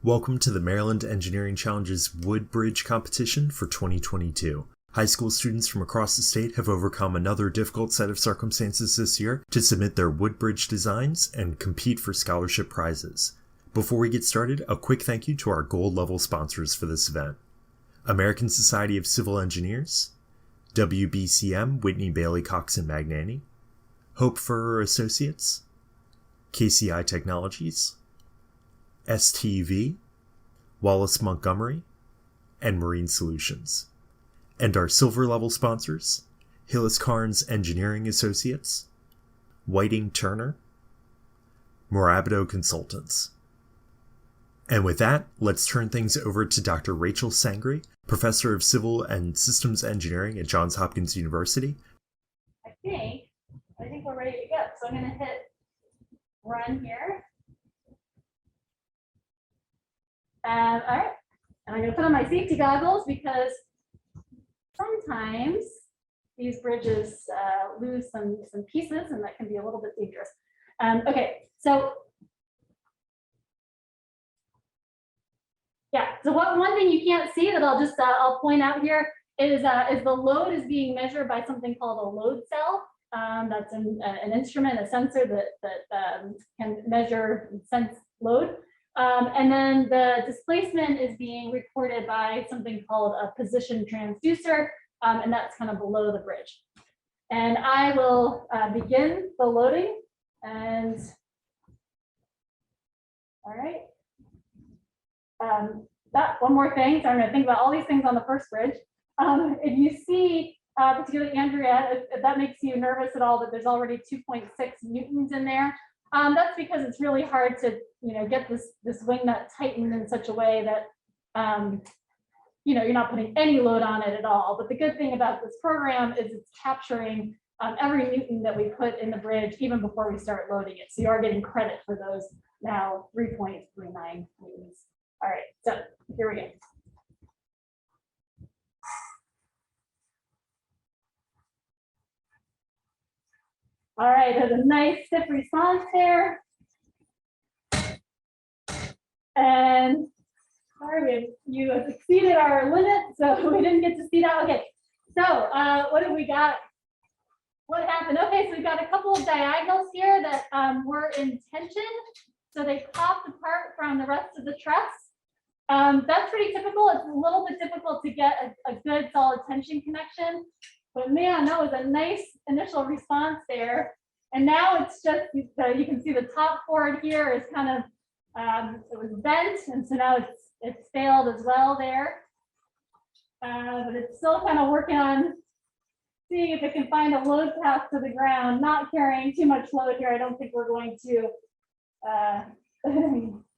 Welcome to the Maryland Engineering Challenge's Wood Bridge Competition for 2022. High school students from across the state have overcome another difficult set of circumstances this year to submit their wood bridge designs and compete for scholarship prizes. Before we get started, a quick thank you to our gold level sponsors for this event. American Society of Civil Engineers, WBCM Whitney Bailey Cox and Magnani, Hope Furrer Associates, KCI Technologies, STV, Wallace Montgomery, and Marine Solutions. And our silver level sponsors, Hillis Carnes Engineering Associates, Whiting Turner, Morabito Consultants. And with that, let's turn things over to Dr. Rachel Sangre, Professor of Civil and Systems Engineering at Johns Hopkins University. I think we're ready to go. So I'm going to hit run here. And all right, and I'm going to put on my safety goggles because sometimes these bridges lose some pieces, and that can be a little bit dangerous. Okay, so yeah, so one thing you can't see that I'll point out here is the load is being measured by something called a load cell. That's an instrument, a sensor that can measure and sense load. And then the displacement is being recorded by something called a position transducer, and that's kind of below the bridge. And I will begin the loading. And all right. That one more thing. So I'm going to think about all these things on the first bridge. If you see, particularly Andrea, if that makes you nervous at all, that there's already 2.6 newtons in there. That's because it's really hard to, get this wing nut tightened in such a way that, you're not putting any load on it at all. But the good thing about this program is it's capturing every newton that we put in the bridge even before we start loading it. So you are getting credit for those now 3.39 newtons. All right, so here we go. All right, there's a nice stiff response there. And sorry, you have exceeded our limit, so we didn't get to see that. Okay, so what have we got? What happened? Okay, so we've got a couple of diagonals here that were in tension. So they popped apart from the rest of the truss. That's pretty typical. It's a little bit difficult to get a good solid tension connection. But man, that was a nice initial response there. And now it's just, you can see the top chord here is kind of, it was bent. And so now it's failed as well there. But it's still kind of working on seeing if it can find a load path to the ground, not carrying too much load here. I don't think we're going to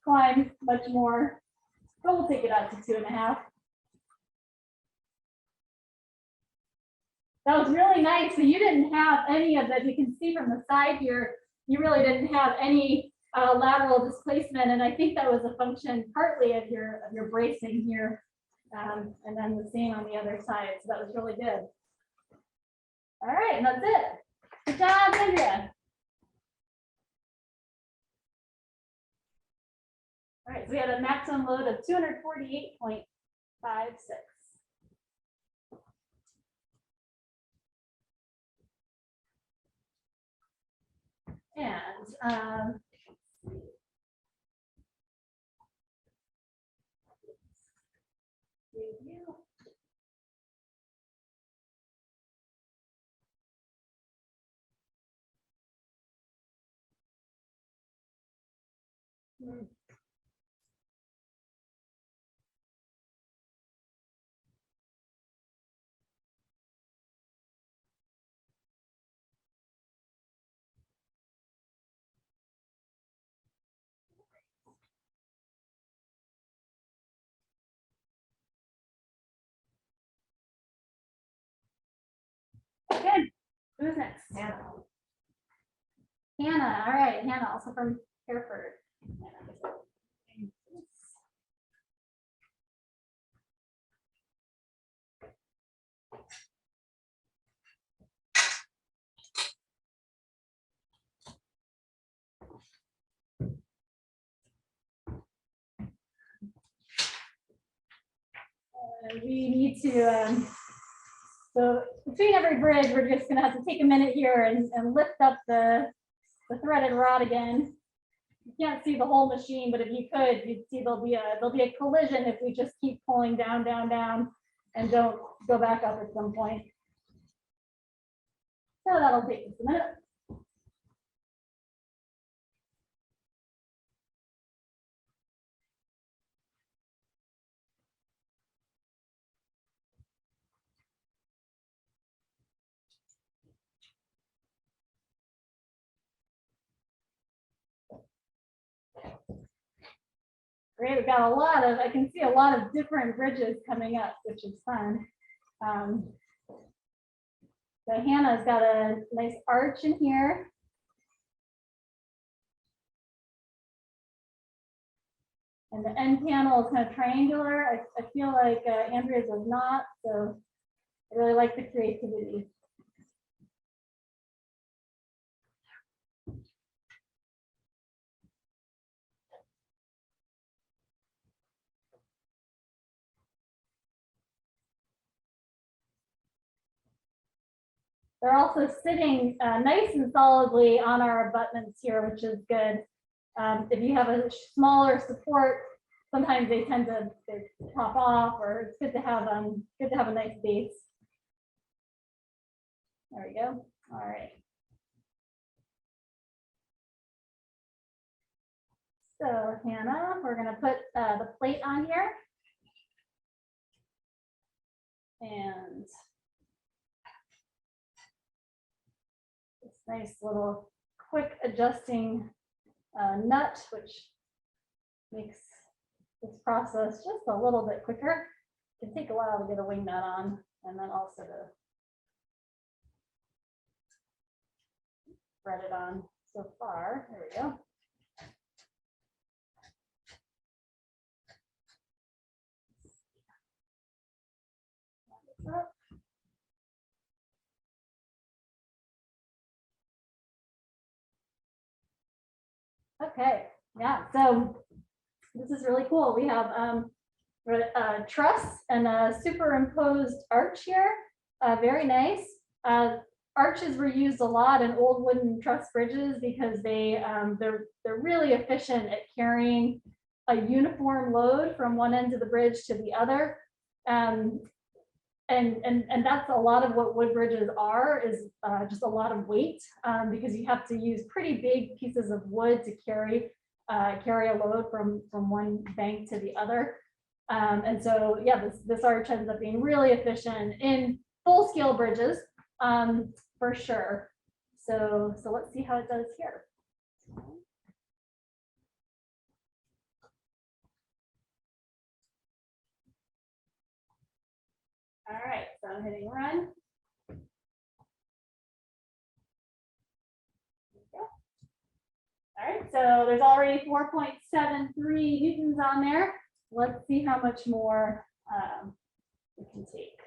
climb much more, but we'll take it out to 2.5. That was really nice. So you didn't have any of that. You can see from the side here, you really didn't have any lateral displacement. And I think that was a function partly of your bracing here. And then the same on the other side. So that was really good. All right, and that's it. Good job, Andrea. All right, so we had a maximum load of 248.56. And review. Good. Who's next? Hannah. Hannah. All right. Hannah, also from Hereford. And we need to, so between every bridge, we're just gonna have to take a minute here and lift up the threaded rod again. You can't see the whole machine, but if you could, you'd see there'll be a collision if we just keep pulling down, down, down, and don't go back up at some point. So that'll take just a minute. Great, we've got a lot of, I can see a lot of different bridges coming up, which is fun. So Hannah's got a nice arch in here. And the end panel is kind of triangular. I feel like Andrea's is not, so I really like the creativity. They're also sitting nice and solidly on our abutments here, which is good. If you have a smaller support, sometimes they tend to pop off, or it's good to have a nice base. There we go. All right. So Hannah, we're going to put the plate on here. And this nice little quick adjusting nut, which makes this process just a little bit quicker. It can take a while to get a wing nut on, and then also to thread it on so far. There we go. Okay, yeah, so this is really cool. We have a truss and a superimposed arch here. Very nice. Arches were used a lot in old wooden truss bridges because they're really efficient at carrying a uniform load from one end of the bridge to the other. And that's a lot of what wood bridges are, is just a lot of weight, because you have to use pretty big pieces of wood to carry a load from one bank to the other. And so, yeah, this arch ends up being really efficient in full scale bridges, for sure. So let's see how it does here. All right, so I'm hitting run. All right, so there's already 4.73 newtons on there. Let's see how much more we can take.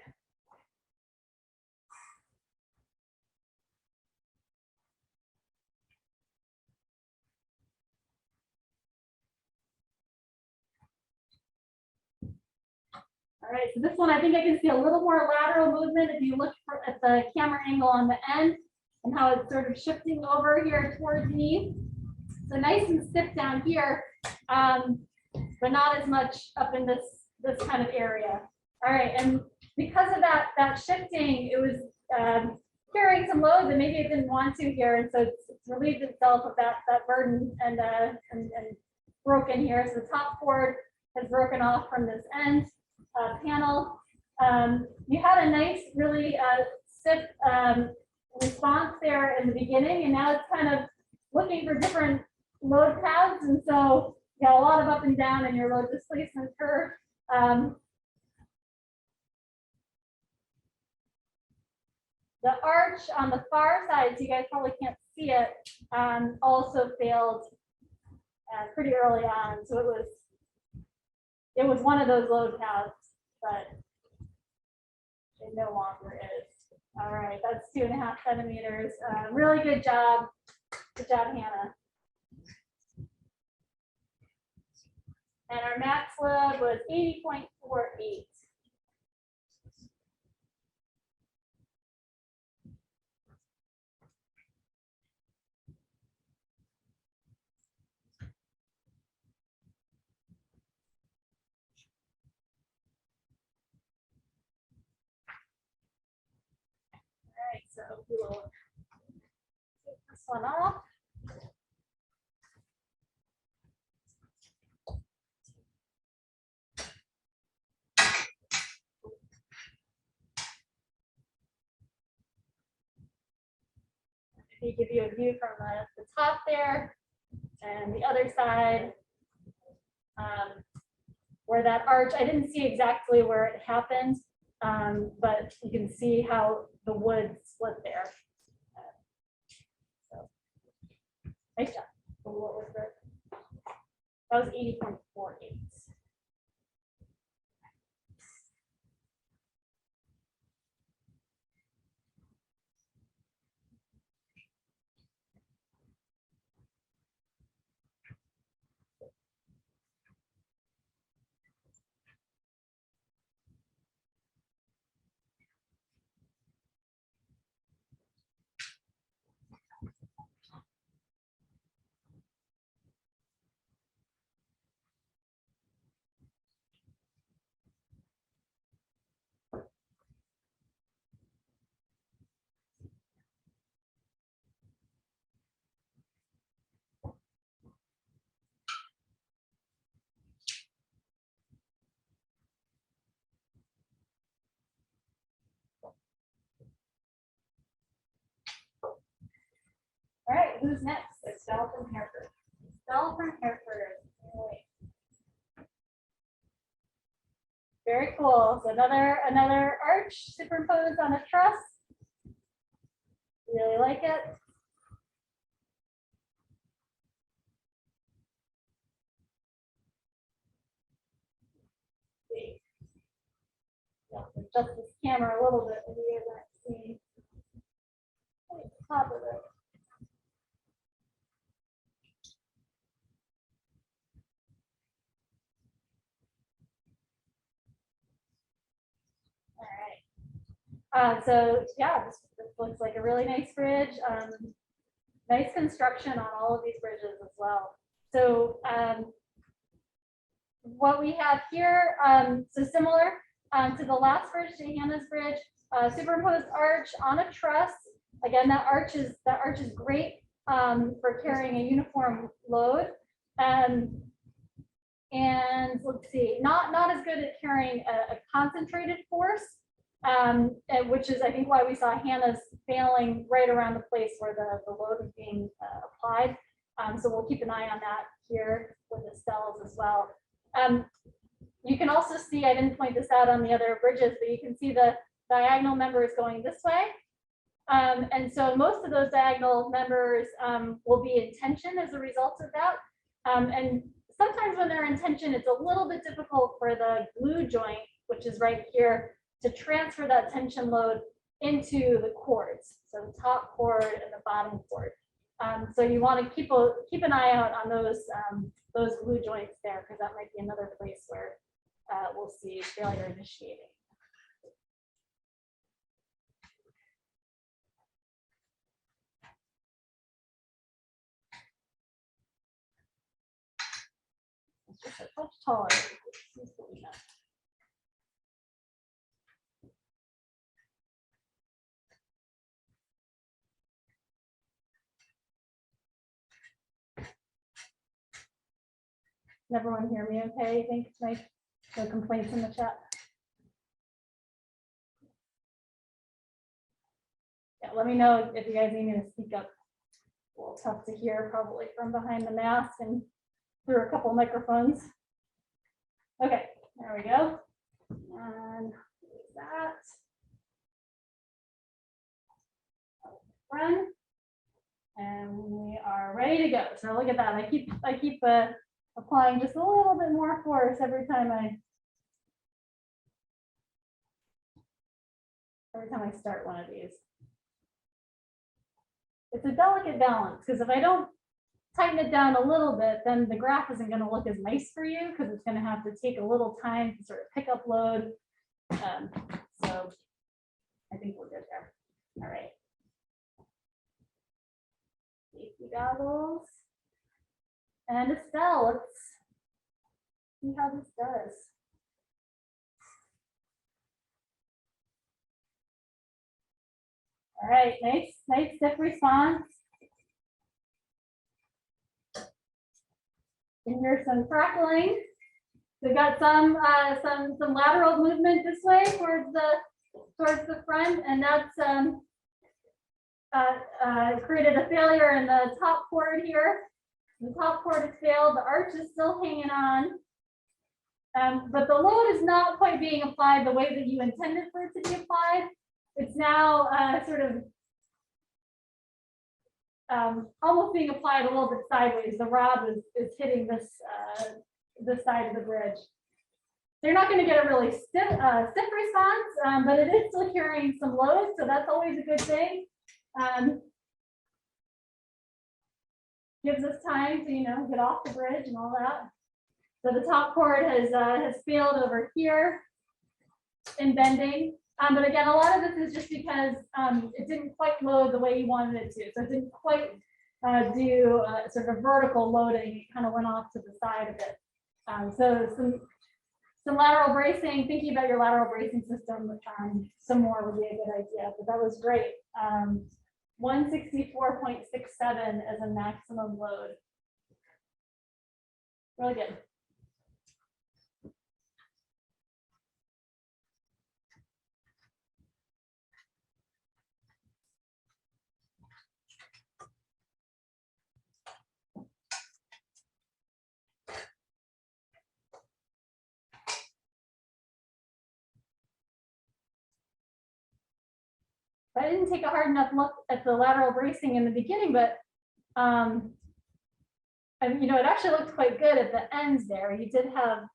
All right, so this one, I think I can see a little more lateral movement if you look at the camera angle on the end and how it's sort of shifting over here towards me. So nice and stiff down here, but not as much up in this kind of area. All right, and because of that shifting, it was carrying some load that maybe it didn't want to here, and so it's relieved itself of that burden and broken here. So the top cord has broken off from this end panel. You had a nice, really stiff response there in the beginning, and now it's kind of looking for different load paths, and so you got a lot of up and down in your load displacement curve. The arch on the far side, so you guys probably can't see it, also failed pretty early on. So it was one of those load paths, but it no longer is. All right, that's 2.5 centimeters. Really good job. Good job, Hannah. And our max load was 80.48. Take this one off. They give you a view from the top there and the other side where that arch, I didn't see exactly where it happened, but you can see how the wood split there. So, nice job. So what was it? That was 80.48. All right, who's next? Estelle from Hereford. Estelle from Hereford. Very cool. So another arch superimposed on a truss. Really like it. Adjust this camera a little bit so you guys aren't seeing the top of it. All right. So yeah, this looks like a really nice bridge. Nice construction on all of these bridges as well. So what we have here, so similar to the last bridge, to Hannah's bridge, superimposed arch on a truss. Again, that arch is great for carrying a uniform load. And let's see, not as good at carrying a concentrated force, which is I think why we saw Hannah's failing right around the place where the load was being applied. So we'll keep an eye on that here with Estelle's as well. You can also see, I didn't point this out on the other bridges, but you can see the diagonal members going this way. And so most of those diagonal members will be in tension as a result of that. And sometimes when they're in tension, it's a little bit difficult for the glue joint, which is right here, to transfer that tension load into the chords. So the top chord and the bottom chord. So you want to keep an eye out on those glue joints there, because that might be another place where we'll see failure initiating. It's just a touch taller. Can everyone hear me okay? I think no complaints in the chat. Yeah, let me know if you guys need me to speak up. A little tough to hear probably from behind the mask and through a couple microphones. Okay, there we go. And that. Run. And we are ready to go. So look at that. I keep applying just a little bit more force every time I start one of these. It's a delicate balance, because if I don't tighten it down a little bit, then the graph isn't going to look as nice for you, because it's going to have to take a little time to sort of pick up load. So I think we're good there. All right. Safety goggles. And Estelle, let's see how this does. All right, nice stiff response. And here's some crackling. We've got some lateral movement this way towards the front, and that's created a failure in the top chord here. The top chord has failed. The arch is still hanging on, but the load is not quite being applied the way that you intended for it to be applied. It's now sort of almost being applied a little bit sideways. The rod is hitting this side of the bridge. They're not going to get a really stiff response, but it is still carrying some load, so that's always a good thing. Gives us time to get off the bridge and all that. So the top chord has failed over here in bending. But again, a lot of this is just because it didn't quite load the way you wanted it to. So it didn't quite do sort of vertical loading. It kind of went off to the side of it. So some lateral bracing, thinking about your lateral bracing system, some more would be a good idea. But that was great. 164.67 as a maximum load. Really good. I didn't take a hard enough look at the lateral bracing in the beginning, but it actually looked quite good at the ends there. You did have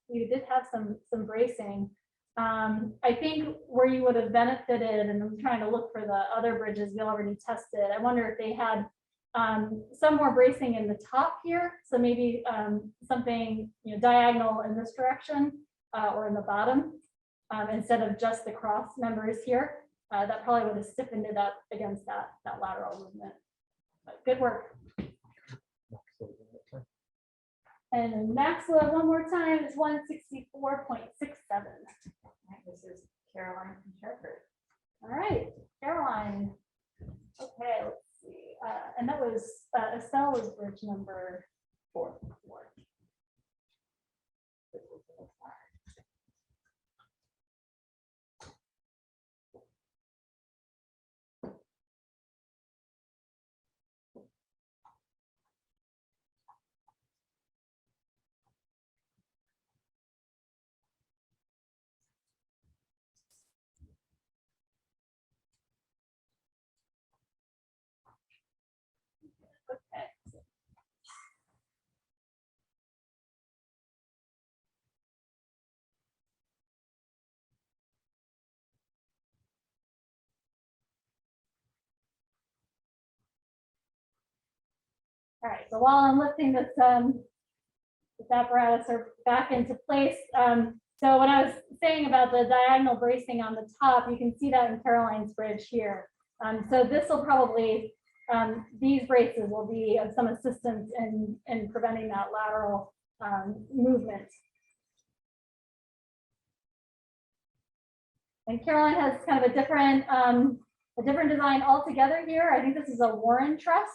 some bracing. I think where you would have benefited, and I'm trying to look for the other bridges we already tested. I wonder if they had some more bracing in the top here. So maybe something diagonal in this direction or in the bottom instead of just the cross members here. That probably would have stiffened it up against that lateral movement. But good work. And then max load one more time is 164.67. This is Caroline from Sherford. All right, Caroline. Okay, let's see. And that was Estelle was bridge number 4. Okay. All right, so while I'm lifting this apparatus back into place, so when I was saying about the diagonal bracing on the top, you can see that in Caroline's bridge here. So this will probably, these braces will be of some assistance in preventing that lateral movement. And Caroline has kind of a different design altogether here. I think this is a Warren truss.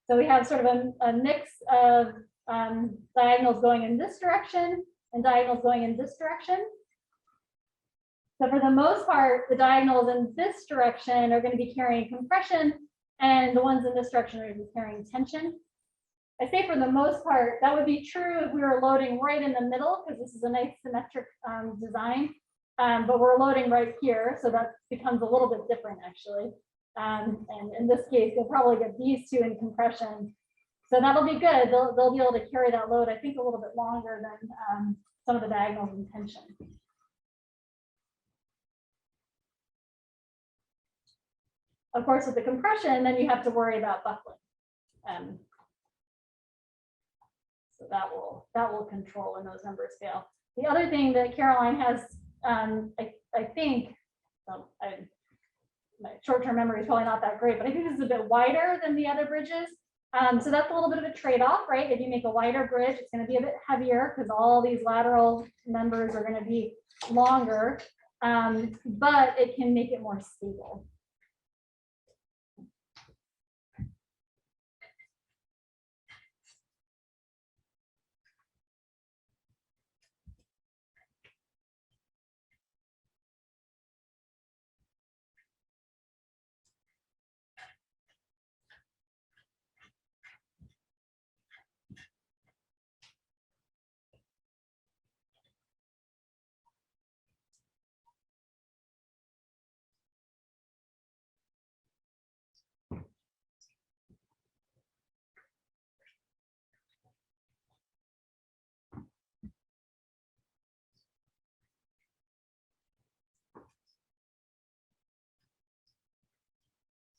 So we have sort of a mix of diagonals going in this direction and diagonals going in this direction. So for the most part, the diagonals in this direction are going to be carrying compression, and the ones in this direction are going to be carrying tension. I say for the most part, that would be true if we were loading right in the middle, because this is a nice symmetric design, but we're loading right here, so that becomes a little bit different actually. And in this case, you'll probably get these two in compression. So that'll be good. They'll be able to carry that load, I think, a little bit longer than some of the diagonals in tension. Of course, with the compression, then you have to worry about buckling. So that will control when those numbers fail. The other thing that Caroline has, I think, my short-term memory is probably not that great, but I think this is a bit wider than the other bridges. So that's a little bit of a trade-off, right? If you make a wider bridge, it's going to be a bit heavier because all these lateral members are going to be longer. but it can make it more stable.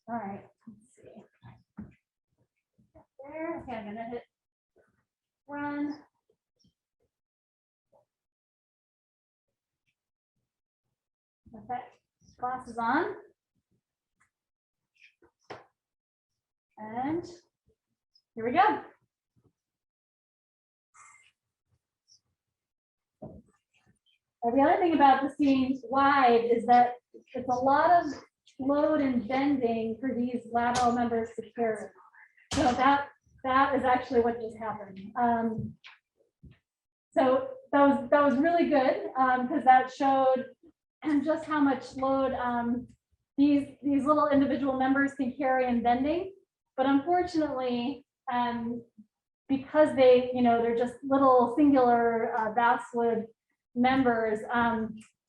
All right, let's see. There, okay, I'm gonna hit run. Okay, glasses on. And here we go. The other thing about this being wide is that it's a lot of load and bending for these lateral members to carry. So that is actually what just happened. So that was really good because that showed just how much load these little individual members can carry in bending. But unfortunately, because they're just little singular basswood members,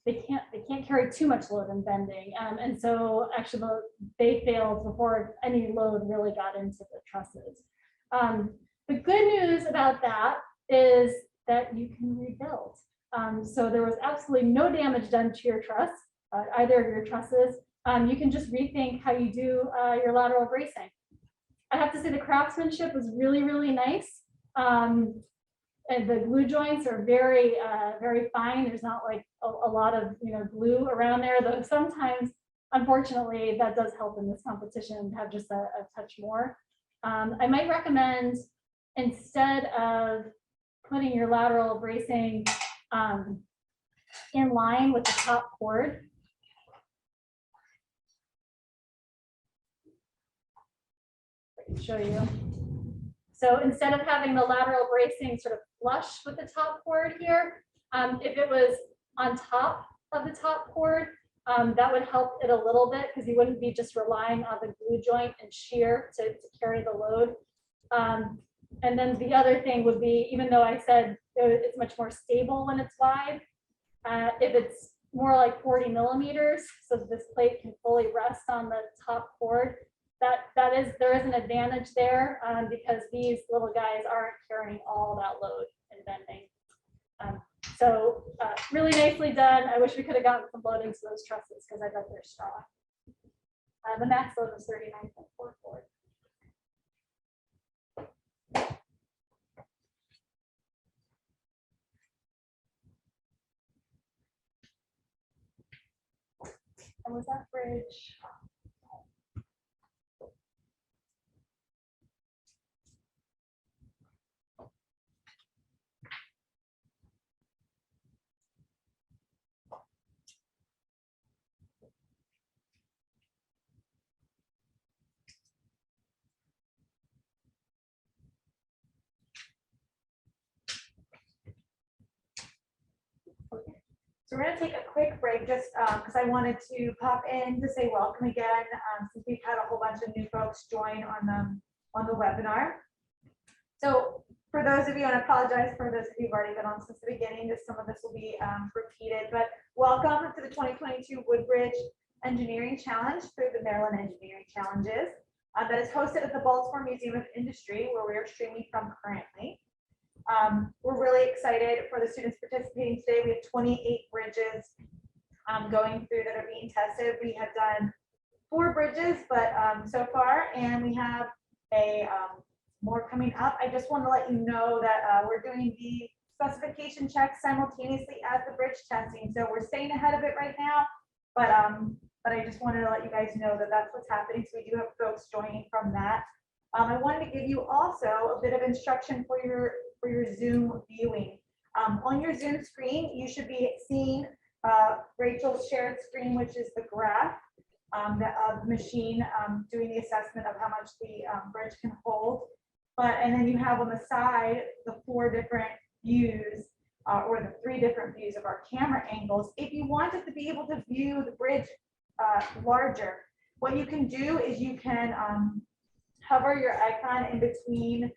they can't carry too much load in bending, and so actually they failed before any load really got into the trusses. The good news about that is that you can rebuild. So there was absolutely no damage done to your truss, either of your trusses. You can just rethink how you do your lateral bracing. I have to say the craftsmanship was really, really nice. And the glue joints are very, very fine. There's not like a lot of glue around there, though sometimes, unfortunately, that does help in this competition to have just a touch more. I might recommend, instead of putting your lateral bracing in line with the top cord, I can show you. So instead of having the lateral bracing sort of flush with the top cord here, if it was on top of the top cord, that would help it a little bit because you wouldn't be just relying on the glue joint and shear to carry the load. And then the other thing would be, even though I said it's much more stable when it's wide, if it's more like 40 millimeters, so this plate can fully rest on the top cord, there is an advantage there because these little guys aren't carrying all that load and bending. So really nicely done. I wish we could have gotten some load into those trusses because I bet they're strong. The max load was 39.44. And was that bridge? So we're going to take a quick break just because I wanted to pop in to say welcome again since we've had a whole bunch of new folks join on the webinar. So for those of you, and I apologize for those of you who've already been on since the beginning, some of this will be repeated, but welcome to the 2022 Woodbridge Engineering Challenge through the Maryland Engineering Challenges that is hosted at the Baltimore Museum of Industry, where we are streaming from currently. We're really excited for the students participating today. We have 28 bridges going through that are being tested. We have done 4 bridges, but so far, and we have a more coming up. I just want to let you know that we're doing the specification checks simultaneously as the bridge testing. So we're staying ahead of it right now, but I just wanted to let you guys know that that's what's happening. So we do have folks joining from that. I wanted to give you also a bit of instruction for your Zoom viewing. On your Zoom screen, you should be seeing Rachel's shared screen, which is the graph, the machine doing the assessment of how much the bridge can hold. And then you have on the side the 4 different views or the 3 different views of our camera angles. If you wanted to be able to view the bridge larger, what you can do is you can hover your icon in between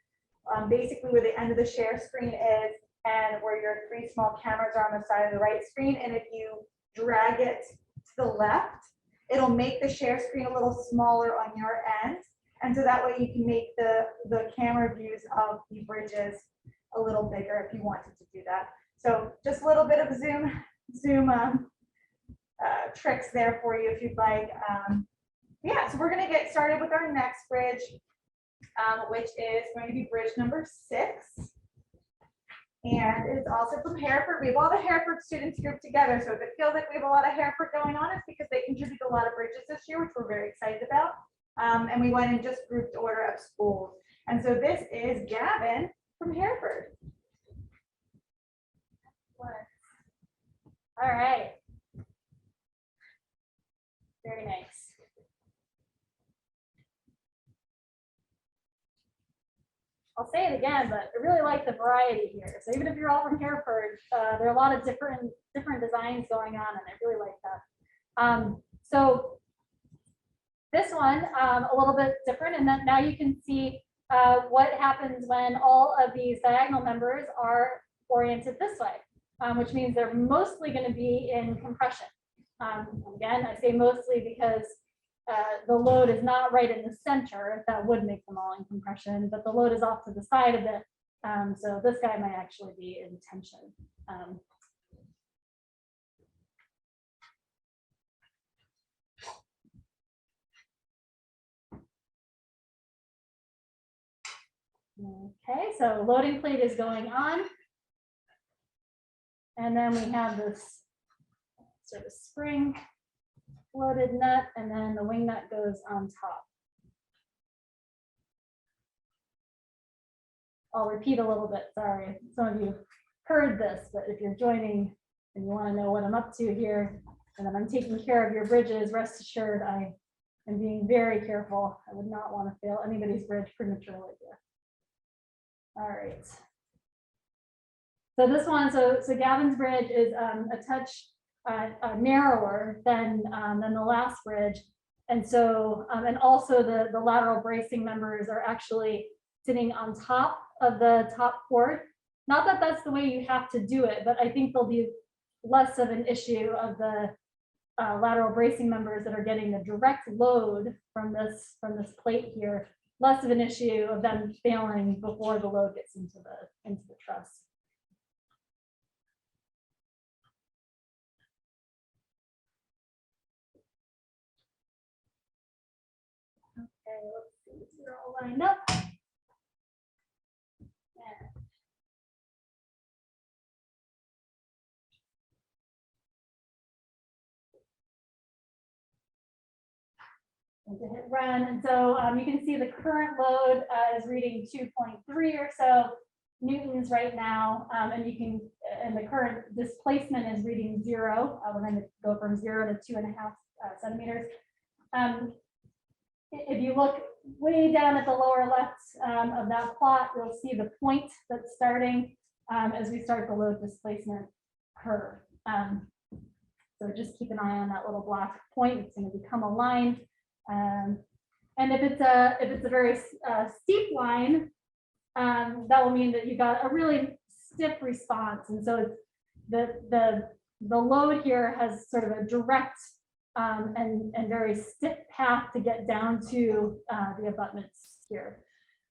basically where the end of the share screen is and where your 3 small cameras are on the side of the right screen. And if you drag it to the left, it'll make the share screen a little smaller on your end. And so that way you can make the camera views of the bridges a little bigger if you wanted to do that. So just a little bit of zoom tricks there for you if you'd like. Yeah, so we're going to get started with our next bridge, which is going to be bridge number 6. And it's also from Hereford. We have all the Hereford students grouped together. So if it feels like we have a lot of Hereford going on, it's because they contribute a lot of bridges this year, which we're very excited about. And we went and just grouped order of schools. And so this is Gavin from Hereford. All right. Very nice. I'll say it again, but I really like the variety here. So even if you're all from Hereford, there are a lot of different designs going on, and I really like that. So this one, a little bit different, and then now you can see what happens when all of these diagonal members are oriented this way, which means they're mostly going to be in compression. Again, I say mostly because the load is not right in the center. That would make them all in compression, but the load is off to the side of it. So this guy might actually be in tension. Okay, so loading plate is going on. And then we have this sort of spring loaded nut, and then the wing nut goes on top. I'll repeat a little bit, sorry. Some of you heard this, but if you're joining and you want to know what I'm up to here, and that I'm taking care of your bridges, rest assured I am being very careful. I would not want to fail anybody's bridge prematurely here. All right. So this one, so Gavin's bridge is a touch narrower than the last bridge, and so and also the lateral bracing members are actually sitting on top of the top cord. Not that that's the way you have to do it, but I think there'll be less of an issue of the lateral bracing members that are getting the direct load from this plate here. Less of an issue of them failing before the load gets into the truss. Okay, let's see, so they're all lined up. And to hit run, and so you can see the current load is reading 2.3 or so newtons right now, and the current displacement is reading 0. We're going to go from 0 to 2.5 centimeters. If you look way down at the lower left of that plot, you'll see the point that's starting as we start the load displacement curve. So just keep an eye on that little black point. It's going to become a line. And if it's a very steep line, that will mean that you got a really stiff response. And so it's the load here has sort of a direct and very stiff path to get down to the abutments here.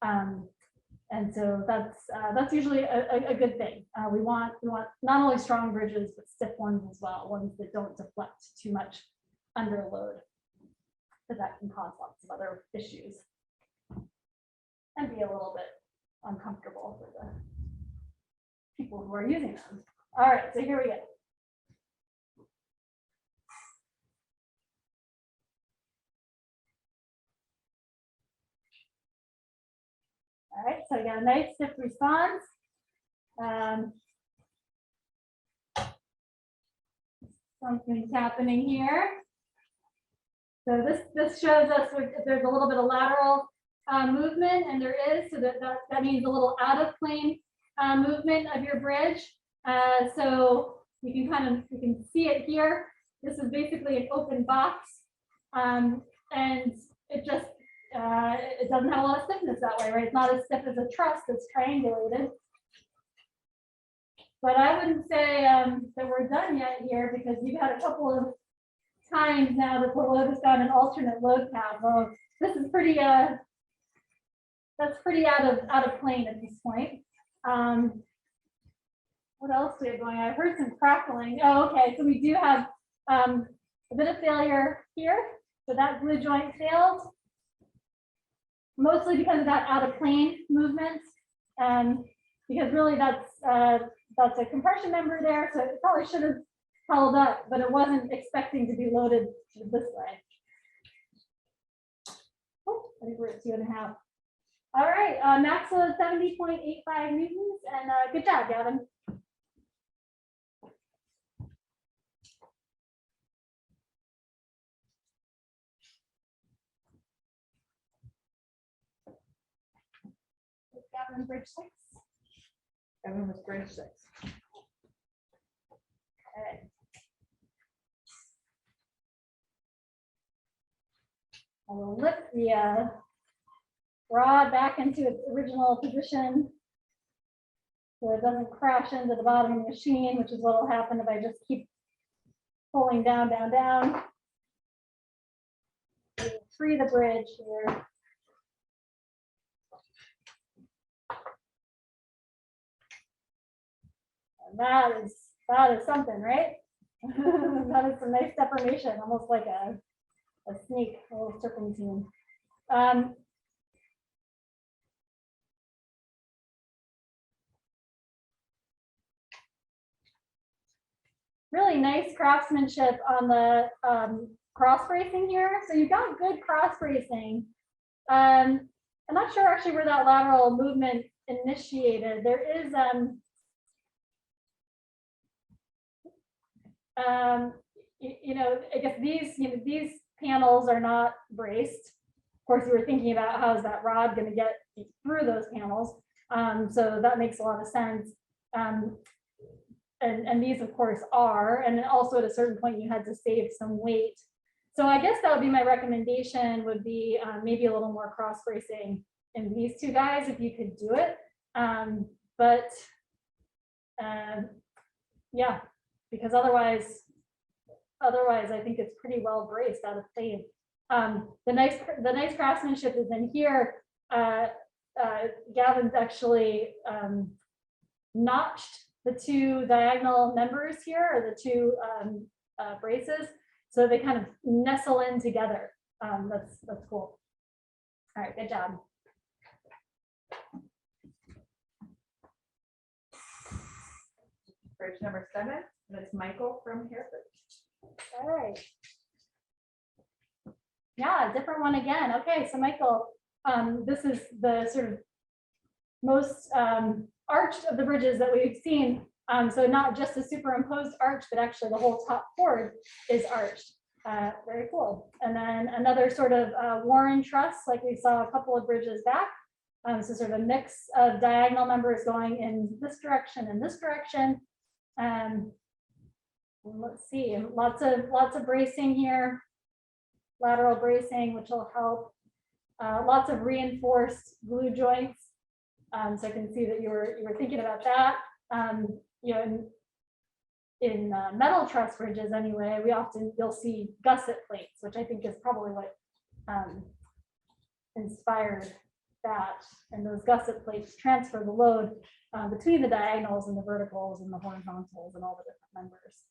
And so that's usually a good thing. We want not only strong bridges, but stiff ones as well, ones that don't deflect too much under load, because that can cause lots of other issues and be a little bit uncomfortable for the people who are using them. All right, so here we go. All right, so I got a nice stiff response. something's happening here. So this shows us if there's a little bit of lateral movement, and there is, so that means a little out of plane movement of your bridge. So you can see it here. This is basically an open box, and it just it doesn't have a lot of stiffness that way, right? It's not as stiff as a truss that's triangulated. But I wouldn't say that we're done yet here, because we've had a couple of times now that the load has got an alternate load path. Well, this is pretty that's pretty out of plane at this point. What else do we have going on? I've heard some crackling. Oh, okay. So we do have a bit of failure here. So that glue joint failed, mostly because of that out of plane movement. Because really that's a compression member there, so it probably should have held up, but it wasn't expecting to be loaded this way. Oh, I think we're at 2.5. All right, max load 70.85 newtons, and good job, Gavin. Gavin, bridge 6. Gavin was bridge 6. Okay. I will lift the rod back into its original position so it doesn't crash into the bottom of the machine, which is what will happen if I just keep pulling down, down, down. Free the bridge here. And that is something, right? That is some nice deformation, almost like a snake, a little serpentine. Really nice craftsmanship on the cross bracing here. So you've got good cross bracing. I'm not sure actually where that lateral movement initiated. There is you know, I guess these panels are not braced. Of course, we were thinking about how is that rod going to get through those panels. So that makes a lot of sense. And these, of course, are. And then also at a certain point, you had to save some weight. So I guess that would be my recommendation, would be maybe a little more cross bracing in these two guys if you could do it. Yeah, because otherwise I think it's pretty well braced out of plane. The nice craftsmanship is in here. Gavin's actually notched the two diagonal members here, or the two braces, so they kind of nestle in together. That's cool. All right, good job. Bridge number 7, and it's Michael from Hereford. All right. Yeah, different one again. Okay, so Michael, this is the sort of most arched of the bridges that we've seen. So not just a superimposed arch, but actually the whole top chord is arched. Very cool. And then another sort of Warren truss, like we saw a couple of bridges back. So sort of a mix of diagonal members going in this direction and this direction. Let's see, lots of bracing here, lateral bracing, which will help. Lots of reinforced glue joints. So I can see that you were thinking about that. You know, in metal truss bridges anyway, you'll see gusset plates, which I think is probably what inspired that. And those gusset plates transfer the load between the diagonals and the verticals and the horizontals and all the different members.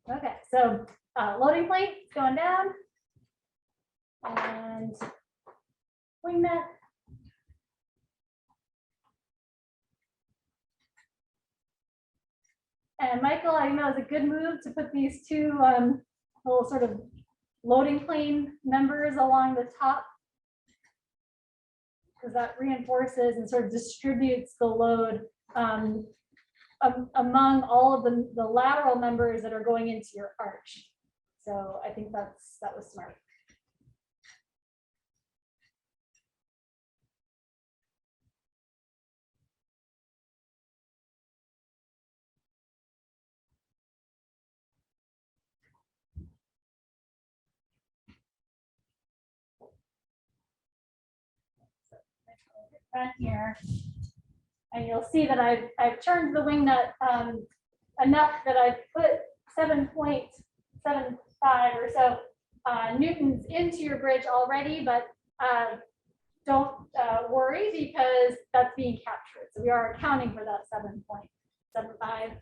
Okay, so loading plate going down and wing nut. And Michael, I know it's a good move to put these two little sort of loading plane members along the top, because that reinforces and sort of distributes the load among all of the lateral members that are going into your arch. So I think that was smart. Front here, and you'll see that I've turned the wing nut enough that I've put 7.75 or so newtons into your bridge already, but don't worry because that's being captured. So we are accounting for that 7.75,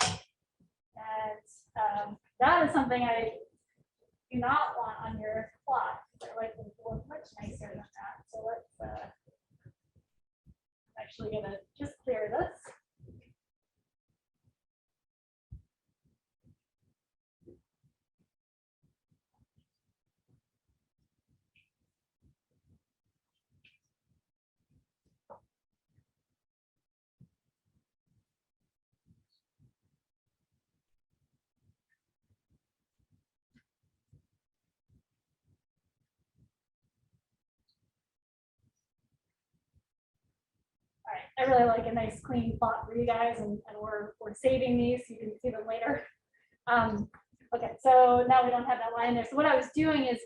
and that is something I do not want on your plot. I like them to look much nicer than that. So let's actually gonna just clear this. I really like a nice clean plot for you guys, and we're saving these so you can see them later. Okay, so now we don't have that line there. So what I was doing is,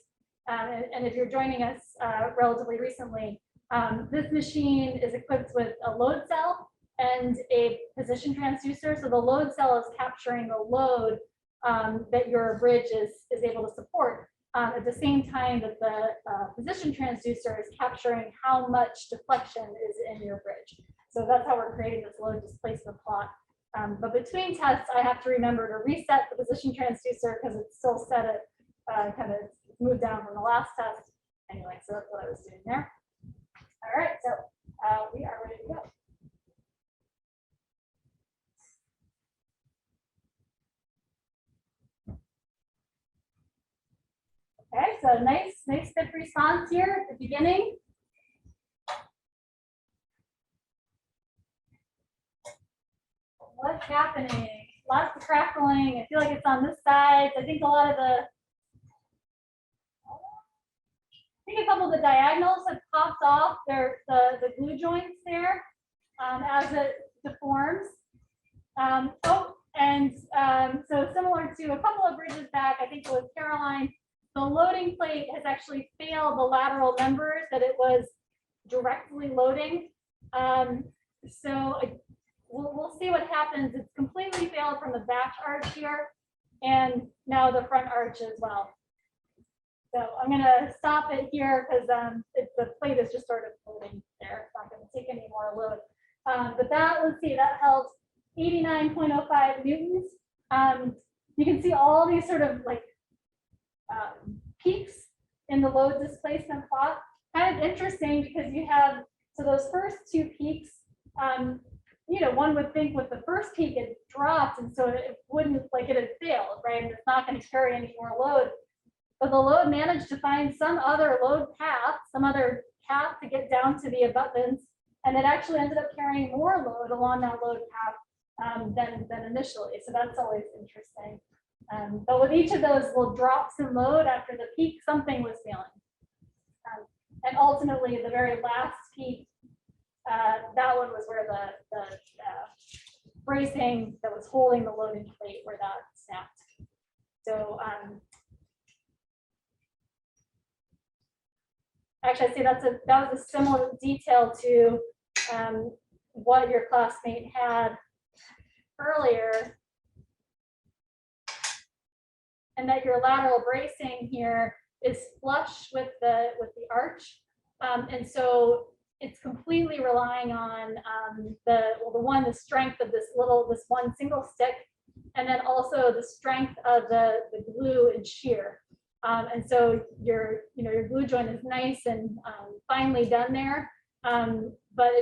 and if you're joining us relatively recently, this machine is equipped with a load cell and a position transducer. So the load cell is capturing the load that your bridge is able to support. At the same time that the position transducer is capturing how much deflection is in your bridge. So that's how we're creating this load displacement plot. But between tests, I have to remember to reset the position transducer because it's still set at kind of moved down from the last test. Anyway, so that's what I was doing there. All right, so we are ready to go. Okay, so nice stiff response here at the beginning. What's happening? Lots of crackling. I feel like it's on this side. I think a lot of I think a couple of the diagonals have popped off the glue joints there as it deforms. So similar to a couple of bridges back, I think it was Caroline, the loading plate has actually failed the lateral members that it was directly loading. We'll see what happens. It's completely failed from the back arch here, and now the front arch as well. So I'm going to stop it here because the plate is just sort of floating there. It's not going to take any more load. But let's see, that held 89.05 newtons. You can see all these sort of like peaks in the load displacement plot. Kind of interesting because you have, so those first two peaks, one would think with the first peak it dropped, and so it wouldn't, like it had failed, right? And it's not going to carry any more load. But the load managed to find some other load path, some other path to get down to the abutments, and it actually ended up carrying more load along that load path than initially. So that's always interesting. But with each of those little drops in load after the peak, something was failing. And ultimately, the very last peak, that one was where the bracing that was holding the loading plate where that snapped. So actually, I see that was a similar detail to what your classmate had earlier, and that your lateral bracing here is flush with the arch, and so it's completely relying on the strength of this one single stick and then also the strength of the glue and shear. And so your glue joint is nice and finely done there, but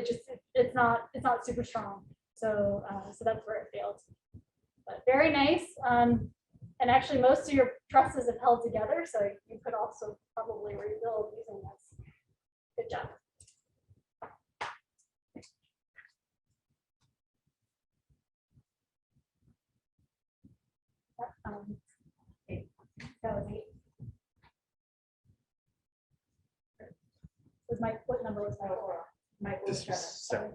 it's not super strong. So that's where it failed. But very nice. And actually, most of your trusses have held together, so you could also probably rebuild using this. Good job. That was neat. What number was my aura? My This was 7.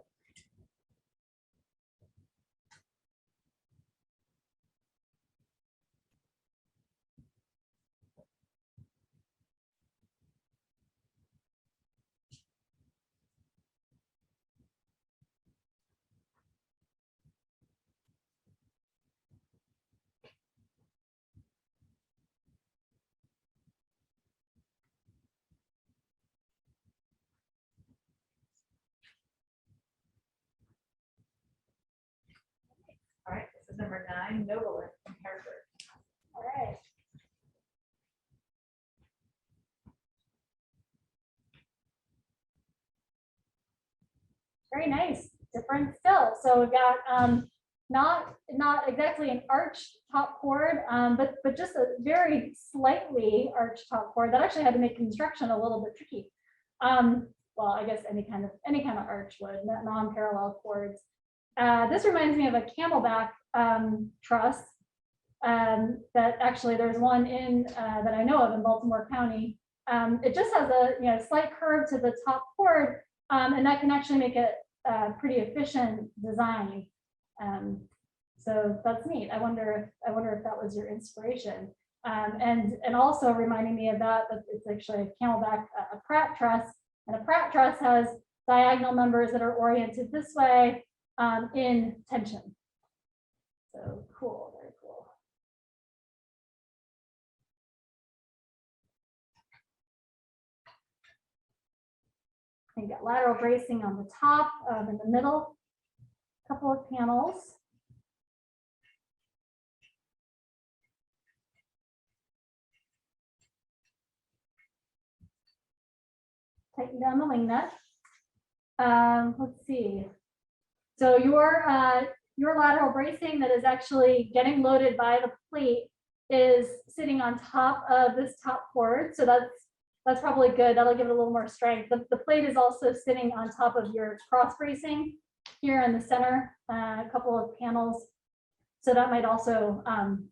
All right, this is number 9, Noble from Hereford. All right. Very nice, different still. So we've got not exactly an arched top chord, but just a very slightly arched top chord that actually had to make construction a little bit tricky. Well, I guess any kind of arch would, non-parallel chords. This reminds me of a camelback truss that actually there's one in that I know of in Baltimore County. It just has a slight curve to the top chord, and that can actually make it a pretty efficient design. So that's neat. I wonder if that was your inspiration. And also reminding me of that it's actually a camelback, a Pratt truss, and a Pratt truss has diagonal members that are oriented this way in tension. So cool, very cool. You got lateral bracing on the top, in the middle, a couple of panels. Tighten down the wing nut. Let's see. So your lateral bracing that is actually getting loaded by the plate is sitting on top of this top chord. So that's probably good. That'll give it a little more strength. The plate is also sitting on top of your cross bracing here in the center, a couple of panels. So that might also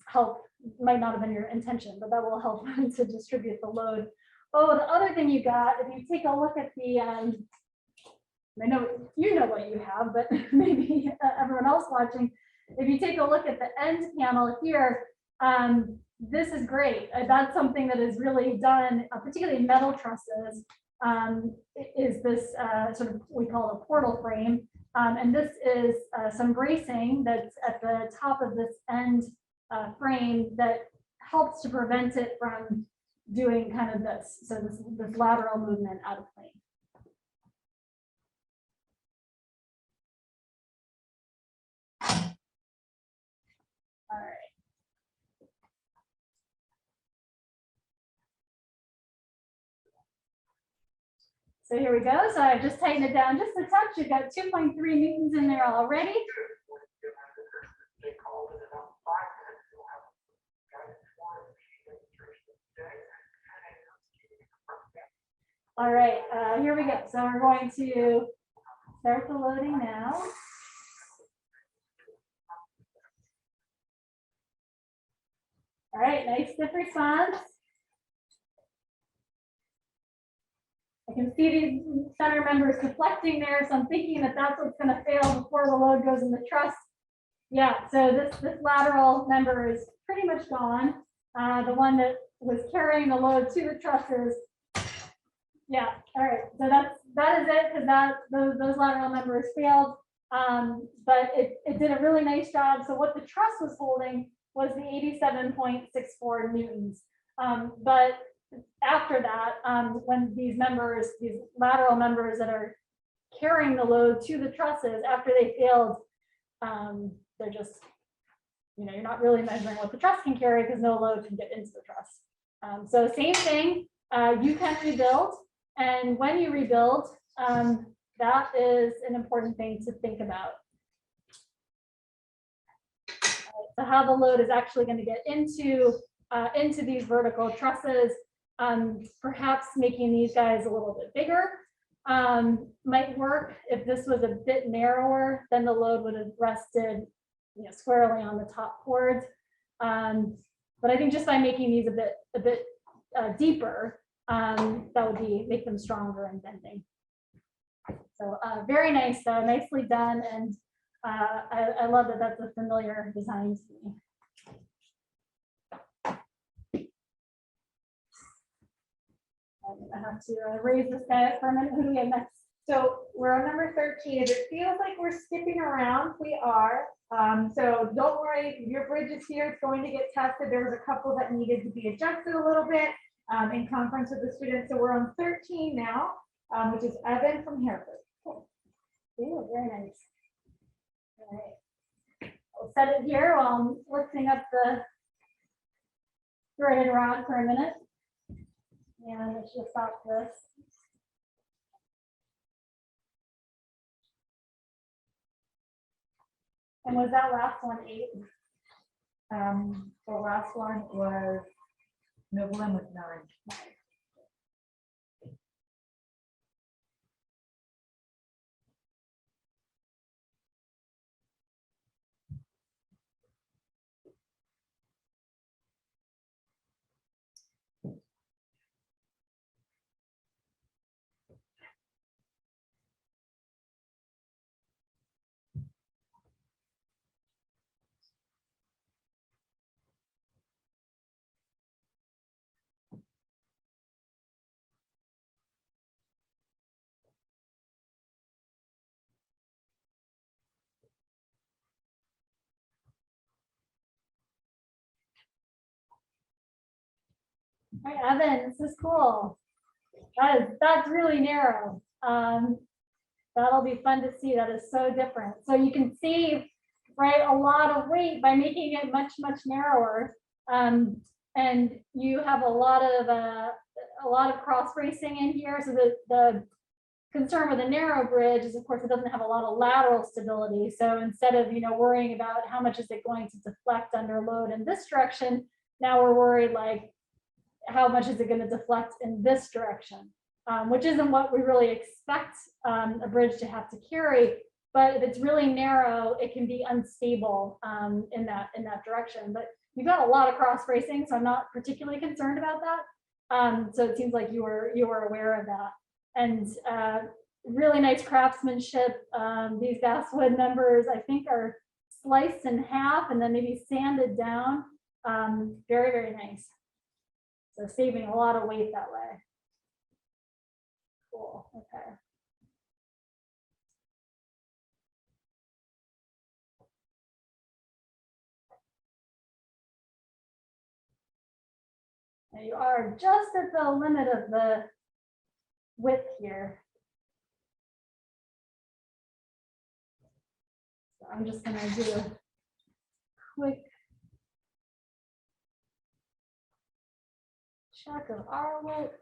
help, might not have been your intention, but that will help to distribute the load. Oh, the other thing you got, if you take a look at the, I know you know what you have, but maybe everyone else watching, if you take a look at the end panel here, this is great. That's something that is really done, particularly in metal trusses, is this sort of, we call it a portal frame. And this is some bracing that's at the top of this end frame that helps to prevent it from doing kind of this. So this lateral movement out of plane. All right. So here we go. So I've just tightened it down just a touch. You've got 2.3 newtons in there already. All right, here we go. So we're going to start the loading now. All right, nice stiff response. I can see these center members deflecting there, so I'm thinking that that's what's going to fail before the load goes in the truss. Yeah, so this lateral member is pretty much gone. The one that was carrying the load to the trusses. Yeah, all right, so that is it, because those lateral members failed, but it did a really nice job. So what the truss was holding was the 87.64 newtons. But after that, when these lateral members that are carrying the load to the trusses, after they failed, you're not really measuring what the truss can carry because no load can get into the truss. So same thing, you can rebuild, and when you rebuild, that is an important thing to think about. So how the load is actually going to get into these vertical trusses, perhaps making these guys a little bit bigger might work. If this was a bit narrower, then the load would have rested squarely on the top chords. But I think just by making these a bit deeper, that would make them stronger and bending. So very nice, nicely done, and I love that that's a familiar design to me. I have to raise this guy up for a minute. Who do we have next? So we're on number 13. If it feels like we're skipping around, we are. So don't worry, if your bridge is here, it's going to get tested. There was a couple that needed to be adjusted a little bit in conference with the students. So we're on 13 now, which is Evan from Hereford. Cool. Ooh, very nice. All right. I'll set it here while I'm lifting up the threaded rod for a minute. And let's just stop this. And was that last one 8? The last one was Bulman with 9. All right, Evan, this is cool. That's really narrow. That'll be fun to see. That is so different. So you can save, right, a lot of weight by making it much narrower. And you have a lot of cross bracing in here. So the concern with a narrow bridge is, of course, it doesn't have a lot of lateral stability. So instead of worrying about how much is it going to deflect under load in this direction, now we're worried like how much is it going to deflect in this direction, which isn't what we really expect a bridge to have to carry. But if it's really narrow, it can be unstable in that direction. But you've got a lot of cross bracing, so I'm not particularly concerned about that. So it seems like you were aware of that. And really nice craftsmanship. These basswood members, I think, are sliced in half and then maybe sanded down. Very nice. So saving a lot of weight that way. Cool. Okay. Now you are just at the limit of the width here. So I'm just going to do a quick check of our width.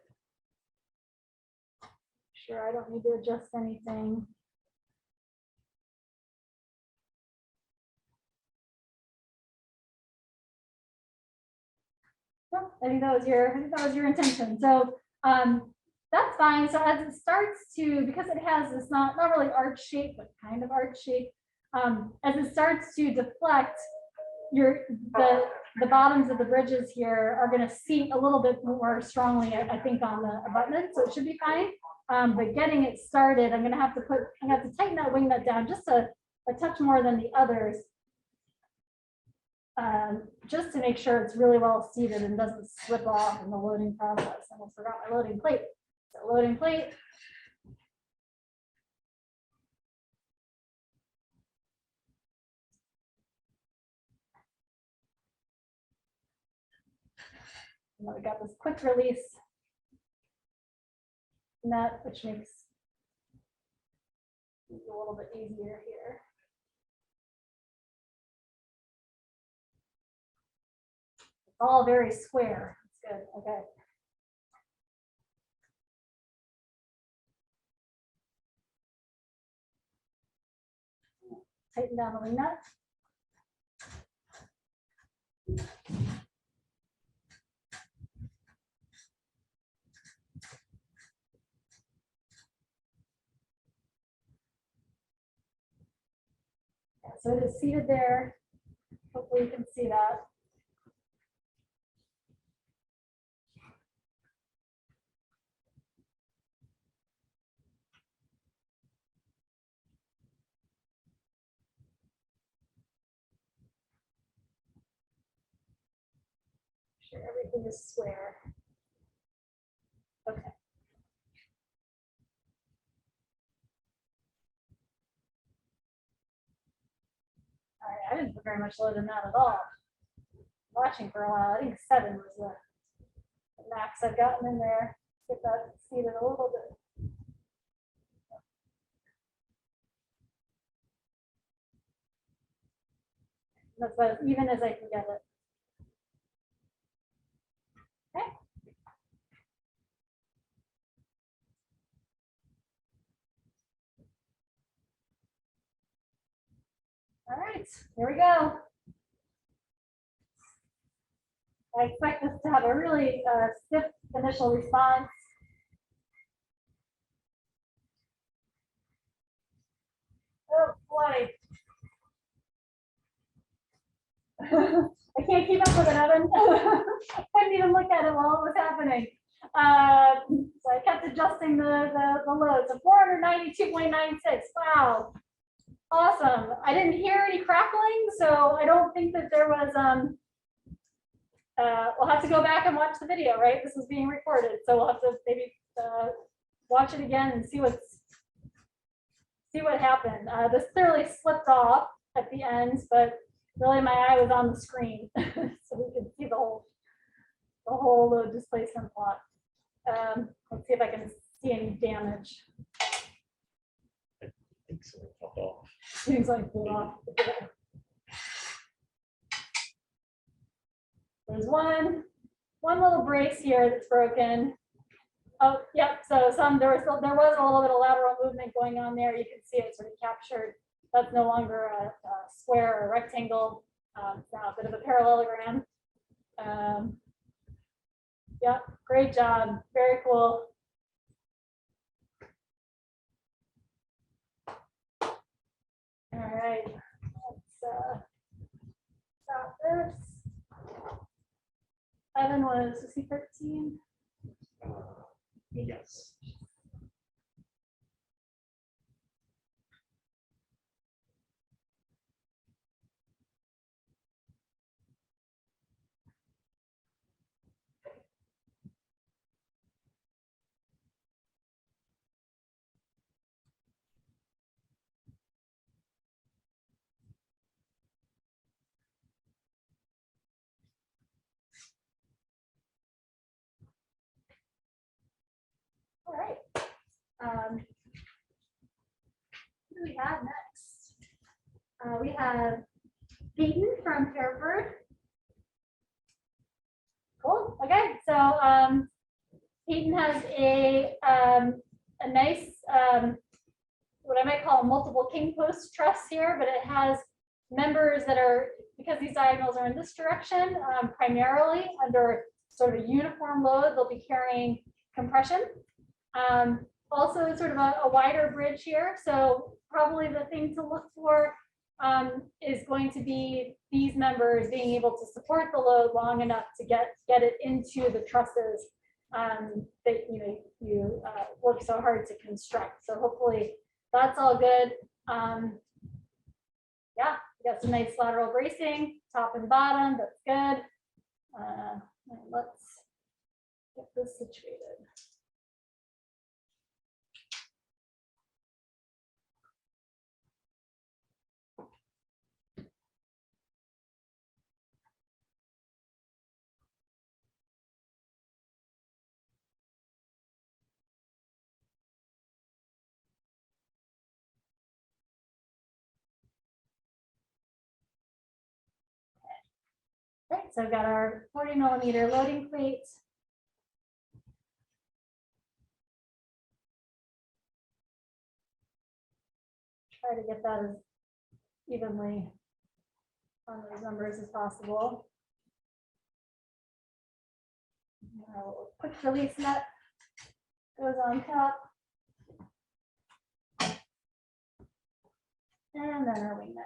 Sure, I don't need to adjust anything. Oh, I think that was your intention. So that's fine. So as it starts to, because it has this not really arch shape, but kind of arch shape, as it starts to deflect, the bottoms of the bridges here are going to seat a little bit more strongly, I think, on the abutment, so it should be fine. But getting it started, I'm going to have to tighten that wing nut down just a touch more than the others, just to make sure it's really well seated and doesn't slip off in the loading process. I almost forgot my loading plate. So loading plate. And then we got this quick release nut, which makes it a little bit easier here. all very square. That's good. Okay. Tighten down the wing nut. Yeah, so it is seated there. Hopefully you can see that. Sure, everything is square. Okay. All right, I didn't put very much load in that at all. Watching for a while. I think 7 was the max I've gotten in there. Get that seated a little bit. That's about as even as I can get it. Okay. All right, here we go. I expect this to have a really stiff initial response. Oh boy. I can't keep up with it, Evan. I couldn't even look at it while it was happening. So I kept adjusting the load. So 492.96. Wow. Awesome. I didn't hear any crackling, so I don't think that there was we'll have to go back and watch the video, right? This is being recorded, so we'll have to maybe watch it again and see what happened. This clearly slipped off at the end, but really my eye was on the screen, so we could see the whole load displacement plot. Let's see if I can see any damage. I think so. It popped off. Seems like blew off. There's one little brace here that's broken. Oh, yep. So there was a little bit of lateral movement going on there. You can see it sort of captured. That's no longer a square or a rectangle. It's now a bit of a parallelogram. Yep. Great job. Very cool. All right. Let's stop this. Evan was C13. Yes. All right. Who do we have next? We have Peyton from Hereford. Cool. Okay. So Peyton has a nice what I might call a multiple king post truss here, but it has members that are, because these diagonals are in this direction, primarily under sort of a uniform load, they'll be carrying compression. Also sort of a wider bridge here. So probably the thing to look for is going to be these members being able to support the load long enough to get it into the trusses that you work so hard to construct. So hopefully that's all good. Yeah, we got some nice lateral bracing, top and bottom. That's good. Let's get this situated. Right, so I've got our 40mm loading plate. Try to get that as evenly on those numbers as possible. Quick release nut goes on top. And then our wing nut.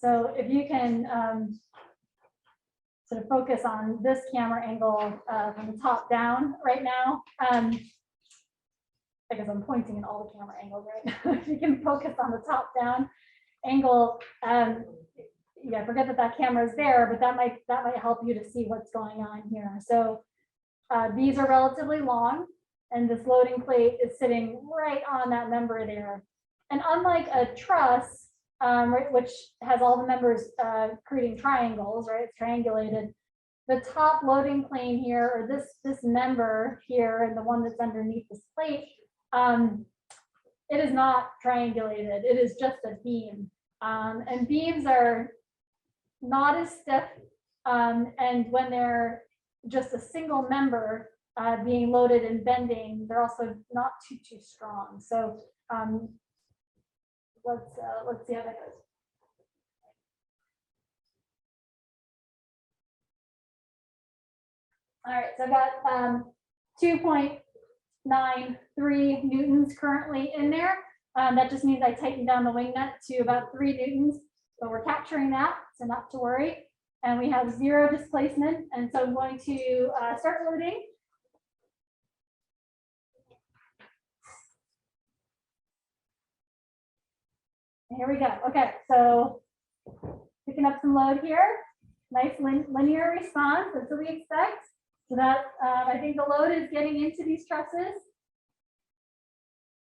So if you can sort of focus on this camera angle from the top down right now, because I'm pointing in all the camera angles right now. If you can focus on the top down angle, yeah, forget that camera is there, but that might help you to see what's going on here. So these are relatively long, and this loading plate is sitting right on that member there. And unlike a truss, right, which has all the members creating triangles, right? It's triangulated. The top loading plane here, or this member here, and the one that's underneath this plate, it is not triangulated. It is just a beam, and beams are not as stiff, and when they're just a single member being loaded and bending, they're also not too strong. So let's see how that goes. All right, so I've got 2.93 newtons currently in there. That just means I tightened down the wing nut to about 3 newtons, but we're capturing that, so not to worry. And we have 0 displacement, and so I'm going to start loading. Here we go. Okay, so picking up some load here. Nice linear response. That's what we expect. So that I think the load is getting into these trusses.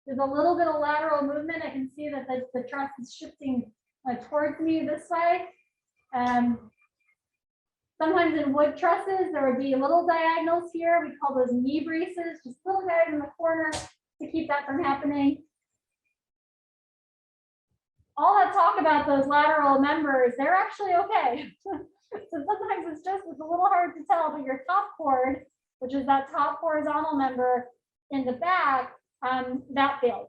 There's a little bit of lateral movement. I can see that the truss is shifting towards me this way. Sometimes in wood trusses, there would be little diagonals here. We call those knee braces, just little guys in the corner to keep that from happening. All that talk about those lateral members, they're actually okay. So sometimes it's a little hard to tell, but your top chord, which is that top horizontal member in the back, that failed.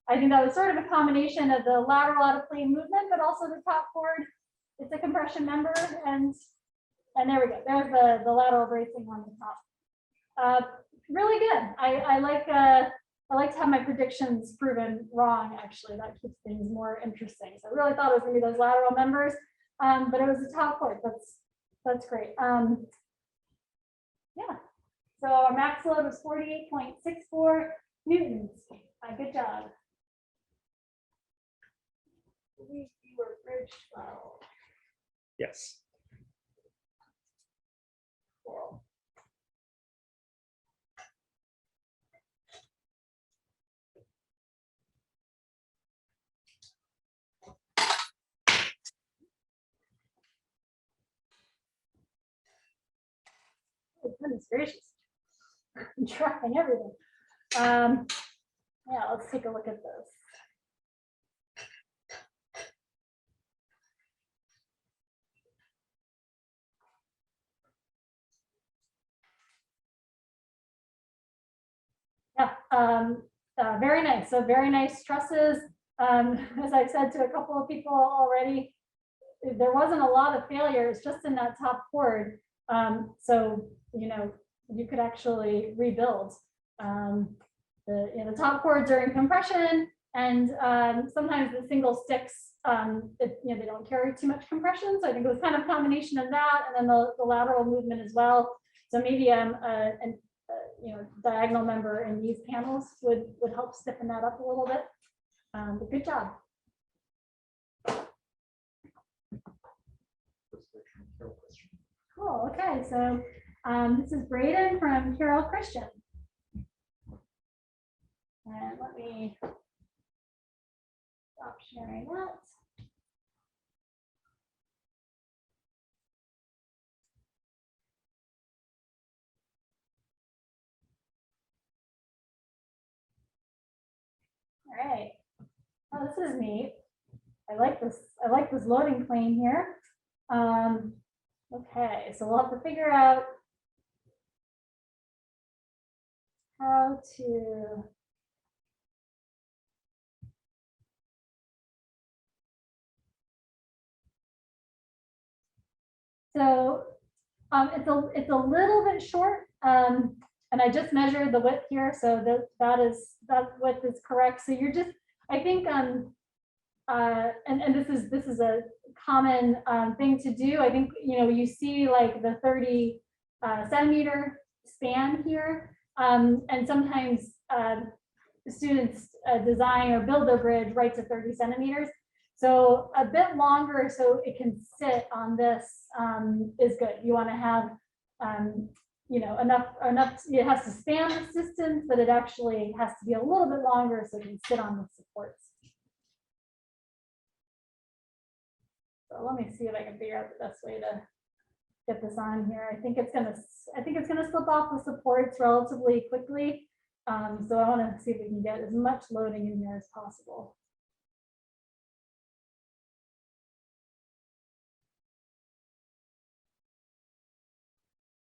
I think that was sort of a combination of the lateral out of plane movement, but also the top chord. It's a compression member, and there we go. There's the lateral bracing on the top. Really good. I like to have my predictions proven wrong. Actually, that keeps things more interesting. So I really thought it was going to be those lateral members, but it was the top chord. That's great. Yeah. So our max load was 48.64 newtons. Good job. We were bridge 12. Yes. Cool. Goodness gracious. I'm tracking everything. Yeah, let's take a look at this. Yeah, very nice. So very nice trusses. As I've said to a couple of people already, there wasn't a lot of failures just in that top chord. So, you could actually rebuild. The top chords are in compression, and sometimes the single sticks, they don't carry too much compression. So I think it was kind of a combination of that, and then the lateral movement as well. So maybe diagonal member in these panels would help stiffen that up a little bit. But good job. Cool. Okay, so this is Braden from Carroll Christian. And let me stop sharing that. Oh, this is neat. I like this. I like this loading plane here. Okay, so we'll have to figure out how to. So it's a little bit short, and I just measured the width here, so that width is correct. So you're just, I think, and this is a common thing to do. I think, you know, you see like the 30 centimeter span here, and sometimes students design or build their bridge right to 30 centimeters. So a bit longer so it can sit on this is good. You want to have, you know, enough, it has to span the distance, but it actually has to be a little bit longer so it can sit on the supports. So let me see if I can figure out the best way to get this on here. I think it's gonna slip off the supports relatively quickly. So I want to see if we can get as much loading in there as possible.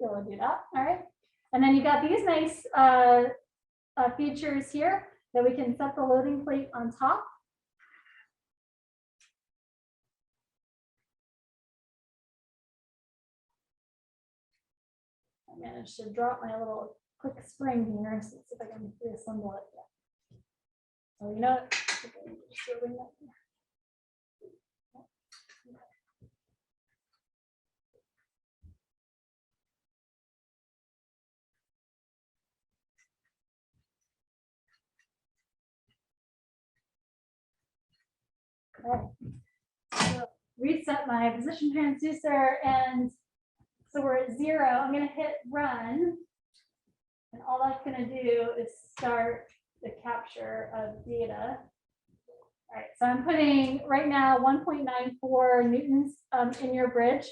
So we'll do that. All right. And then you got these nice features here that we can set the loading plate on top. I managed to drop my little quick spring here. So let's see if I can reassemble it. Oh, you know what? Okay. So reset my position transducer, and so we're at 0. I'm going to hit run, and all that's going to do is start the capture of data. All right, so I'm putting right now 1.94 newtons in your bridge.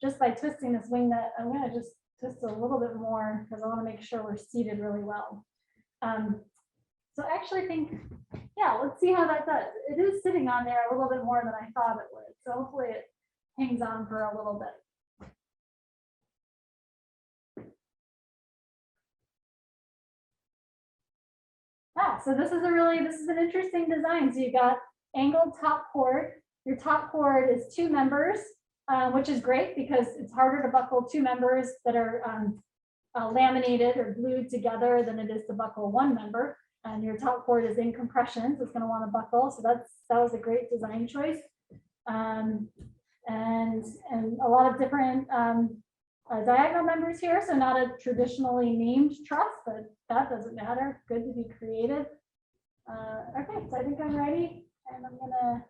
Just by twisting this wing nut, I'm going to just twist it a little bit more because I want to make sure we're seated really well. So I actually think, yeah, let's see how that does. It is sitting on there a little bit more than I thought it would. So hopefully it hangs on for a little bit. Ah, so this is an interesting design. So you got angled top cord. Your top cord is 2 members, which is great because it's harder to buckle 2 members that are laminated or glued together than it is to buckle 1 member. And your top cord is in compression, so it's going to want to buckle. So that was a great design choice. And a lot of different diagonal members here. So not a traditionally named truss, but that doesn't matter. Good to be creative. Okay, so I think I'm ready, and I'm gonna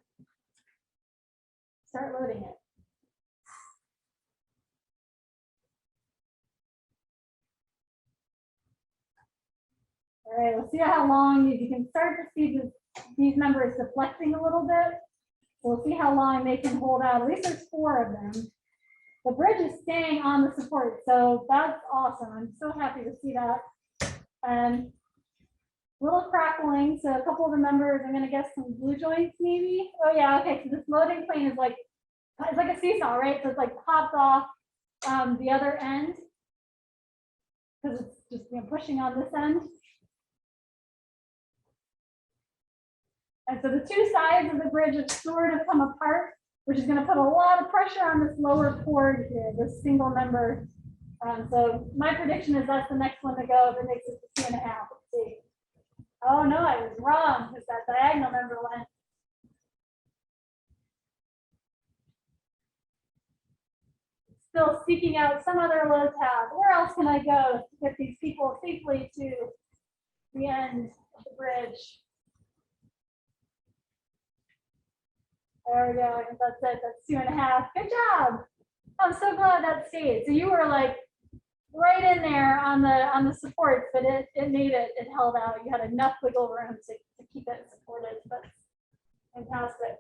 start loading it. All right, let's see how long. You can start to see these members deflecting a little bit. We'll see how long they can hold out. At least there's 4 of them. The bridge is staying on the support, so that's awesome. I'm so happy to see that. And little crackling. So a couple of the members, I'm going to guess some glue joints maybe. Oh yeah, okay. So this loading plane is like, it's like a seesaw, right? So it's like popped off the other end because it's just, you know, pushing on this end. And so the 2 sides of the bridge have sort of come apart, which is going to put a lot of pressure on this lower cord here, this single member. So my prediction is that's the next one to go if it makes it to 2.5. Let's see. Oh no, I was wrong because that diagonal member went. Still seeking out some other low tab. Where else can I go to get these people safely to the end of the bridge? There we go. I think that's it. That's 2.5. Good job. I'm so glad that stayed. So you were like right in there on the supports, but it made it. It held out. You had enough wiggle room to keep it supported. That's fantastic.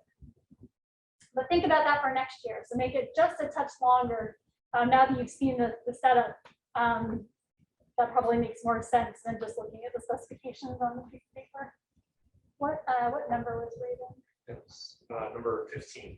But think about that for next year. So make it just a touch longer. Now that you've seen the setup, that probably makes more sense than just looking at the specifications on the piece of paper. What number was reading? It's number 15.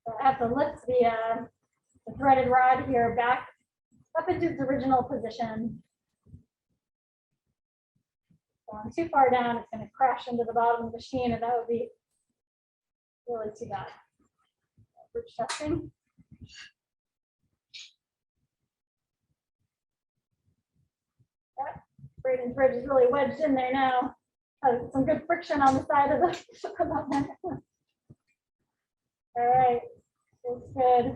So I have to lift the threaded rod here back up into its original position. Going too far down, it's going to crash into the bottom of the machine, and that would be really too bad. Bridge testing. That Braden's bridge is really wedged in there now. Some good friction on the side of the. All right, feels good.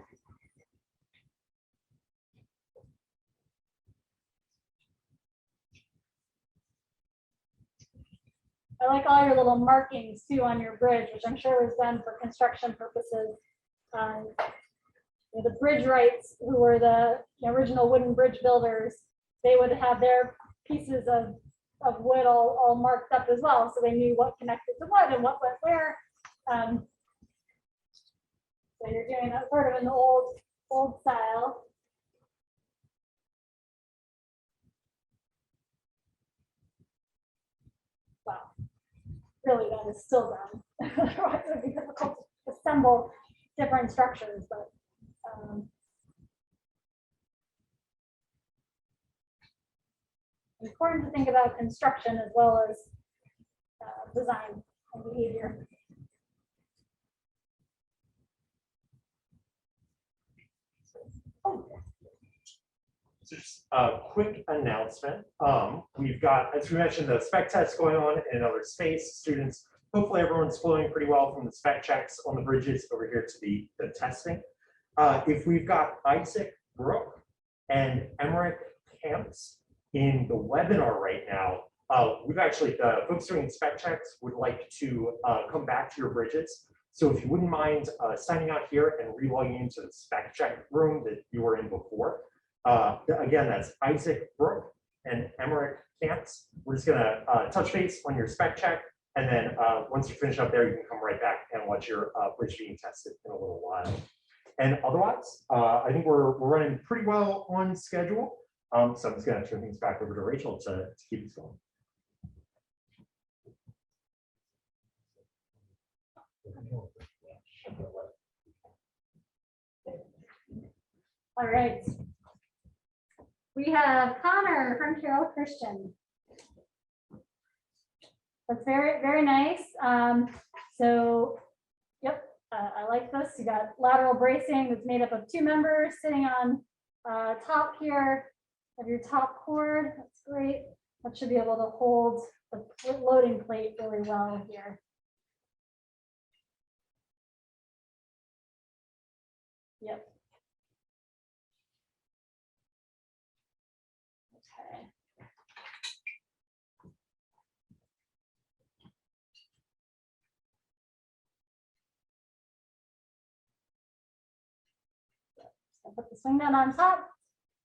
I like all your little markings too on your bridge, which I'm sure was done for construction purposes. The bridge wrights, who were the original wooden bridge builders, they would have their pieces of wood all marked up as well, so they knew what connected to what and what went where. So you're doing that sort of in the old style. Wow, really, that is still done. Otherwise, it would be difficult to assemble different structures, but. Important to think about construction as well as design and behavior. So just a quick announcement. We've got, as we mentioned, the spec test going on in another space. Students, hopefully everyone's flowing pretty well from the spec checks on the bridges over here to the testing. If we've got Isaac Brook and Emmerich Camps in the webinar right now, we've actually, the folks doing spec checks would like to come back to your bridges. So if you wouldn't mind signing out here and re-logging into the spec check room that you were in before. Again, that's Isaac Brook and Emmerich Camps. We're just gonna touch base on your spec check, and then once you finish up there, you can come right back and watch your bridge being tested in a little while. And otherwise, I think we're running pretty well on schedule. So I'm just gonna turn things back over to Rachel to keep us going. All right. We have Connor from Carroll Christian. That's very, very nice. So, yep, I like this. You got lateral bracing that's made up of 2 members sitting on top here of your top cord. That's great. That should be able to hold the loading plate really well here. Yep. Okay. I'll put the swing down on top.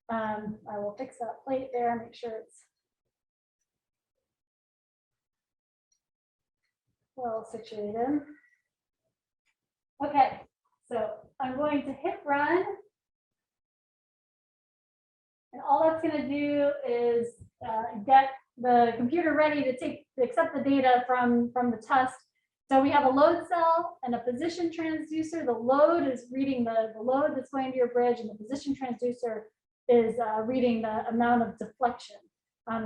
I will fix that plate there, make sure it's well situated. Okay, so I'm going to hit run. And all that's going to do is get the computer ready to accept the data from the test. So we have a load cell and a position transducer. The load is reading the load that's going to your bridge, and the position transducer is reading the amount of deflection.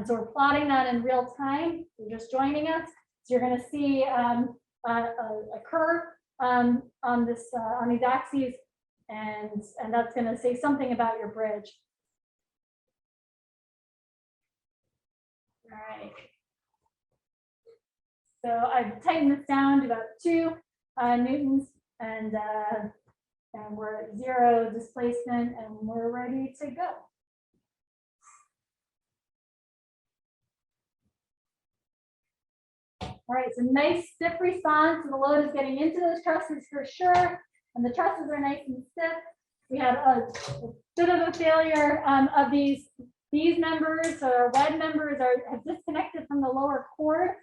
So we're plotting that in real time. You're just joining us. So you're going to see a curve on these axes, and that's going to say something about your bridge. All right. So I've tightened this down to about 2 newtons, and And we're at 0 displacement and we're ready to go. All right, so nice stiff response. The load is getting into those trusses for sure. And the trusses are nice and stiff. We have a bit of a failure of these members, so our wed members have disconnected from the lower cord.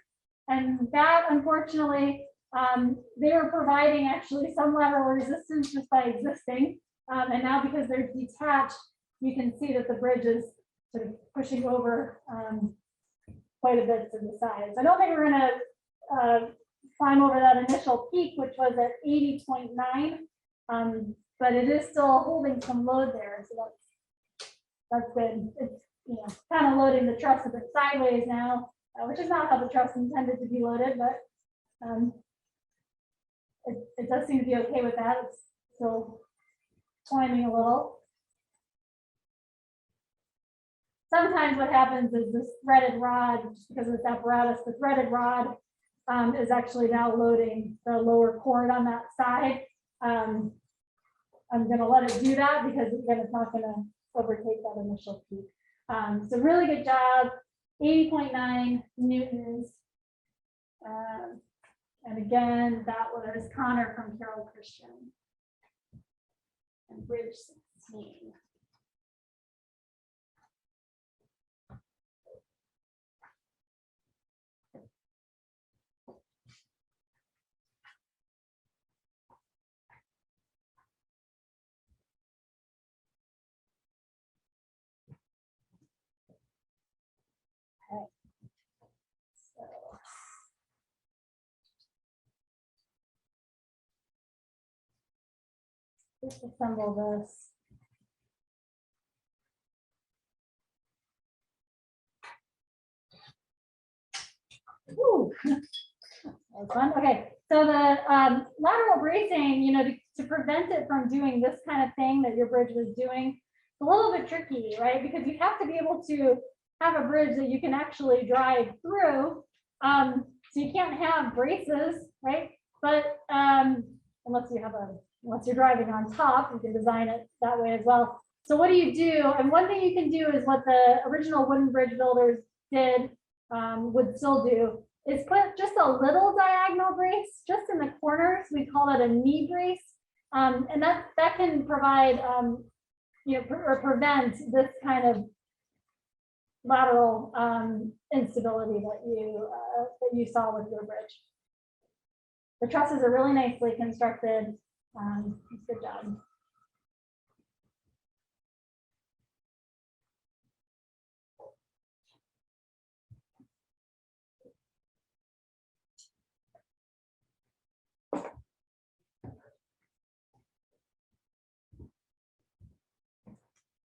And that, unfortunately, they were providing actually some lateral resistance just by existing. And now because they're detached, you can see that the bridge is sort of pushing over quite a bit to the sides. I don't think we're going to climb over that initial peak, which was at 80.9. But it is still holding some load there, so that's good. It's kind of loading the truss a bit sideways now, which is not how the truss intended to be loaded, but it does seem to be okay with that. It's still climbing a little. Sometimes what happens is this threaded rod, just because of this apparatus, the threaded rod is actually now loading the lower cord on that side. I'm going to let it do that because again, it's not going to overtake that initial peak. So really good job, 80.9 newtons. And again, that was Connor from Carroll Christian and bridge 16. Disassemble this. Ooh. That was fun. Okay, so the lateral bracing, to prevent it from doing this kind of thing that your bridge was doing, it's a little bit tricky, right? Because you have to be able to have a bridge that you can actually drive through. So you can't have braces, right? But unless you're driving on top, you can design it that way as well. So what do you do? And one thing you can do is what the original wooden bridge builders did, would still do, is put just a little diagonal brace just in the corners. We call it a knee brace. And that can provide, or prevent this kind of lateral instability that you saw with your bridge. The trusses are really nicely constructed. Good job.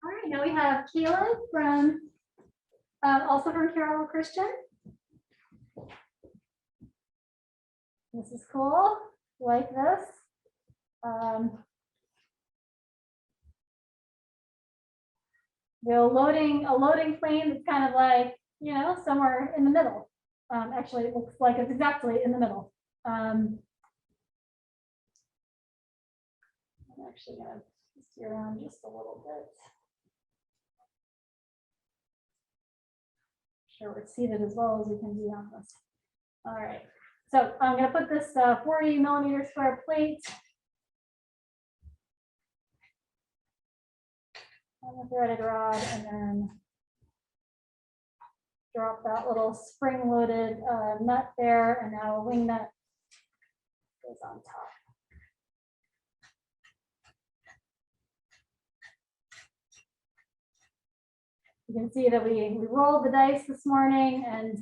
All right, now we have Keelan from, also from Carroll Christian. This is cool, like this. We're loading a loading plane that's kind of like, somewhere in the middle. Actually, it looks like it's exactly in the middle. I'm actually going to steer around just a little bit. Sure, we're seated as well as we can be on this. All right, so I'm going to put this 40mm square plate on the threaded rod and then drop that little spring-loaded nut there, and now a wing nut goes on top. You can see that we rolled the dice this morning and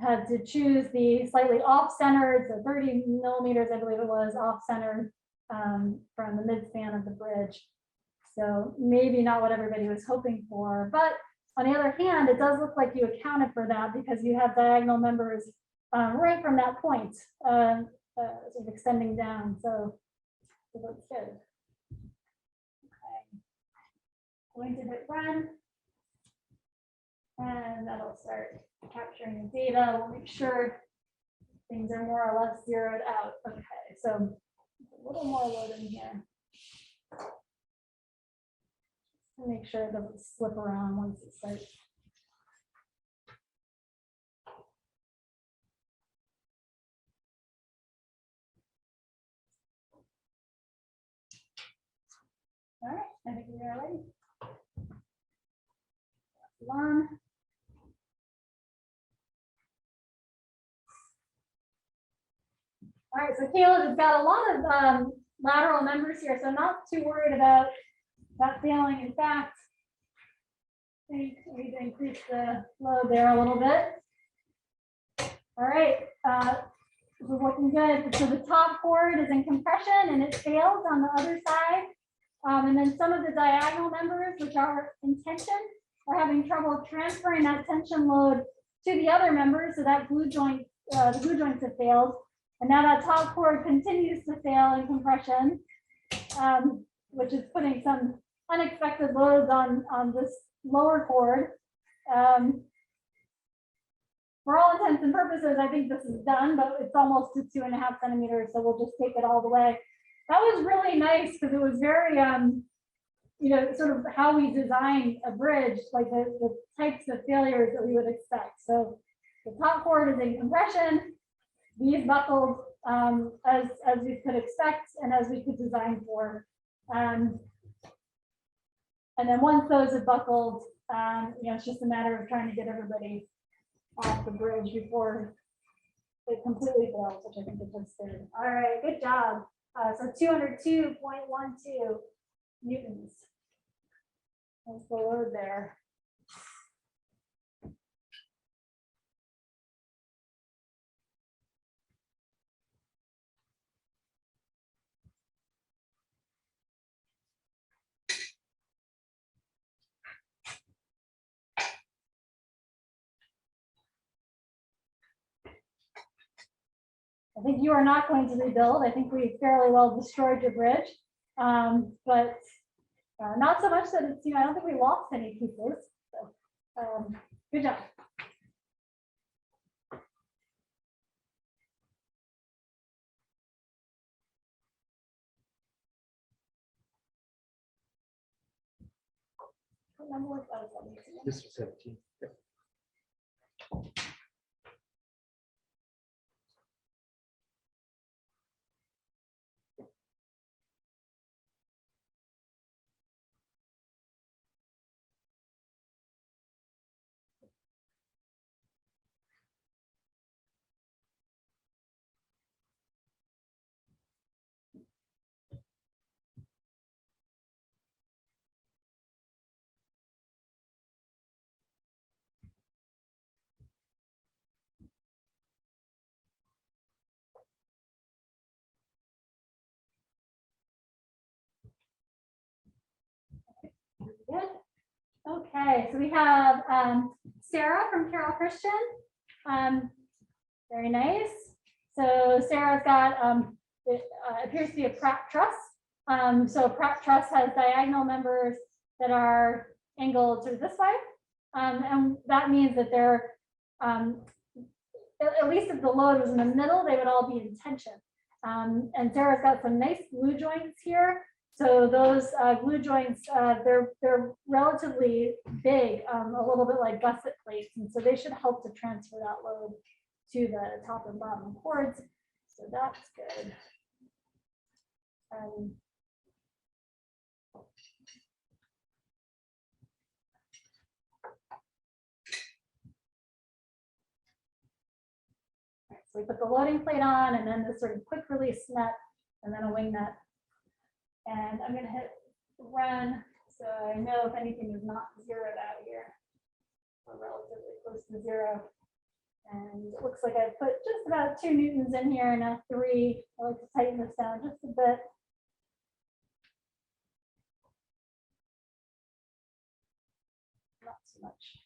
had to choose the slightly off-centered, so 30mm, I believe it was, off-centered from the midspan of the bridge. So maybe not what everybody was hoping for, but on the other hand, it does look like you accounted for that because you have diagonal members right from that point, sort of extending down. So that's good. Going to hit run, and that'll start capturing the data. We'll make sure things are more or less zeroed out. Okay, so A little more load in here. To make sure it doesn't slip around once it starts. All right, I think we are ready. One. All right, so Caleb has got a lot of lateral members here, so I'm not too worried about that failing. In fact, I think we need to increase the load there a little bit. All right, we're looking good. So the top chord is in compression and it fails on the other side. And then some of the diagonal members, which are in tension, are having trouble transferring that tension load to the other members. So that glue joint, the glue joints have failed. And now that top chord continues to fail in compression, which is putting some unexpected loads on this lower chord. For all intents and purposes, I think this is done, but it's almost to 2.5 centimeters. So we'll just take it all the way. That was really nice because it was very, you know, sort of how we designed a bridge, like the types of failures that we would expect. So the top chord is in compression, these buckled as we could expect and as we could design for. And then once those are buckled, you know, it's just a matter of trying to get everybody off the bridge before it completely fails, which I think it just did. All right, good job. So 202.12 newtons. That's the load there. I think you are not going to rebuild. I think we fairly well destroyed your bridge, but not so much that it's, you know, I don't think we lost any pieces. So, good job. What number was that? This was 17. Yep. Good. Okay, so we have Sarah from Carroll Christian. Very nice. So Sarah's got it appears to be a Pratt truss. So Pratt truss has diagonal members that are angled to this way, and that means that they're at least if the load was in the middle, they would all be in tension. And Sarah's got some nice glue joints here. So those glue joints, they're relatively big, a little bit like gusset plates, and so they should help to transfer that load to the top and bottom chords. So that's good. So we put the loading plate on, and then this sort of quick release nut, and then a wing nut. And I'm going to hit run so I know if anything is not zeroed out here. We're relatively close to 0. And it looks like I put just about 2 newtons in here and a 3. I like to tighten this down just a bit. Not too much.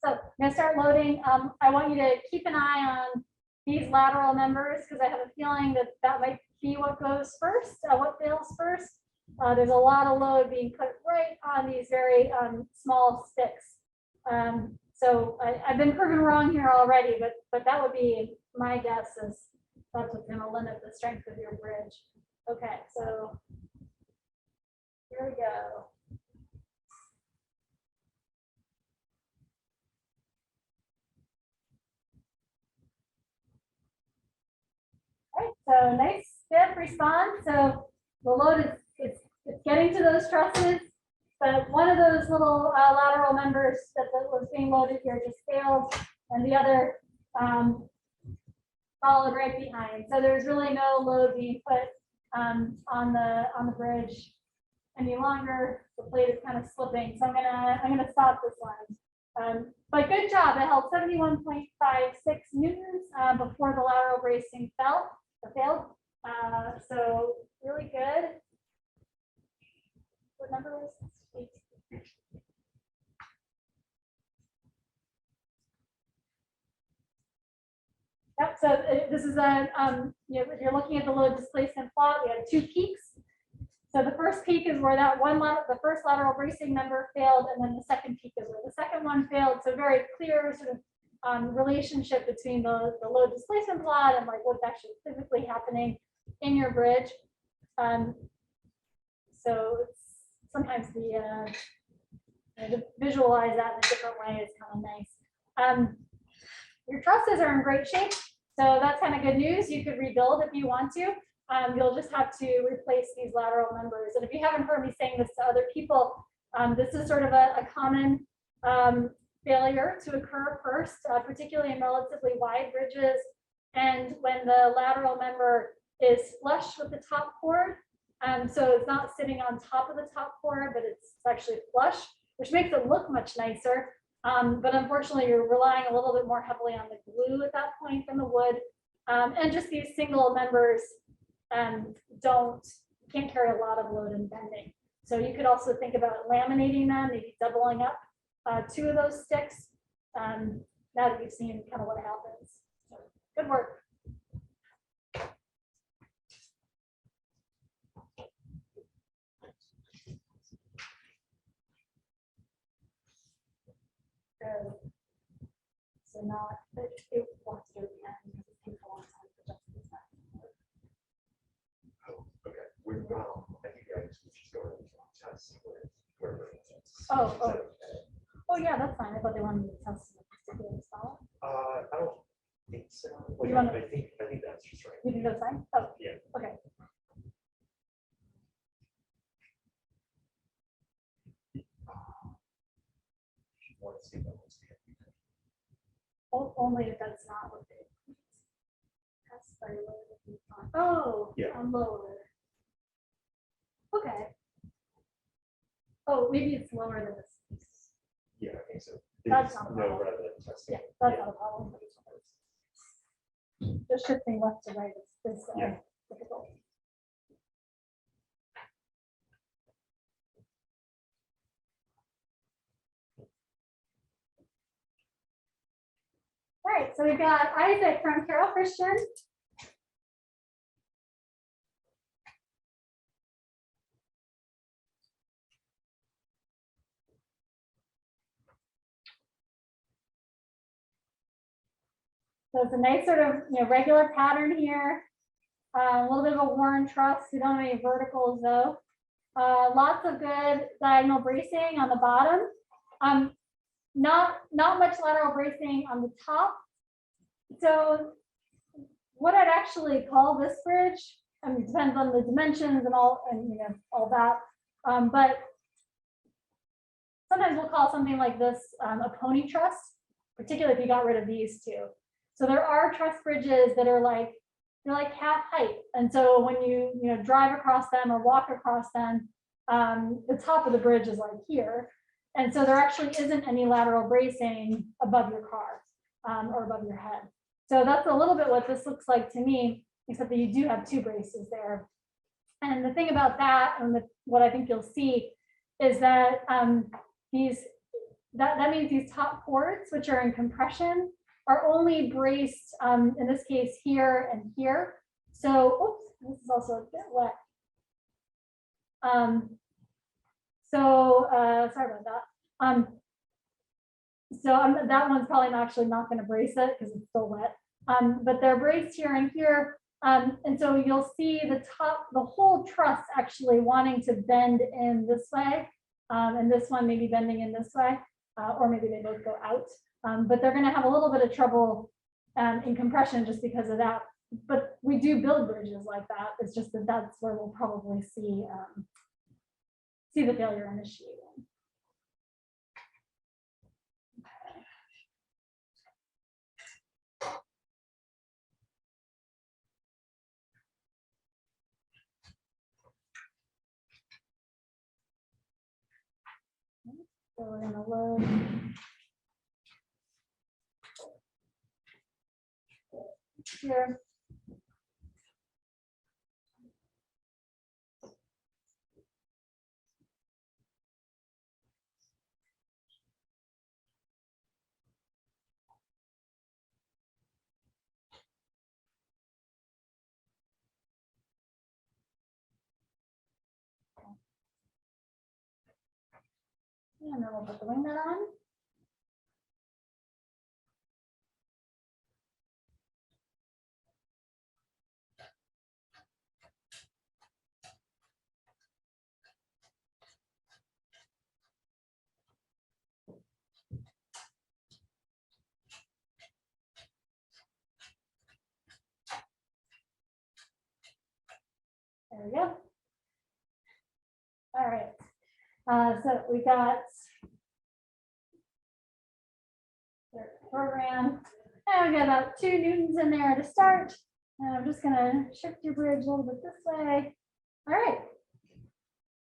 So I'm going to start loading. I want you to keep an eye on these lateral members, because I have a feeling that that might be what goes first, what fails first. There's a lot of load being put right on these very small sticks. So I've been proven wrong here already, but that would be my guess, is that's what's going to limit the strength of your bridge. Okay, so here we go. All right, so nice stiff response. So the load is it's getting to those trusses, but one of those little lateral members that was being loaded here just failed, and the other followed right behind. So there's really no load being put on the bridge any longer. The plate is kind of slipping, so I'm gonna stop this one. But good job. It held 71.56 newtons before the lateral bracing failed. So really good. What number was this? Yep, so this is a, you're looking at the load displacement plot. We had two peaks. So the first peak is where the first lateral bracing member failed, and then the second peak is where the second one failed. So very clear sort of relationship between the load displacement plot and like what's actually physically happening in your bridge. So it's sometimes to visualize that in a different way is kind of nice. Your trusses are in great shape, so that's kind of good news. You could rebuild if you want to. You'll just have to replace these lateral members. And if you haven't heard me saying this to other people, this is sort of a common failure to occur first, particularly in relatively wide bridges. And when the lateral member is flush with the top chord, so it's not sitting on top of the top chord, but it's actually flush, which makes it look much nicer. But unfortunately, you're relying a little bit more heavily on the glue at that point than the wood. And just these single members can't carry a lot of load and bending. So you could also think about laminating them, maybe doubling up two of those sticks. Now that you've seen kind of what happens. So, good work. Good. So not it wants to do it again because it takes a long time to adjust this back. Oh, okay. We're, I think I just go to test with wherever. Oh yeah, that's fine. I thought they wanted me to test the particular install. I don't think so. Like, You wanna- I think that's just right. You think that's fine? Oh, Yeah. okay. Let's see that one's good. Only if that's not what they. That's very low. Oh, Yeah. I'm lower. Okay. Oh, maybe it's lower than this piece. Yeah, I think so. That's It's not a no problem. rather than testing. Yeah, that's not a problem. Just shifting left to right is Yeah. difficult. All right, so we've got Isaac from Carroll Christian. So it's a nice sort of regular pattern here. A little bit of a worn truss. We don't have any verticals though. Lots of good diagonal bracing on the bottom. Not much lateral bracing on the top. So what I'd actually call this bridge, I mean, it depends on the dimensions and all that. But sometimes we'll call something like this a pony truss, particularly if you got rid of these two. So there are truss bridges that are like half height, and so when you drive across them or walk across them, the top of the bridge is like here, and so there actually isn't any lateral bracing above your car or above your head. So that's a little bit what this looks like to me, except that you do have two braces there. And the thing about that, and what I think you'll see, is that that means these top chords, which are in compression, are only braced, in this case, here and here. So, oops, this is also a bit wet. Sorry about that. That one's probably actually not going to brace it because it's still wet. But they're braced here and here. And so you'll see the whole truss actually wanting to bend in this way. And this one maybe bending in this way, or maybe they both go out. But they're going to have a little bit of trouble in compression just because of that. But we do build bridges like that. It's just that that's where we'll probably see the failure initiating. So we're going to load. Here. And then we'll put the wing nut on. There we go. All right. So we got the program. And we got about 2 newtons in there to start. And I'm just going to shift your bridge a little bit this way. All right.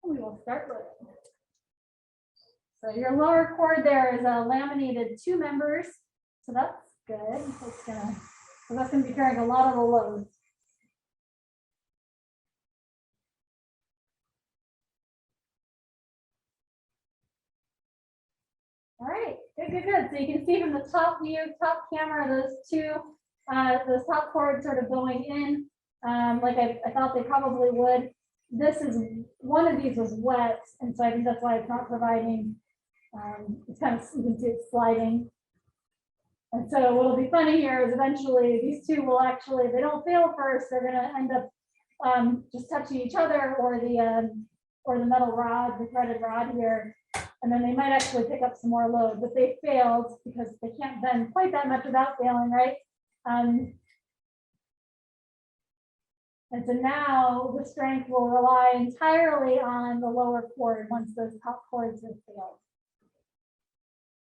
We will start loading. So your lower chord there is a laminated 2 members. So that's good. That's going to be carrying a lot of the load. All right, good. So you can see from the top view, top camera, those top cords sort of going in, like I thought they probably would. One of these was wet, and so I think that's why it's not providing. It's kind of, you can see it's sliding. And so what'll be funny here is eventually these 2 will actually, if they don't fail first, they're going to end up just touching each other or the metal rod, the threaded rod here. And then they might actually pick up some more load, but they failed because they can't bend quite that much without failing, right? And so now the strength will rely entirely on the lower chord once those top chords have failed.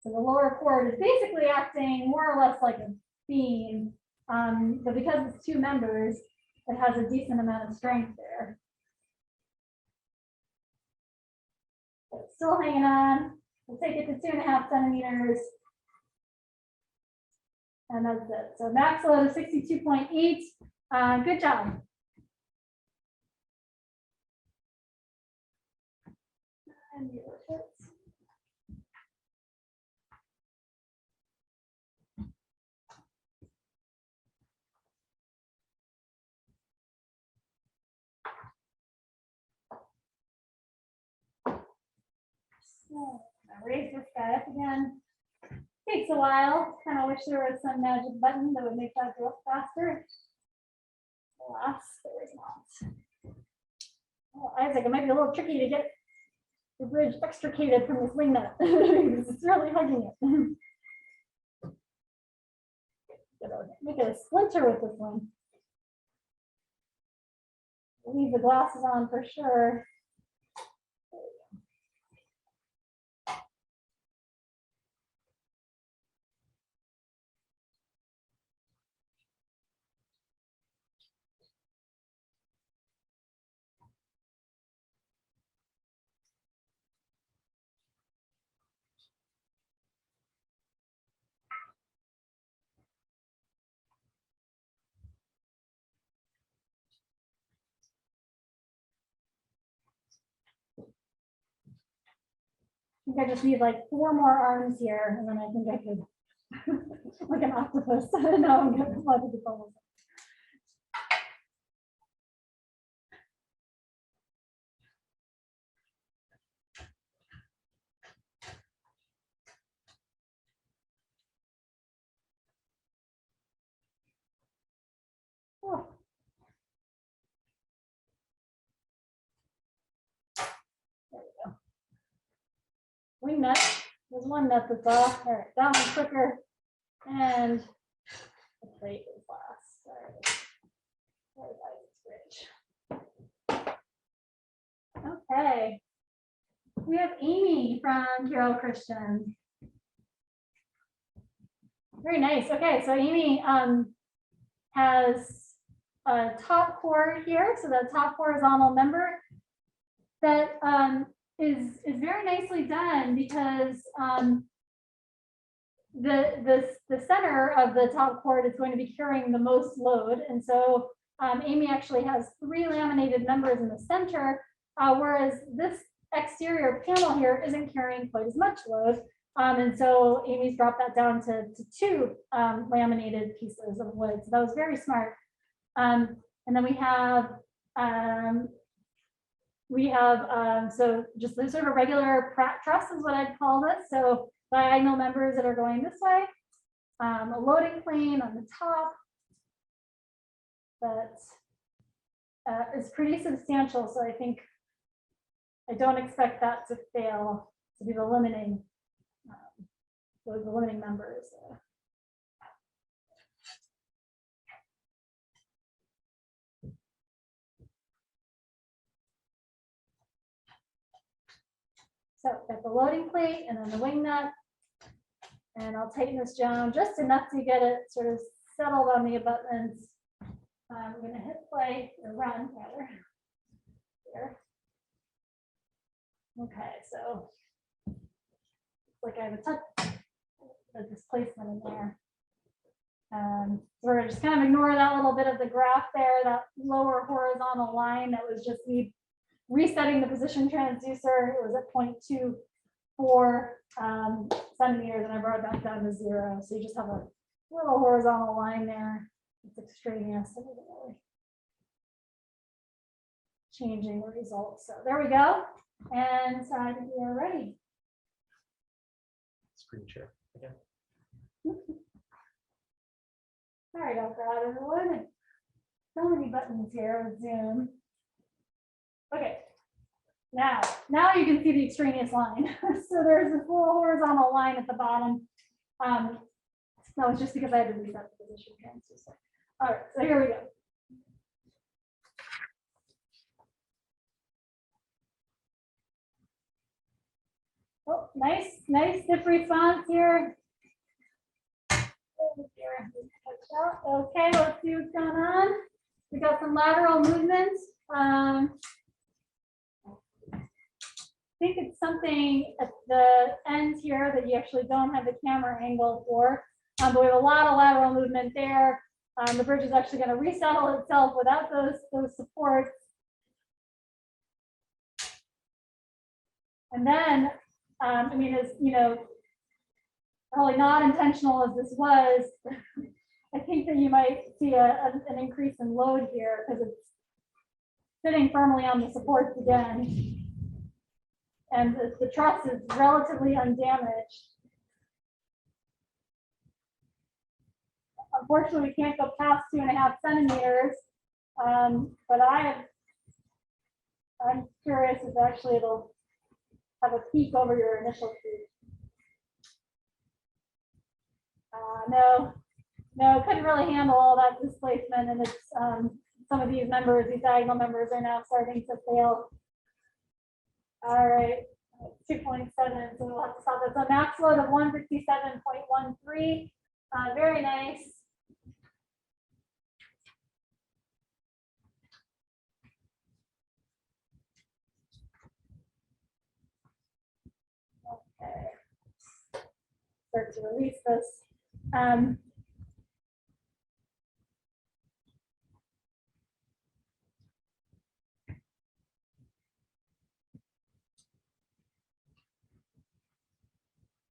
So the lower chord is basically acting more or less like a beam, but because it's 2 members, it has a decent amount of strength there. It's still hanging on. We'll take it to 2.5 centimeters. And that's it. So max load of 62.8. Good job. And your hits. So I'll raise this guy up again. Takes a while. Kind of wish there was some magic button that would make that go up faster. Alas, there is not. Well, Isaac, it might be a little tricky to get the bridge extricated from this wing nut. It's really hugging it. Make it a splinter with this one. Leave the glasses on for sure. I think I just need like 4 more arms here, and then I think I could like an octopus. No, I'm gonna let it go. Oh. There we go. Wing nut. There's one nut that's off. All right, that one's quicker. And the plate is last. All right. Okay. We have Amy from Carroll Christian. Very nice. Okay, so Amy has a top chord here. So the top horizontal member that is very nicely done because the center of the top chord is going to be carrying the most load. And so Amy actually has 3 laminated members in the center, whereas this exterior panel here isn't carrying quite as much load. And so Amy's dropped that down to 2 laminated pieces of wood. So that was very smart. And then we have so just the sort of regular truss is what I'd call this. So diagonal members that are going this way, a loading plane on the top that is pretty substantial. So I don't expect that to fail to be the limiting members. So got the loading plate and then the wing nut. And I'll tighten this down just enough to get it sort of settled on the abutments. I'm going to hit play or run rather. Here. Okay, so like I have a touch of displacement in there. So we're just kind of ignore that little bit of the graph there, that lower horizontal line that was just me resetting the position transducer. It was at 0.24 centimeters, and I brought that down to 0. So you just have a little horizontal line there. It's extraneous. So really changing the results. So there we go. And so I think we are ready. Screen share again. Sorry about that, everyone. So many buttons here with Zoom. Okay, now you can see the extraneous line. So there's this little horizontal line at the bottom. That was just because I had to reset the position transducer. All right, so here we go. Oh, nice stiff response here. Okay, let's see what's going on. We got some lateral movements. I think it's something at the end here that you actually don't have the camera angle for, but we have a lot of lateral movement there. The bridge is actually going to resettle itself without those supports. And then, I mean, as you know, probably not intentional as this was, I think that you might see an increase in load here because it's sitting firmly on the supports again. And the truss is relatively undamaged. Unfortunately, we can't go past 2.5 centimeters, but I'm curious if actually it'll have a peak over your initial peak. No, couldn't really handle all that displacement, and it's some of these members, these diagonal members, are now starting to fail. All right, 2.7, so we'll have to stop this. So max load of 157.13, very nice. Okay, start to release this.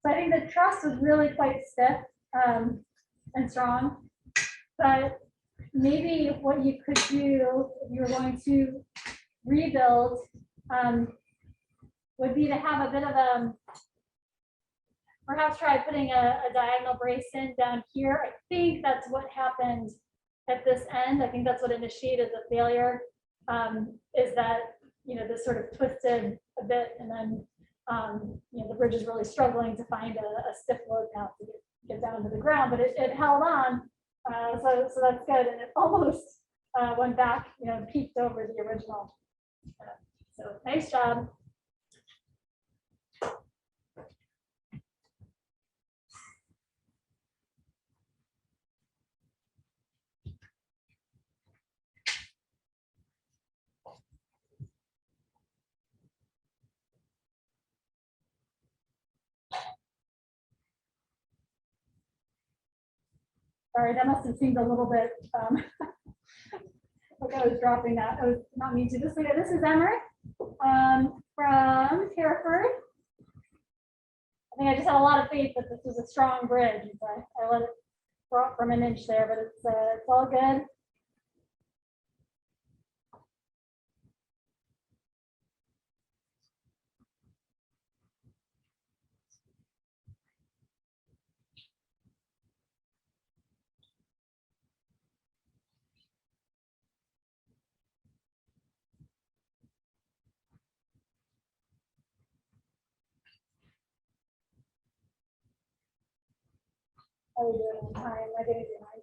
So I think the truss was really quite stiff. and strong. But maybe what you could do if you were going to rebuild would be to have a bit of a, perhaps try putting a diagonal brace in down here. I think that's what happened at this end. I think that's what initiated the failure, is that, you know, this sort of twisted a bit, and then, you know, the bridge is really struggling to find a stiff load path to get down to the ground, but it held on. So that's good. And it almost went back, you know, peaked over the original. So nice job. Sorry, that must have seemed a little bit like I was dropping that. I was not mean to. This is Emmerich from Hereford. I think I just had a lot of faith that this was a strong bridge. So I let it drop from an inch there, but it's all good. How are you doing on time? Am I going to do mine?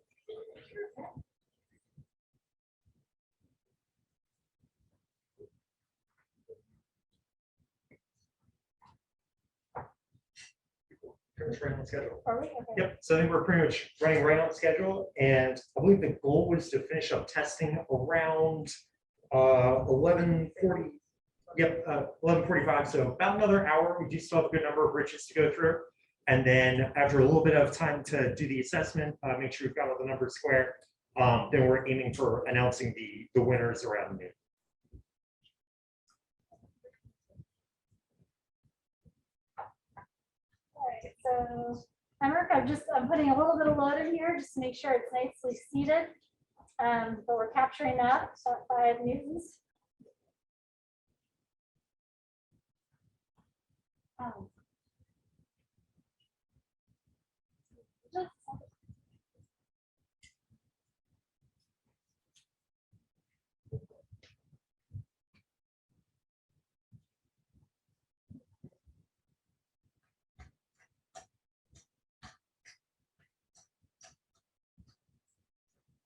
Pretty much right on schedule. Are we? Okay. Yep, so I think we're pretty much running right on schedule, and I believe the goal was to finish up testing around 11:40. Yep, 11:45. So about another hour. We do still have a good number of bridges to go through, and then after a little bit of time to do the assessment, make sure we've got all the numbers square. Then we're aiming for announcing the winners around noon. All right, so Emmerich, I'm putting a little bit of load in here just to make sure it's nicely seated. But we're capturing that at 5 newtons.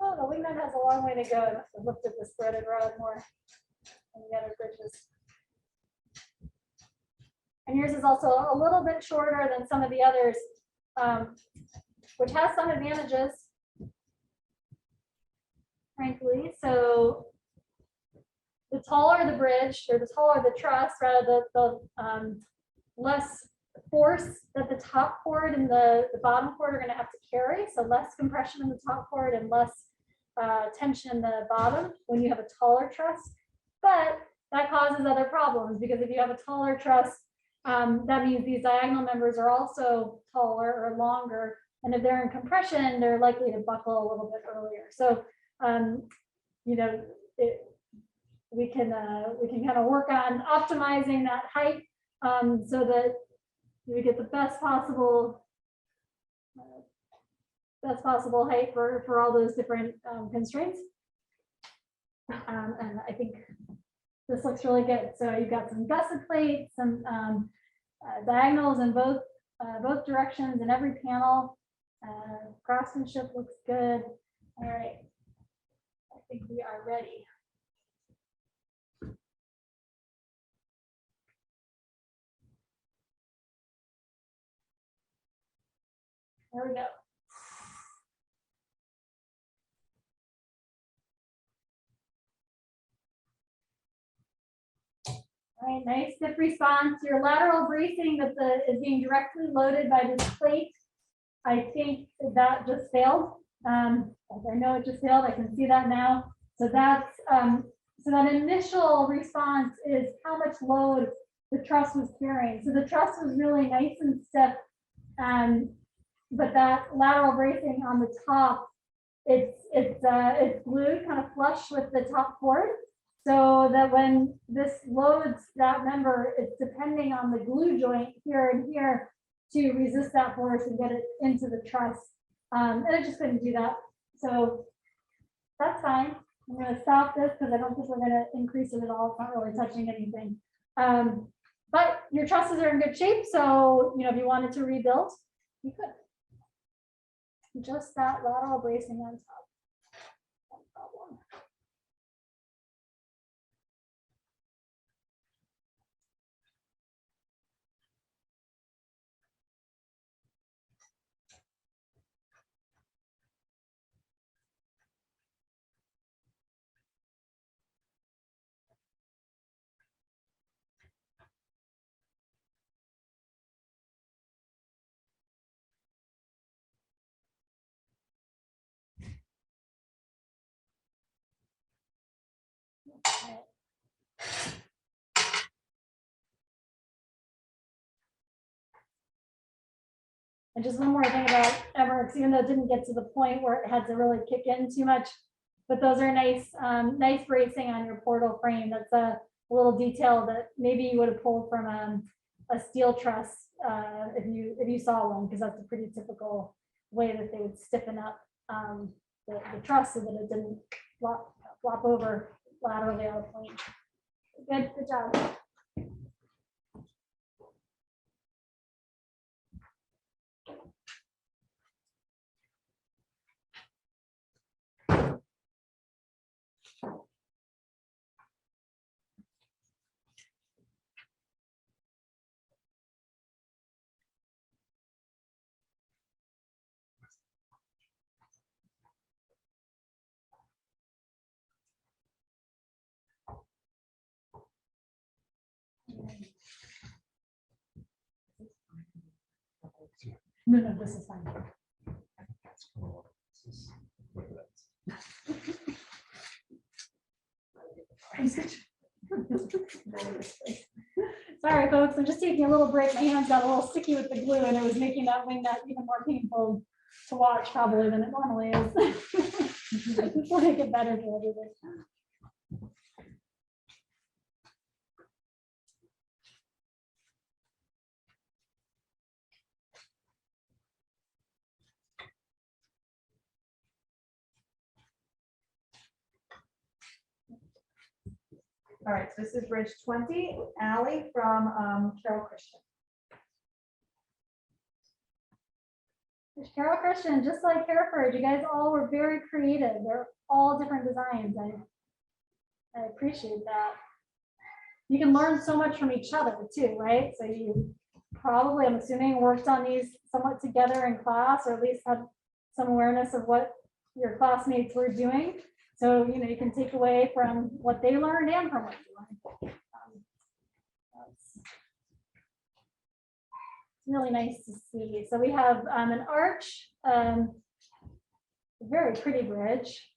Oh, the wingman has a long way to go. I must have looked at the threaded rod more than the other bridges. And yours is also a little bit shorter than some of the others, which has some advantages, frankly. So the taller the bridge, or the taller the truss, rather the less force that the top chord and the bottom chord are going to have to carry. So less compression in the top chord and less tension in the bottom when you have a taller truss. But that causes other problems, because if you have a taller truss, that means these diagonal members are also taller or longer. And if they're in compression, they're likely to buckle a little bit earlier. So, you know, we can kind of work on optimizing that height so that we get the best possible height for all those different constraints. And I think this looks really good. So you've got some gusset plates, some diagonals in both directions in every panel. Craftsmanship looks good. All right, I think we are ready. There we go. All right, nice stiff response. Your lateral bracing that is being directly loaded by this plate, I think that just failed. I know it just failed. I can see that now. So that's so that initial response is how much load the truss was carrying. So the truss was really nice and stiff. but that lateral bracing on the top, it's glued kind of flush with the top board, so that when this loads that member, it's depending on the glue joint here and here to resist that force and get it into the truss. And I just couldn't do that. So that's fine. I'm going to stop this because I don't think we're going to increase it at all. It's not really touching anything. But your trusses are in good shape. So, if you wanted to rebuild, you could. Just that lateral bracing on top. No problem. And just one more thing about Everex, even though it didn't get to the point where it had to really kick in too much, but those are nice, nice bracing on your portal frame. That's a little detail that maybe you would have pulled from a steel truss if you saw one, because that's a pretty typical way that they would stiffen up the truss so that it didn't flop over laterally out of point. Good job. No, this is fine. Sorry, folks, I'm just taking a little break. My hands got a little sticky with the glue, and it was making that wing nut even more painful to watch, probably, than it normally is. Just want to get better for everything. All right, so this is Bridge 20, Allie from Carol Christian. Carol Christian, just like Hereford, you guys all were very creative. They're all different designs. I appreciate that. You can learn so much from each other too, right? So you probably, I'm assuming, worked on these somewhat together in class, or at least had some awareness of what your classmates were doing. So, you can take away from what they learned and from what you learned. That's really nice to see. So we have an arch, a very pretty bridge.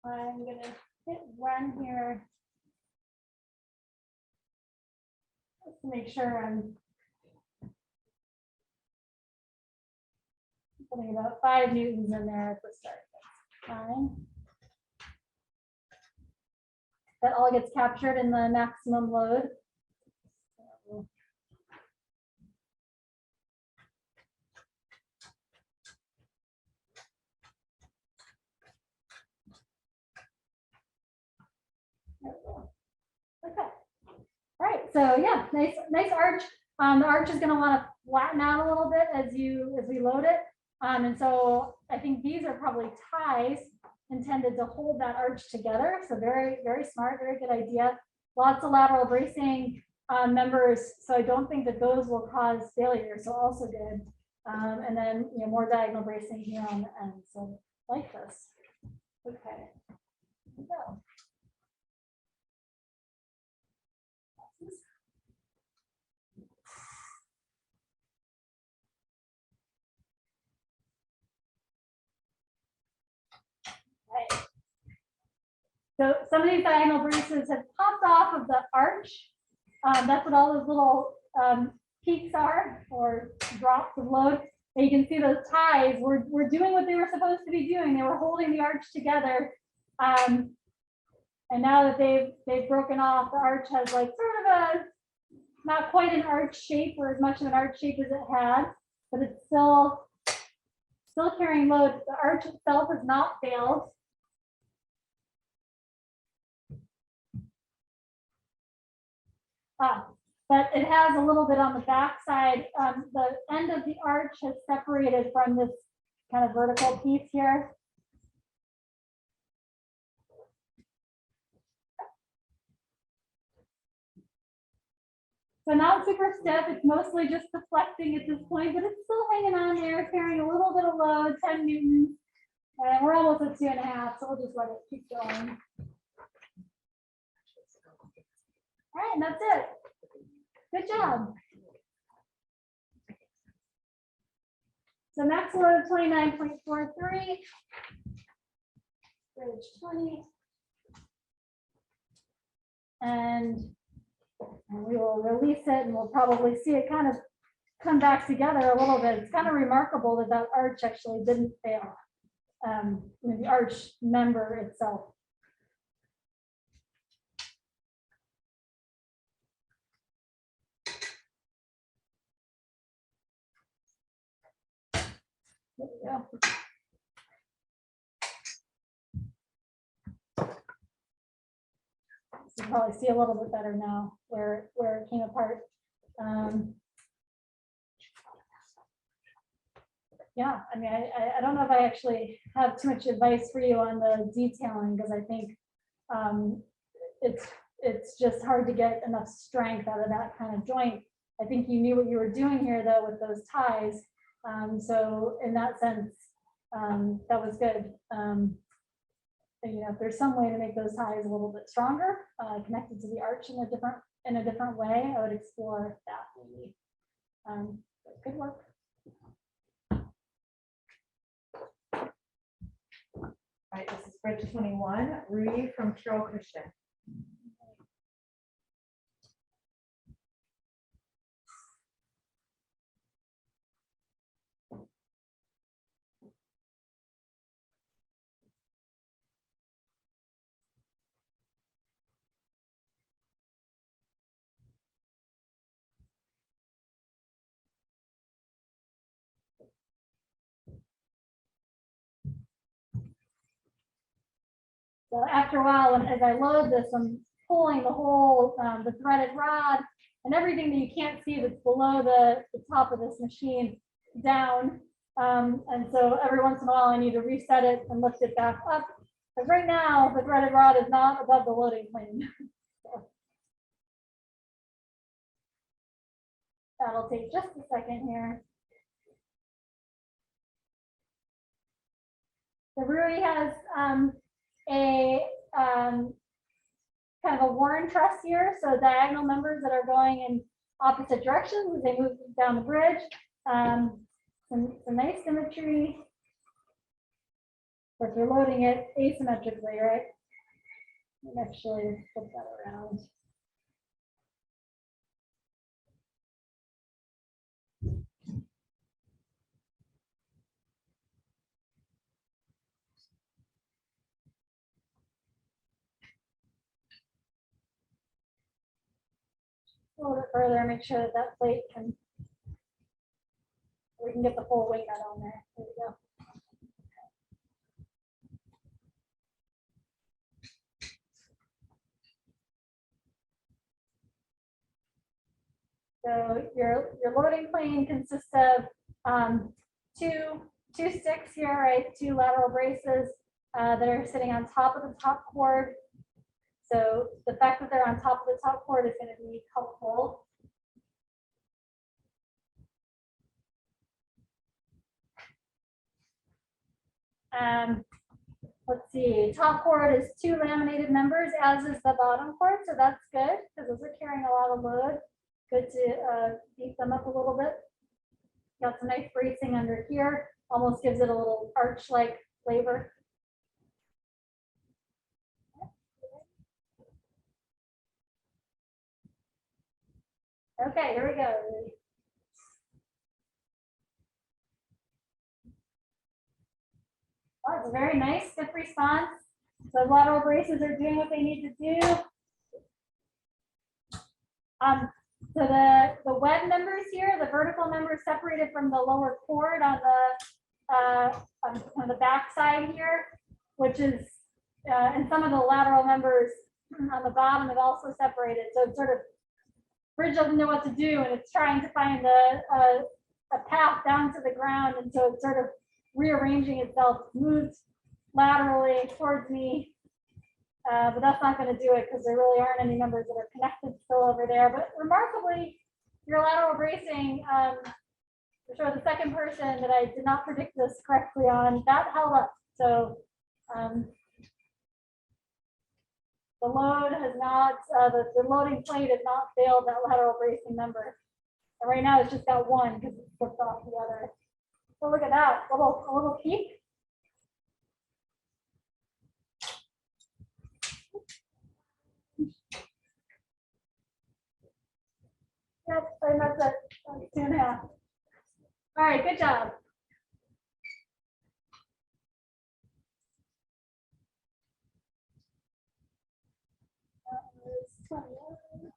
I'm going to hit run here. Just to make sure I'm putting about 5 newtons in there at the start. That's fine. That all gets captured in the maximum load. Okay. All right, so yeah, nice arch. The arch is going to want to flatten out a little bit as we load it. And so I think these are probably ties intended to hold that arch together. So very, very smart, very good idea. Lots of lateral bracing members. So I don't think that those will cause failure. So also good. And then more diagonal bracing here on the end. So like this. Okay. Here we go. So some of these diagonal braces have popped off of the arch. That's what all those little peaks are, or drops of load. And you can see those ties were doing what they were supposed to be doing. They were holding the arch together. And now that they've broken off, the arch has like sort of a, not quite an arch shape, or as much of an arch shape as it had, but it's still carrying load. The arch itself has not failed. But it has a little bit on the back side. The end of the arch has separated from this kind of vertical piece here. So not super stiff, it's mostly just deflecting at this point, but it's still hanging on there, carrying a little bit of load, 10 newtons. And we're almost at 2.5, so we'll just let it keep going. All right, and that's it. Good job. So max load 29.43, bridge 20. And we will release it, and we'll probably see it kind of come back together a little bit. It's kind of remarkable that that arch actually didn't fail. The arch member itself. There we go. You can probably see a little bit better now where it came apart. Yeah, I mean, I don't know if I actually have too much advice for you on the detailing, because I think it's just hard to get enough strength out of that kind of joint. I think you knew what you were doing here though with those ties. So in that sense, that was good. You know, if there's some way to make those ties a little bit stronger, connected to the arch in a different way, I would explore that maybe. Good work. All right, this is bridge 21, Rudy from Carroll Christian. So after a while, as I load this, I'm pulling the whole, the threaded rod and everything that you can't see that's below the top of this machine down. And so every once in a while, I need to reset it and lift it back up. Because right now, the threaded rod is not above the loading plane. So that'll take just a second here. The Rudy has a kind of a worn truss here, so diagonal members that are going in opposite directions as they move down the bridge. Some nice symmetry, but you're loading it asymmetrically, right? Actually, flip that around. A little bit further, make sure that that plate we can get the full weight out on there. There we go. So your loading plane consists of two sticks here, right? Two lateral braces that are sitting on top of the top cord. So the fact that they're on top of the top cord is going to be helpful. Let's see, top cord is two laminated members, as is the bottom cord, so that's good because those are carrying a lot of load. Good to beef them up a little bit. Got some nice bracing under here, almost gives it a little arch-like flavor. Okay, here we go. Well, it's a very nice, stiff response. So lateral braces are doing what they need to do. So the web members here, the vertical members separated from the lower cord on the back side here, which is, and some of the lateral members on the bottom have also separated. So it's sort of, bridge doesn't know what to do, and it's trying to find a path down to the ground, and so it's sort of rearranging itself, moves laterally towards me. But that's not going to do it because there really aren't any members that are connected still over there. But remarkably, your lateral bracing, for sure the second person that I did not predict this correctly on, that held up. So the load has not, the loading plate has not failed that lateral bracing member. And right now it's just got one because it's flipped off the other. So look at that, a little peak. Yep, and that's it. That's 2.5. All right, good job. That was 21.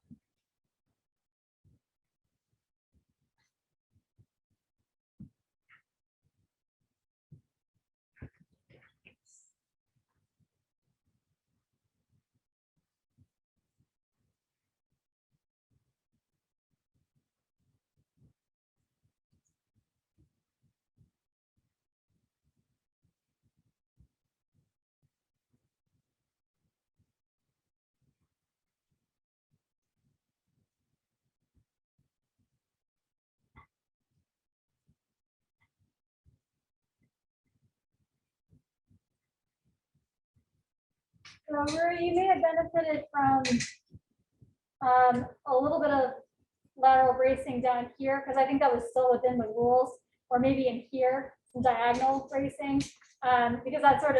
You may have benefited from a little bit of lateral bracing down here because I think that was still within the rules, or maybe in here, some diagonal bracing, because that's what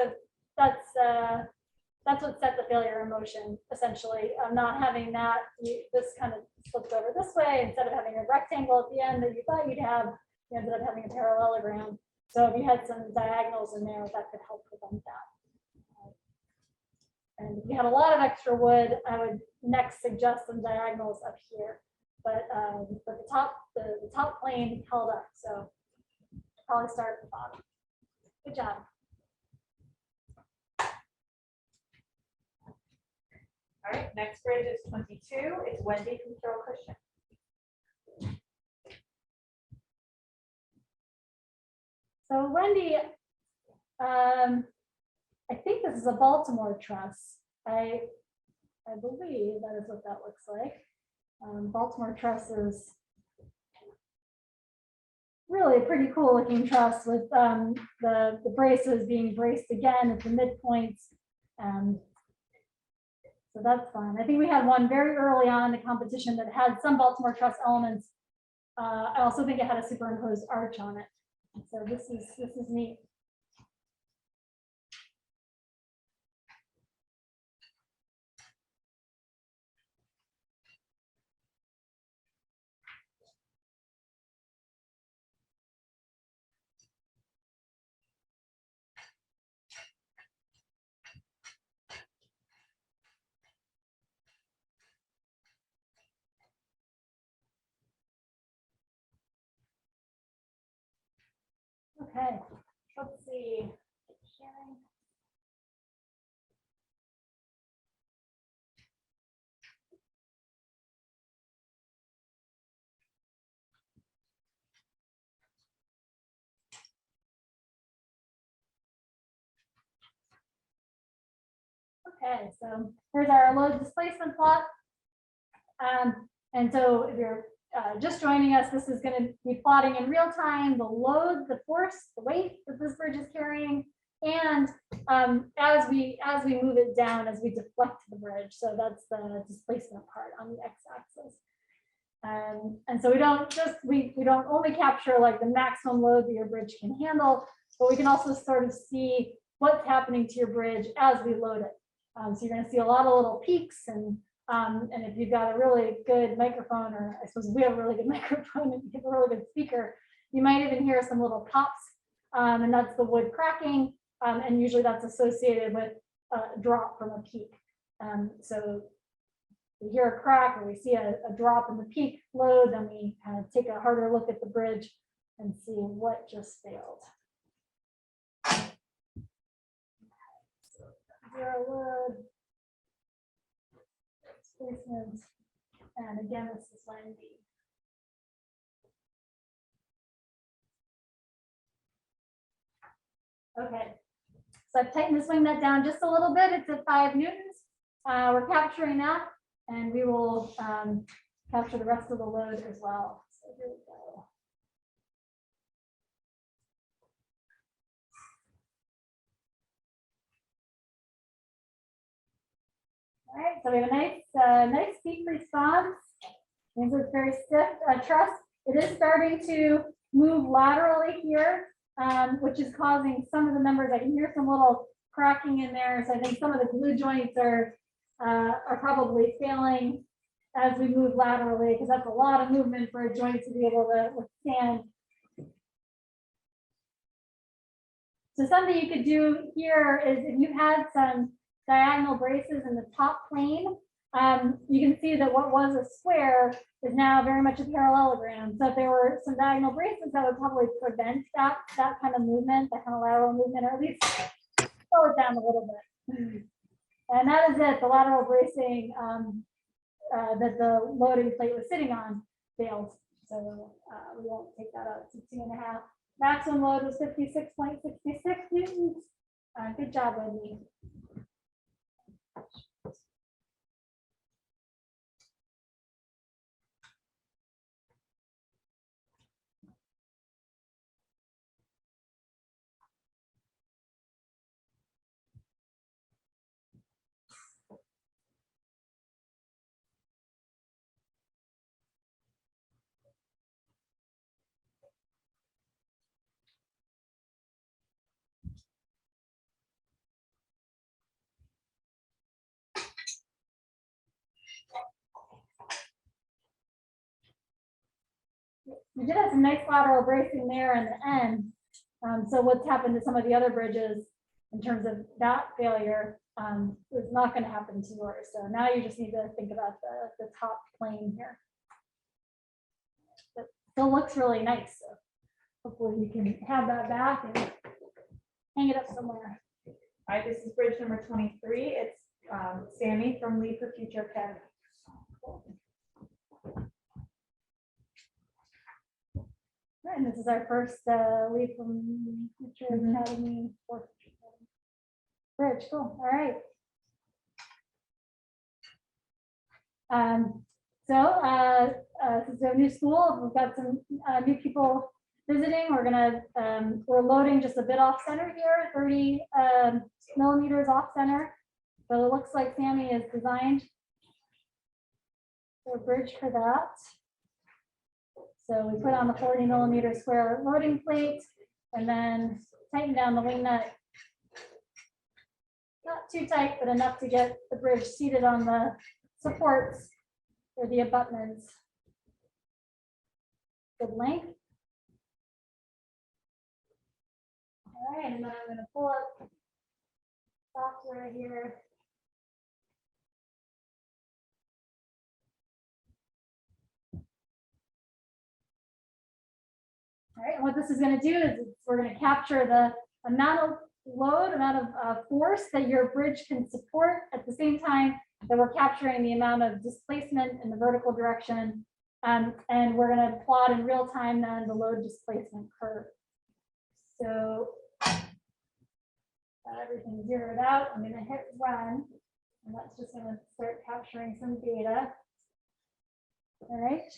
set the failure in motion, essentially. Not having that, this kind of slipped over this way instead of having a rectangle at the end that you thought you'd have, you ended up having a parallelogram. So if you had some diagonals in there, that could help prevent that. And if you had a lot of extra wood, I would next suggest some diagonals up here. But the top plane held up, so probably start at the bottom. Good job. All right, next bridge is 22. It's Wendy from Carroll Christian. So Wendy, I think this is a Baltimore truss. I believe that is what that looks like. Baltimore truss is really a pretty cool looking truss with the braces being braced again at the midpoints. So that's fun. I think we had one very early on in the competition that had some Baltimore truss elements. I also think it had a superimposed arch on it. So this is neat. Okay, let's see. Sharing. Okay, so here's our load displacement plot. And so if you're just joining us, this is going to be plotting in real time the load, the force, the weight that this bridge is carrying, and as we move it down, as we deflect the bridge. So that's the displacement part on the x-axis. And so we don't only capture like the maximum load that your bridge can handle, but we can also sort of see what's happening to your bridge as we load it. So you're going to see a lot of little peaks and And if you've got a really good microphone, or I suppose we have a really good microphone and you have a really good speaker, you might even hear some little pops, and that's the wood cracking. And usually that's associated with a drop from a peak. So we hear a crack or we see a drop in the peak load, then we kind of take a harder look at the bridge and see what just failed. Zero load, displacement, and again, this is line B. Okay, so I've tightened this wing nut down just a little bit. It's at 5 newtons. We're capturing that, and we will capture the rest of the load as well. So here we go. All right, so we have a nice peak response. Means it's very stiff. Truss, it is starting to move laterally here, which is causing some of the members. I can hear some little cracking in there. So I think some of the glue joints are probably failing as we move laterally, because that's a lot of movement for a joint to be able to withstand. So something you could do here is if you had some diagonal braces in the top plane, you can see that what was a square is now very much a parallelogram. So if there were some diagonal braces, that would probably prevent that kind of movement, that kind of lateral movement, or at least slow it down a little bit. And that is it. The lateral bracing that the loading plate was sitting on failed. So we won't take that out to 2.5. Maximum load was 56.66 newtons. Good job, Wendy. We did have some nice lateral bracing there in the end. So what's happened to some of the other bridges in terms of that failure is not going to happen to yours. So now you just need to think about the top plane here. But still looks really nice. So hopefully you can have that back and hang it up somewhere. Hi, this is bridge number 23. It's Sammy from Lead for Future Academy. And this is our first Lead from Future Academy bridge. Cool. All right. Since we have a new school, we've got some new people visiting. We're loading just a bit off center here, 30 millimeters off center. So it looks like Sammy is designed a bridge for that. So we put on the 40 millimeter square loading plate and then tighten down the wing nut. Not too tight, but enough to get the bridge seated on the supports or the abutments. Good length. All right, and then I'm going to pull up software here. All right, and what this is going to do is we're going to capture the amount of load, amount of force that your bridge can support at the same time that we're capturing the amount of displacement in the vertical direction. And we're going to plot in real time then the load displacement curve. So everything zeroed out. I'm going to hit run, and that's just going to start capturing some data. All right.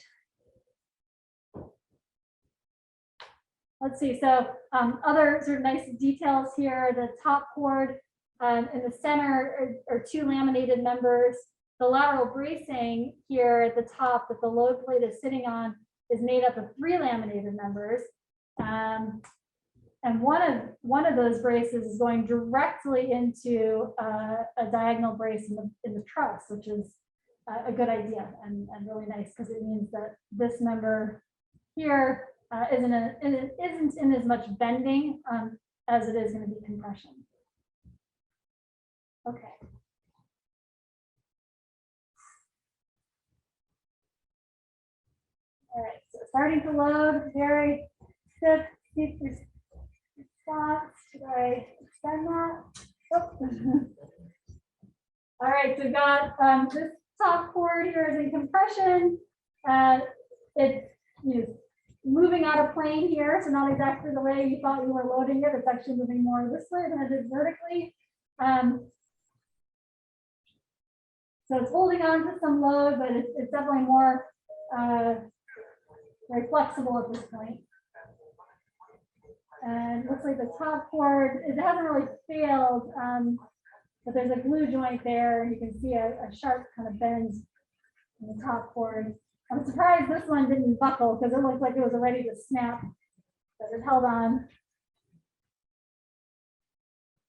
Let's see, so other sort of nice details here. The top chord in the center are 2 laminated members. The lateral bracing here at the top that the load plate is sitting on is made up of 3 laminated members. And one of those braces is going directly into a diagonal brace in the truss, which is a good idea and really nice, because it means that this member here isn't in as much bending as it is going to be compression. Okay. All right, so starting to load, very stiff. See if there's spots. Should I extend that? Oh. All right, so we've got this top chord here is in compression. It's moving out of plane here, so not exactly the way you thought you were loading it. It's actually moving more this way than it is vertically. So it's holding on to some load, but it's definitely more very flexible at this point. And looks like the top chord, it hasn't really failed, but there's a glue joint there. You can see a sharp kind of bend in the top chord. I'm surprised this one didn't buckle because it looked like it was ready to snap, but it held on.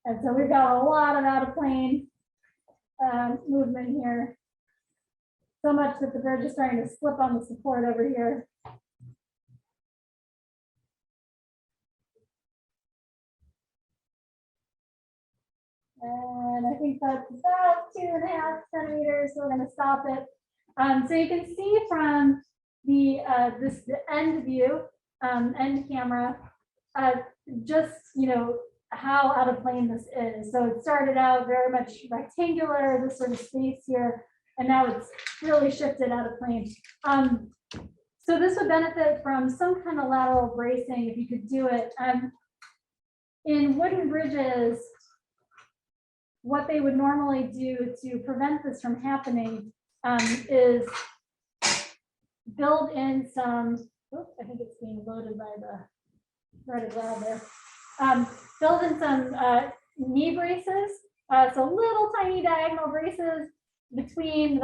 And so we've got a lot of out of plane movement here. So much that the bridge is starting to slip on the support over here. And I think that's about 2.5 centimeters. So we're going to stop it. So you can see from the the end view, end camera, just how out of plane this is. So it started out very much rectangular, this sort of space here, and now it's really shifted out of plane. So this would benefit from some kind of lateral bracing if you could do it. In wooden bridges, what they would normally do to prevent this from happening is build in some, oops, I think it's being loaded by the threaded rod there. Build in some knee braces, so little tiny diagonal braces between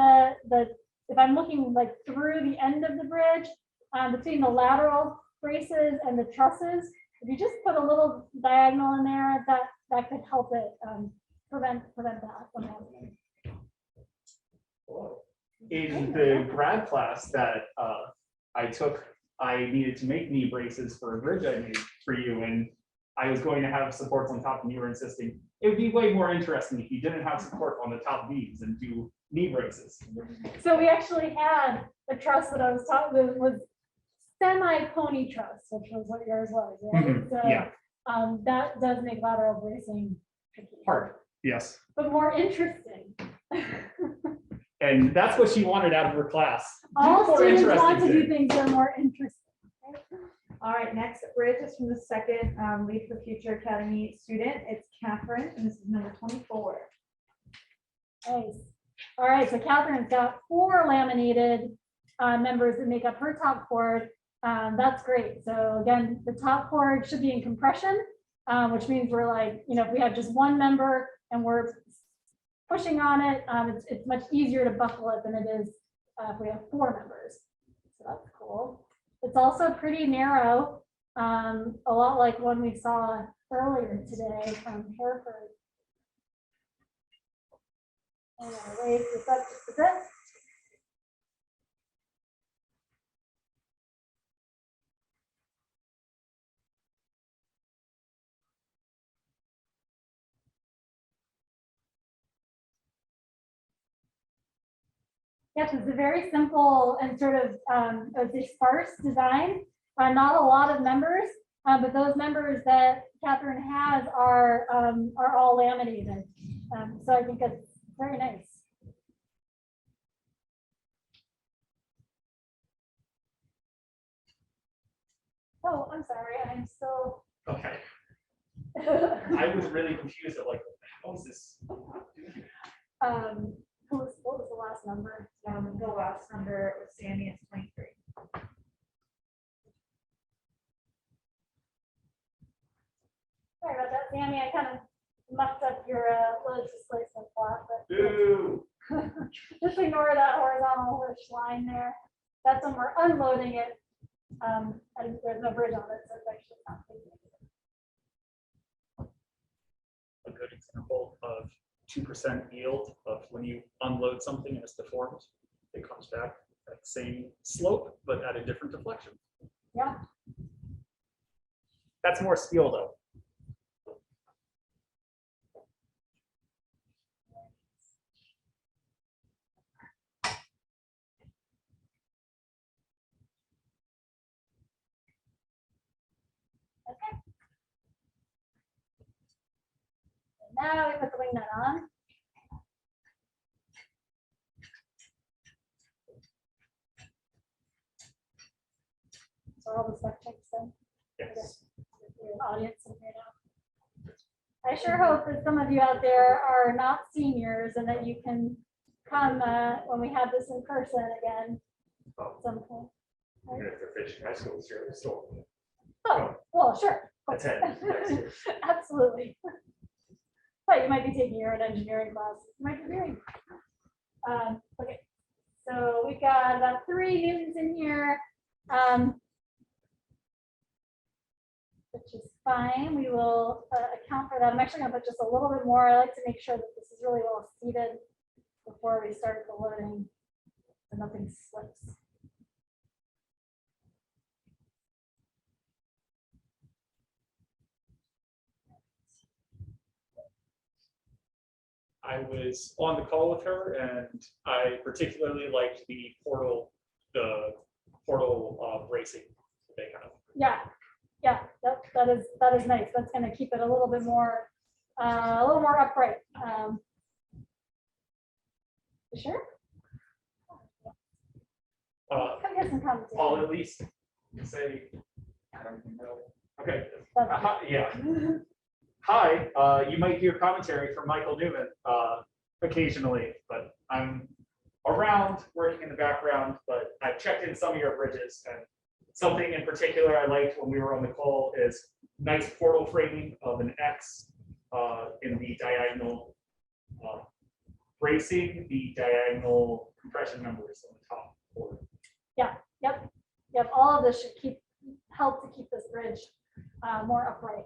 if I'm looking like through the end of the bridge, between the lateral braces and the trusses. If you just put a little diagonal in there, that could help it prevent that from happening. In the grad class that I took, I needed to make knee braces for a bridge I made for you, and I was going to have supports on top, and you were insisting it would be way more interesting if you didn't have support on the top beams and do knee braces. So we actually had a truss that I was talking about was semi-pony truss, which was what yours was, right? Mhm, So, yeah. That does make lateral bracing tricky. Hard, yes. But more interesting. And that's what she wanted out of her class. All More students want to interesting do thing. things that are more interesting. Right? All right, next bridge is from the second Lead for Future Academy student. It's Catherine, and this is number 24. Nice. All right, so Catherine's got 4 laminated members that make up her top chord. That's great. So again, the top chord should be in compression, which means we're like, if we have just one member and we're pushing on it, it's much easier to buckle it than it is if we have 4 members. So that's cool. It's also pretty narrow, a lot like one we saw earlier today from Hereford. I'm going to raise this up just a bit. Yes, it's a very simple and sort of sparse design. Not a lot of members, but those members that Catherine has are all laminated. So I think it's very nice. Oh, I'm sorry. I'm still. Okay. I was really confused at like, how is this? What was the last number? The last number was Sammy, it's 23. Sorry about that, Sammy. I kind of mucked up your load displacement plot, but Ooh. just ignore that horizontal line there. That's when we're unloading it. And there's no bridge on it, so it's actually not taking it. A good example of 2% yield of when you unload something and it's deformed it comes back at the same slope, but at a different deflection. Yeah. That's more steel though. Okay. And now we put the wing nut on. So all the spec checks done. Yes. Your audience in here now. I sure hope that some of you out there are not seniors and that you can come when we have this in person again at some point. Even if they're finishing high school, it's really still. Oh, well, sure. Attend next year. Absolutely. But you might be taking your own engineering class. You might be doing. Okay, so we've got about 3 newtons in here, which is fine. We will account for that. I'm actually going to put just a little bit more. I like to make sure that this is really well seated before we start the loading, so nothing slips. I was on the call with her, and I particularly liked the portal bracing that they have. Yeah, that is nice. That's going to keep it a little bit more upright. You sure? Come get some comments. I'll at least say, I don't even know. Okay. Yeah. Hi, you might hear commentary from Michael Newman occasionally, but I'm around working in the background, but I've checked in some of your bridges, and something in particular I liked when we were on the call is nice portal framing of an X in the diagonal bracing, the diagonal compression members on the top board. Yep. All of this should help to keep this bridge more upright.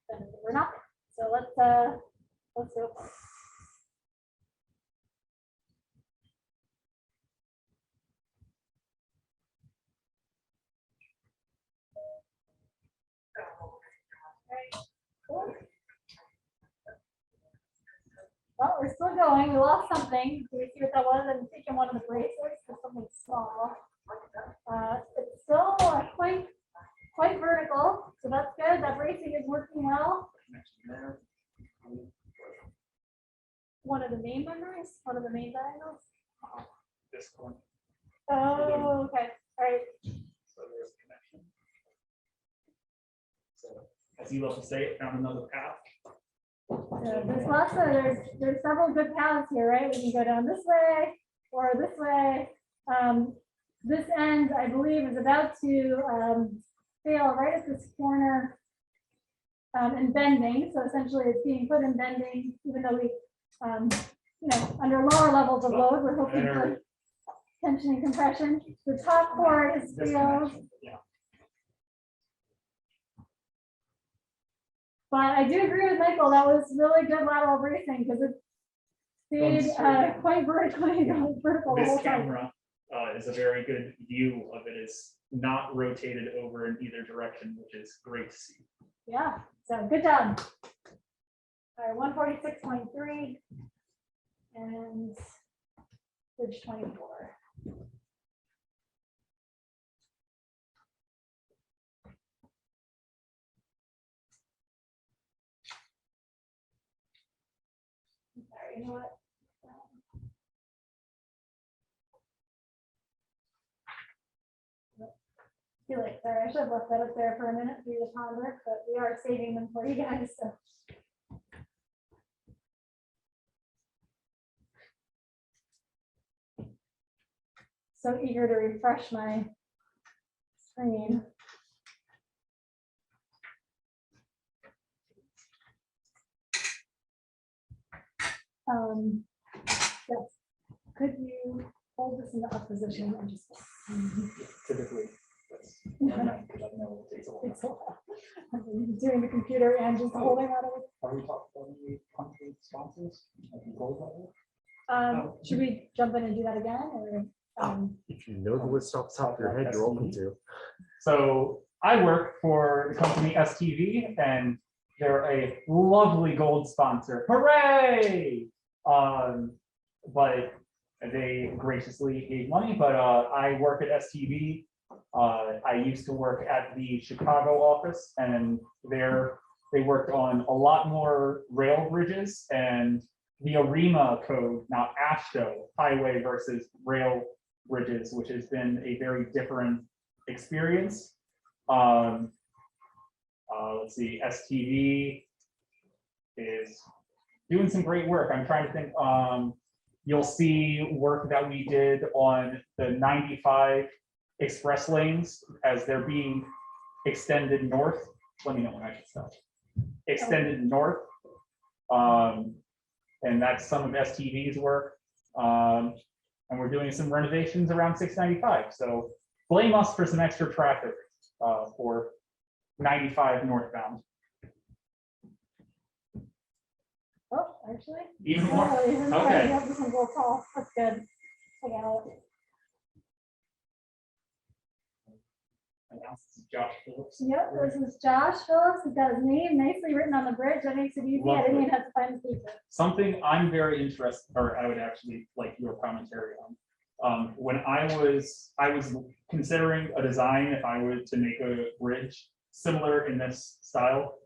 Than we're not. So let's go. Cool. Well, we're still going. We lost something. Do we see what that was? I'm taking one of the braces for something small. It's still quite vertical, so that's good. That bracing is working well. One of the main members, one of the main diagonals. This one. Oh, okay. All right. So there's a connection. So as you love to say, it found another path. There's several good paths here, right? We can go down this way or this way. This end, I believe, is about to fail right at this corner and bending. So essentially it's being put in bending, even though we, under lower levels of load, we're hoping for tension and compression. The top cord is failed. Yeah. But I do agree with Michael, that was really good lateral bracing because it stayed quite vertically vertical the This whole time. camera is a very good view of it. It's not rotated over in either direction, which is great to see. Yeah, so good job. All right, 146.3 and bridge 24. Sorry, you know what? Sorry, I should have left that up there for a minute for you to ponder, but we are saving them for you guys. So. So eager to refresh my screen. Yes. Could you hold this in the up position and just Typically, it's a while. Doing the computer and just holding on it. Are we talking about any country sponsors? Should we jump in and do that again, or? If you know the list off the top of your head, you're welcome to. So I work for the company STV, and they're a lovely gold sponsor. Hooray! But they graciously gave money, but I work at STV. I used to work at the Chicago office, and they worked on a lot more rail bridges and the ARIMA code, now ASHTO, highway versus rail bridges, which has been a very different experience. Let's see, STV is doing some great work. I'm trying to think. You'll see work that we did on the 95 express lanes as they're being extended north. Let me know when I should stop. Extended north. And that's some of STV's work. And we're doing some renovations around 695. So blame us for some extra traffic for 95 northbound. Oh, actually. Even more? Oh, even more. Okay. Yeah, this one's a little tall. That's good. I got it. This is Josh Phillips. Yep, this is Josh Phillips. He's got his name nicely written on the bridge. That makes it easy. I didn't even have to find the paper. Something I'm very interested, or I would actually like your commentary on. When I was considering a design, if I were to make a bridge similar in this style,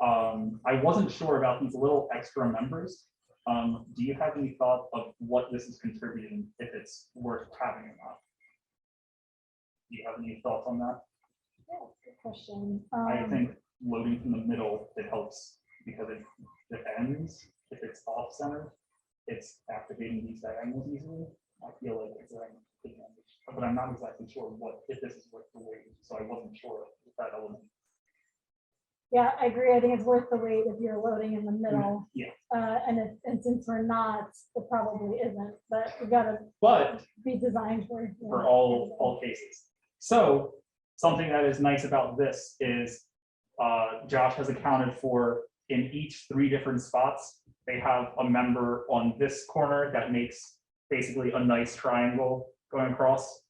I wasn't sure about these little extra members. Do you have any thought of what this is contributing, if it's worth having or not? Do you have any thoughts on that? Yeah, good question. I think loading from the middle, it helps because it ends, if it's off center, it's activating these diagonals easily. I feel like it's an advantage, but I'm not exactly sure if this is worth the weight, so I wasn't sure if that element. Yeah, I agree. I think it's worth the wait if you're loading in the middle. Yeah. And since we're not, it probably isn't, but we gotta But be designed for. for all cases. So something that is nice about this is Josh has accounted for in each 3 different spots, they have a member on this corner that makes basically a nice triangle going across.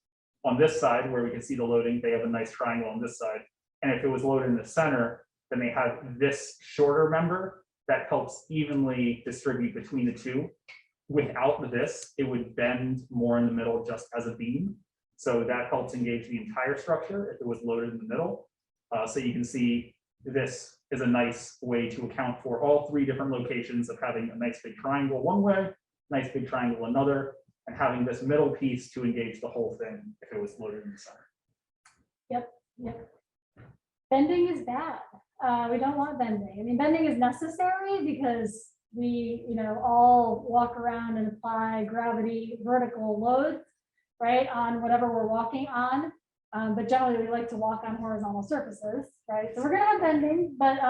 On this side where we can see the loading, they have a nice triangle on this side. And if it was loaded in the center, then they have this shorter member that helps evenly distribute between the two. Without this, it would bend more in the middle just as a beam. So that helps engage the entire structure if it was loaded in the middle. So you can see this is a nice way to account for all 3 different locations of having a nice big triangle one way, nice big triangle another, and having this middle piece to engage the whole thing if it was loaded in the center. Yep. Bending is bad. We don't want bending. I mean, bending is necessary because we, all walk around and apply gravity vertical loads, right, on whatever we're walking on. But generally we like to walk on horizontal surfaces, right? So we're gonna have bending, but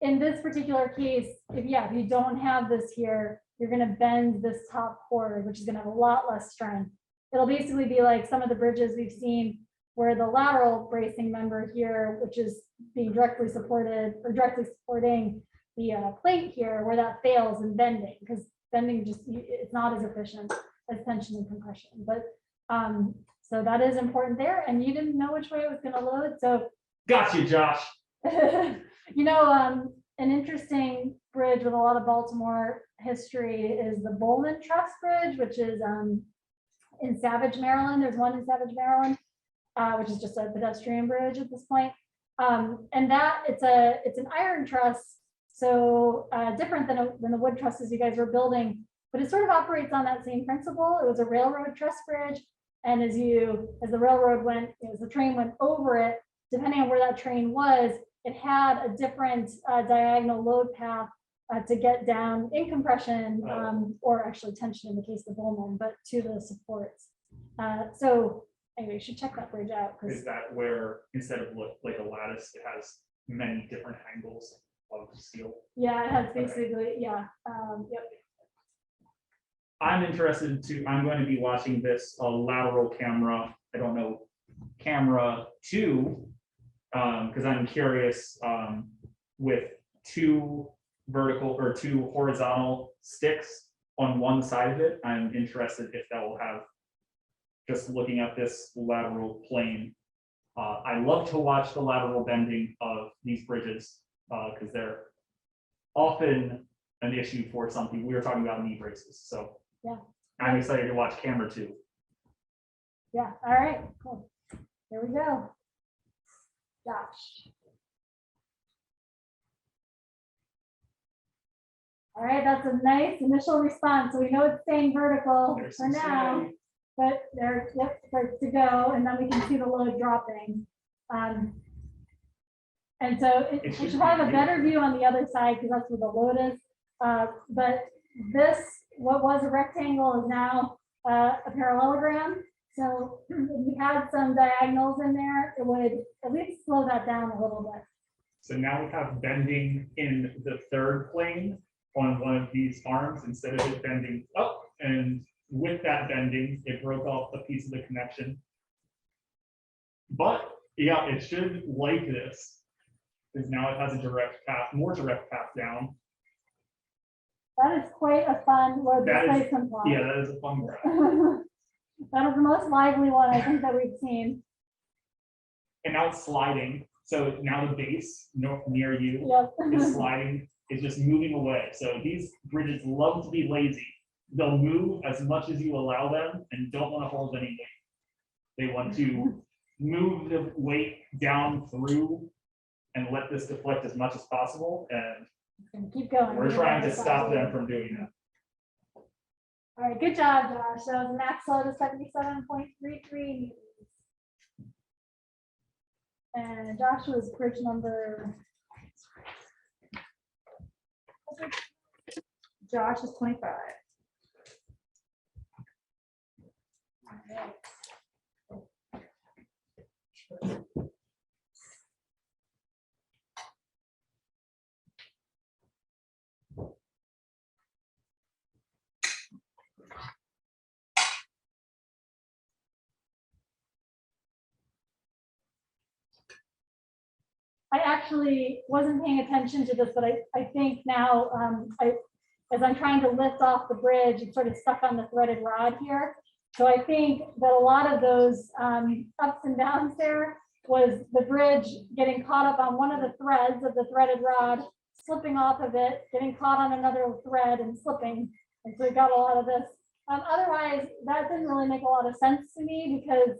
in this particular case, if you don't have this here, you're gonna bend this top cord, which is gonna have a lot less strength. It'll basically be like some of the bridges we've seen where the lateral bracing member here, which is being directly supported or directly supporting the plate here, where that fails in bending, because bending it's not as efficient as tension and compression. But so that is important there. And you didn't know which way it was going to load. So Got you, Josh. An interesting bridge with a lot of Baltimore history is the Bulman Truss Bridge, which is in Savage, Maryland. There's one in Savage, Maryland, which is just a pedestrian bridge at this point. And that it's an iron truss, so different than the wood trusses you guys were building, but it sort of operates on that same principle. It was a railroad truss bridge, and as the railroad went, as the train went over it, depending on where that train was, it had a different diagonal load path to get down in compression, or actually tension in the case of Bulman, but to the supports. So anyway, you should check that bridge out. Is that where instead of like a lattice, it has many different angles of steel? Yeah, it has basically, yeah. Yep. I'm going to be watching this lateral camera. I don't know, camera 2, because I'm curious with 2 vertical or 2 horizontal sticks on one side of it, I'm interested if that will have, just looking at this lateral plane. I love to watch the lateral bending of these bridges because they're often an issue for something. We were talking about knee braces, so Yeah. I'm excited to watch camera 2. Yeah, all right, cool. Here we go. Josh. All right, that's a nice initial response. So we know it's staying vertical There's for some now, sway. but there, yep, starts to go, and then we can see the load dropping. And so we should should have be a better view on the other side because that's where the load is. But this, what was a rectangle is now a parallelogram. So if you had some diagonals in there, it would at least slow that down a little bit. So now we have bending in the third plane on one of these arms instead of it bending up. And with that bending, it broke off a piece of the connection. But yeah, it should like this, because now it has a direct path, more direct path down. That is quite a fun load That is- displacement plot. Yeah, that is a fun graph. That is the most lively one I think that we've seen. And now it's sliding. So now the base near you Yep. is sliding, is just moving away. So these bridges love to be lazy. They'll move as much as you allow them and don't want to hold any weight. They want to move the weight down through and let this deflect as much as possible. And Keep going. we're trying to stop them from doing that. All right, good job, Josh. That was a max load of 77.33 newtons. And Joshua's bridge number. Josh is 25. All right. I actually wasn't paying attention to this, but I think now, as I'm trying to lift off the bridge, it's sort of stuck on the threaded rod here. So I think that a lot of those ups and downs there was the bridge getting caught up on one of the threads of the threaded rod, slipping off of it, getting caught on another thread and slipping. And so we got a lot of this. Otherwise, that didn't really make a lot of sense to me because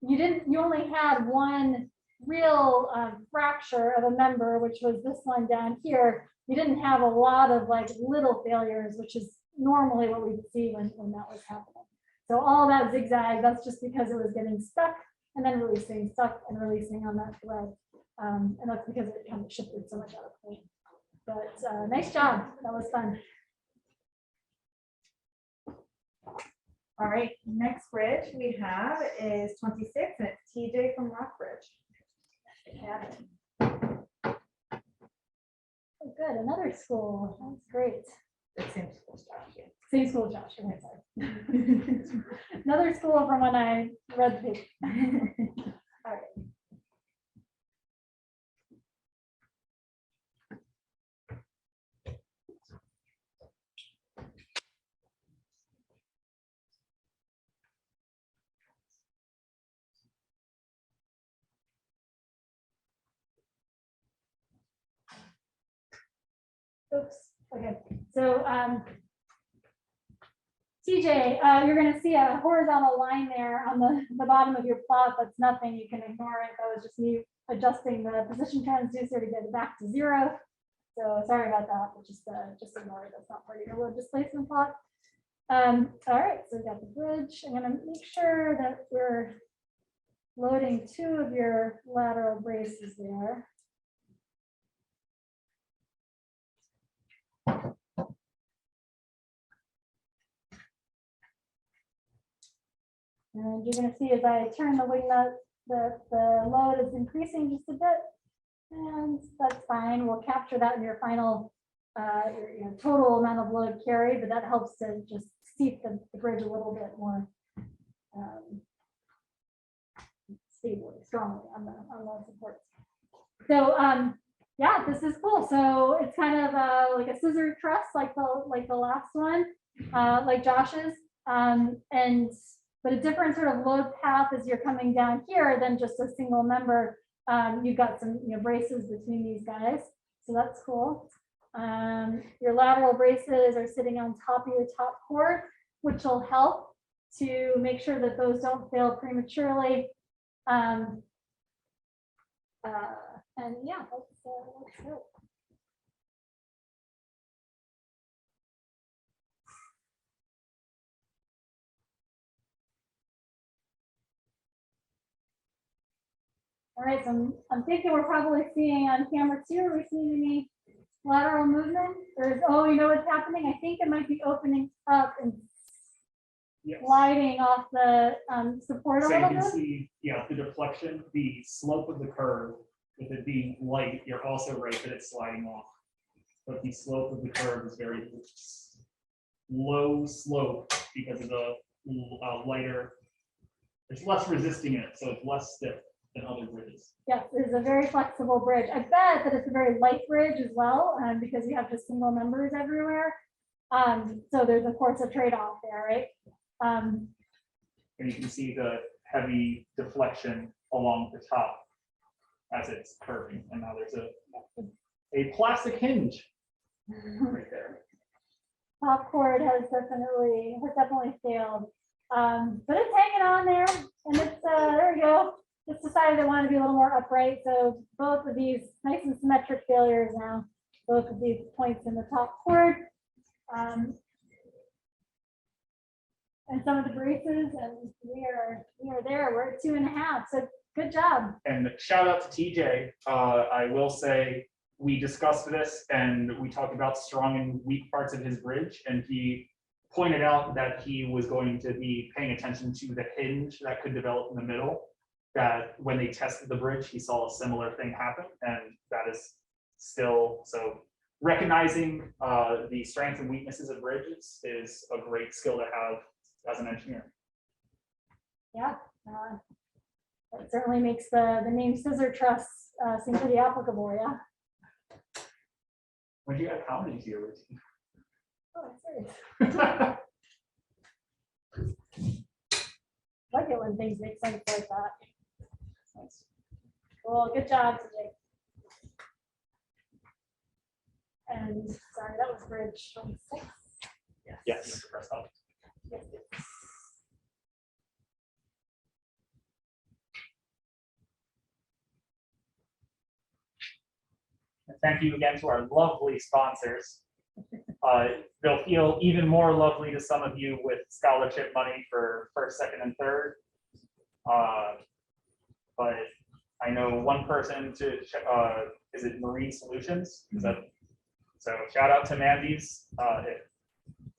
you only had one real fracture of a member, which was this one down here. You didn't have a lot of like little failures, which is normally what we would see when that was happening. So all that zigzag, that's just because it was getting stuck and then releasing, stuck and releasing on that thread. And that's because it kind of shifted so much out of point. But nice job. That was fun. All right, next bridge we have is 26, and it's TJ from Rockford. Oh, good, another school. That's great. The same school stuff, yeah. Same school, Josh. Okay, sorry. Another school from when I read the paper. All right. Oops. Okay. So TJ, you're going to see a horizontal line there on the bottom of your plot. That's nothing. You can ignore it. That was just me adjusting the position transducer to get it back to 0. So sorry about that, but just ignore it. That's not part of your load displacement plot. All right. So we got the bridge. I'm going to make sure that we're loading 2 of your lateral braces there. And you're going to see as I turn the wing nut that the load is increasing just a bit. And that's fine. We'll capture that in your final your total amount of load carry, but that helps to just seat the bridge a little bit more stably, strongly on the supports. So Yeah, this is cool. So it's kind of like a scissor truss, like the last one, like Josh's, and but a different sort of load path as you're coming down here than just a single member. You've got some braces between these guys, so that's cool. Your lateral braces are sitting on top of your top cord, which will help to make sure that those don't fail prematurely. And yeah, that's it. All right, so I'm thinking we're probably seeing on camera too. Are we seeing any lateral movement? There's, oh, you know what's happening? I think it might be opening up and Yes. sliding off the support a So you little can bit. see, the deflection, the slope of the curve, with it being light, you're also right that it's sliding off. But the slope of the curve is very low slope because of the lighter, it's less resisting it, so it's less stiff than other bridges. Yes, it is a very flexible bridge. I bet that it's a very light bridge as well, because you have just single members everywhere. So there's of course a trade-off there, right? And you can see the heavy deflection along the top as it's curving. And now there's a plastic hinge right there. Top cord has definitely failed, but it's hanging on there, and it's there we go. It's decided they want to be a little more upright, so both of these nice and symmetric failures now. Both of these points in the top cord, and some of the braces, and we are there. We're at 2.5, so good job. And shout out to TJ. I will say we discussed this and we talked about strong and weak parts of his bridge, and he pointed out that he was going to be paying attention to the hinge that could develop in the middle, that when they tested the bridge, he saw a similar thing happen, and that is still, so recognizing the strengths and weaknesses of bridges is a great skill to have as an engineer. Yeah, that certainly makes the name scissor truss seem pretty applicable. Yeah. When do you have how many to your routine? Oh, serious. Like it when things make sense like that. Nice. Cool, good job, TJ. And sorry, that was bridge 26. Yes. Press up. Yes. Thank you again to our lovely sponsors. They'll feel even more lovely to some of you with scholarship money for first, second, and third. But I know one person to, is it Marine Solutions? Is that, so shout out to Mandy's.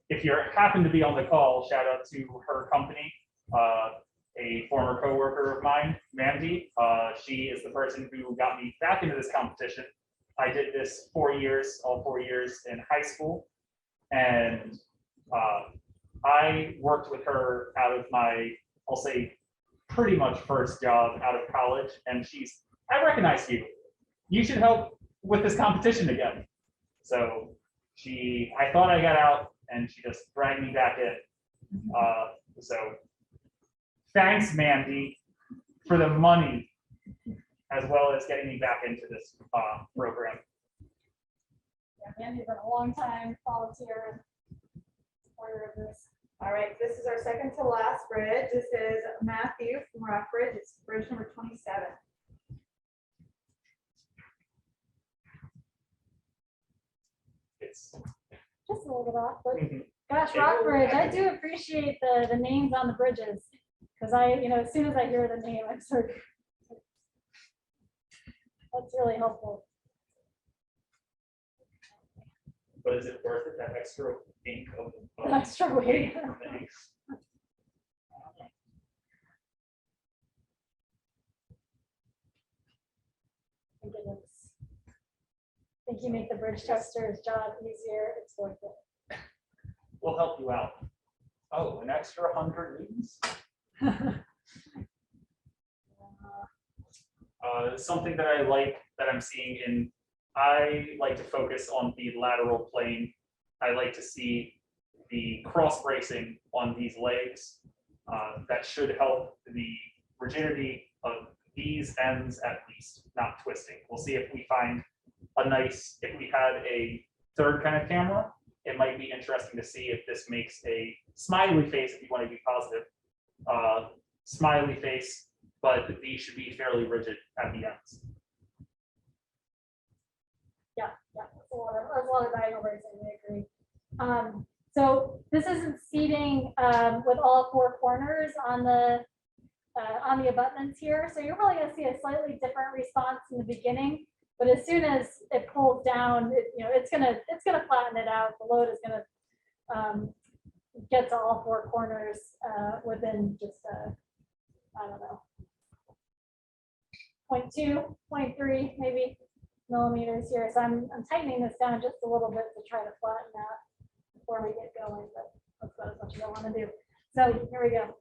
If you happen to be on the call, shout out to her company. A former coworker of mine, Mandy. She is the person who got me back into this competition. I did this 4 years, all 4 years in high school. And I worked with her out of my, I'll say, pretty much first job out of college. And she's, I recognize you. You should help with this competition again. So I thought I got out and she just dragged me back in. So thanks, Mandy, for the money, as well as getting me back into this program. Yeah, Mandy's been a long time volunteer supporter of this. All right, this is our second to last bridge. This is Matthew from Rockford. It's bridge number 27. It's Just a little bit off, but mhm. gosh, Rockbridge, I do appreciate the names on the bridges, because as soon as I hear the name, I'm sort of, that's really helpful. But is it worth it, that extra ink of Extra weight. I think you make the bridge tester's job easier. It's worth it. We'll help you out. Oh, an extra 100 newtons? Something that I like that I'm seeing in I like to focus on the lateral plane. I like to see the cross bracing on these legs. That should help the rigidity of these ends at least, not twisting. We'll see if we find a nice, if we had a third kind of camera, it might be interesting to see if this makes a smiley face if you want to be positive. Smiley face, but these should be fairly rigid at the ends. Yeah, that's a lot of diagonal bracing, I agree. So this isn't seating with all four corners on the abutments here. So you're probably going to see a slightly different response in the beginning, but as soon as it pulls down, it's gonna flatten it out. The load is gonna get to all four corners within just I don't know, 0.2, 0.3 maybe millimeters here. So I'm tightening this down just a little bit to try to flatten that before we get going, but that's about as much as I want to do. So here we go.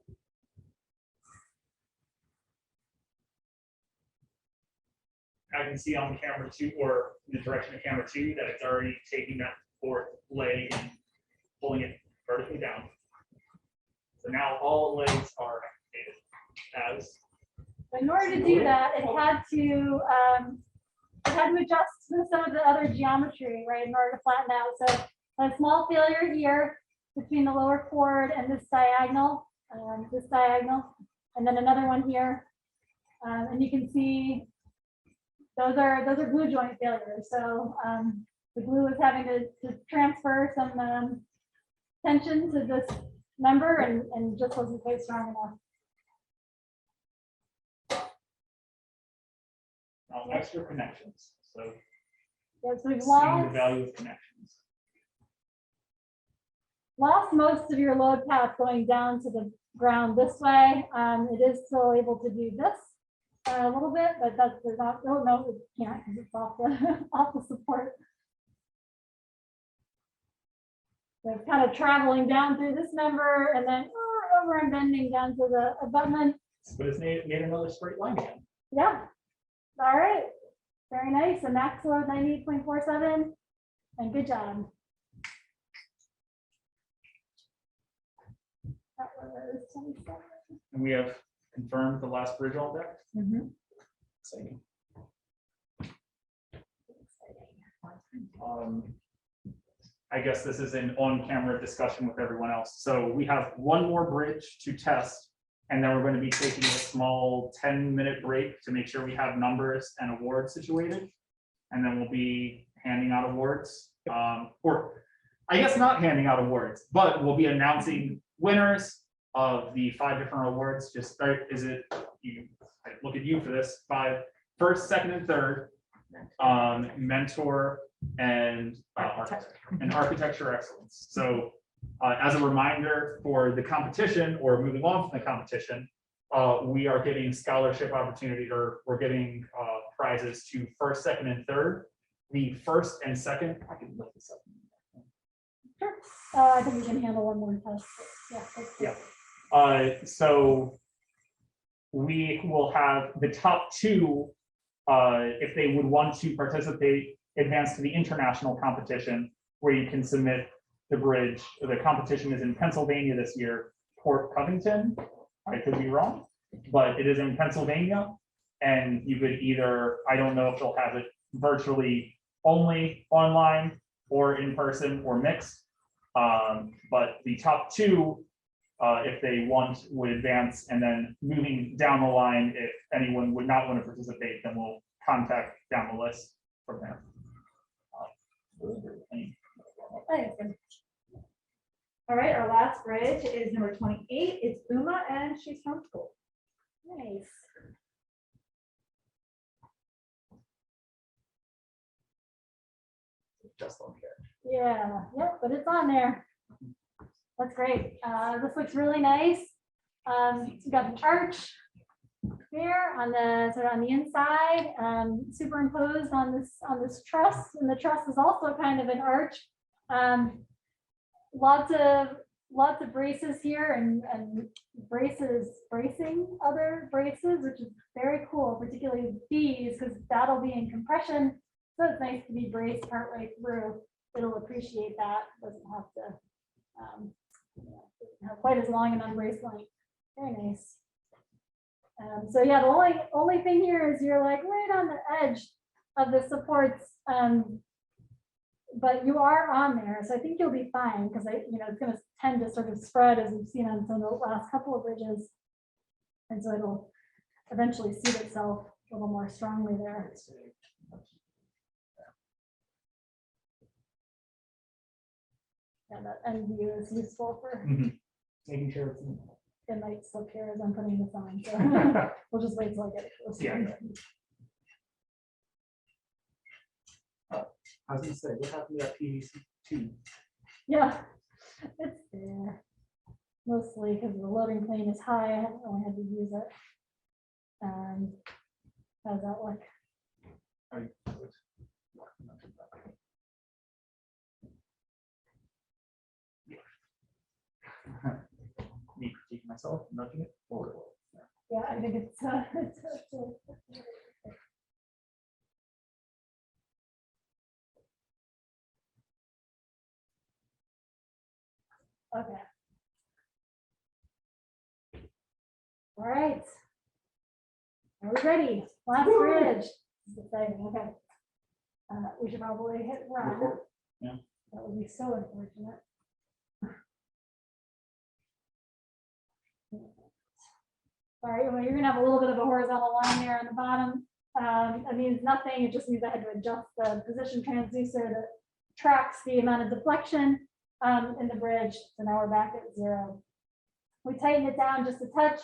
I can see on camera 2, or the direction of camera 2, that it's already taking that fourth leg and pulling it vertically down. So now all legs are activated as. But in order to do that, it had to adjust to some of the other geometry, right, in order to flatten out. So a small failure here between the lower chord and this diagonal, and then another one here. And you can see those are glue joint failures. So the glue is having to transfer some tension to this member and just wasn't quite strong enough. Now, extra connections. So Yes, we've seeing the value of connections. lost most of your load path going down to the ground this way. It is still able to do this a little bit, but there's not, no, it can't because it's off the off the support. So it's kind of traveling down through this member and then over and bending down to the abutment. But it's made another straight line again. Yeah. All right. Very nice. A max load 98.47. And good job. That was 27. And we have confirmed the last bridge all deck. Mhm. Exciting. I guess this is an on-camera discussion with everyone else. So we have one more bridge to test, and then we're going to be taking a small 10-minute break to make sure we have numbers and awards situated. And then we'll be handing out awards, or I guess not handing out awards, but we'll be announcing winners of the 5 different awards. Just start, is it, I look at you for this, 5, first, second, and third, mentor, and architecture excellence. So as a reminder for the competition, or moving on from the competition, we are giving scholarship opportunities, or we're giving prizes to first, second, and third. The first and second, I can look this up. Sure. I think we can handle one more test. Yeah. So we will have the top 2, if they would want to participate, advance to the international competition, where you can submit the bridge. The competition is in Pennsylvania this year, Port Covington. I could be wrong, but it is in Pennsylvania. And you could either, I don't know if they'll have it virtually only, online, or in person, or mixed. But the top 2, if they want, would advance, and then moving down the line, if anyone would not want to participate, then we'll contact down the list from there. All right, our last bridge is number 28. It's Uma, and she's from school. Nice. Just on here. Yeah, yep, but it's on there. That's great. This looks really nice. We've got an arch here on the sort of on the inside, superimposed on this truss, and the truss is also kind of an arch. Lots of braces here, and bracing other braces, which is very cool, particularly these, because that'll be in compression. So it's nice to be braced partway through. It'll appreciate that. Doesn't have to doesn't have quite as long an unbraced length. Very nice. So yeah, the only thing here is you're like right on the edge of the supports, but you are on there, so I think you'll be fine because it's going to tend to sort of spread as we've seen on some of the last couple of bridges, and so it'll eventually seat itself a little more strongly there. Yeah, that end view is useful for Making sure it's in. it might slip here as I'm putting this on, so we'll just wait till I get it close. Yeah. I was gonna say, what happened to that PVC tube? Yeah, it's there. Mostly because the loading plane is high, I only had to use it. How's that look? Me critiquing myself, nudging it forward. Yeah, I think it's okay. All right. Are we ready? Last bridge. This is exciting. Okay. We should probably hit run. Record. Yeah. That would be so unfortunate. Sorry, well, you're gonna have a little bit of a horizontal line there on the bottom. It means nothing. It just means I had to adjust the position transducer that tracks the amount of deflection in the bridge. So now we're back at 0. We tighten it down just a touch.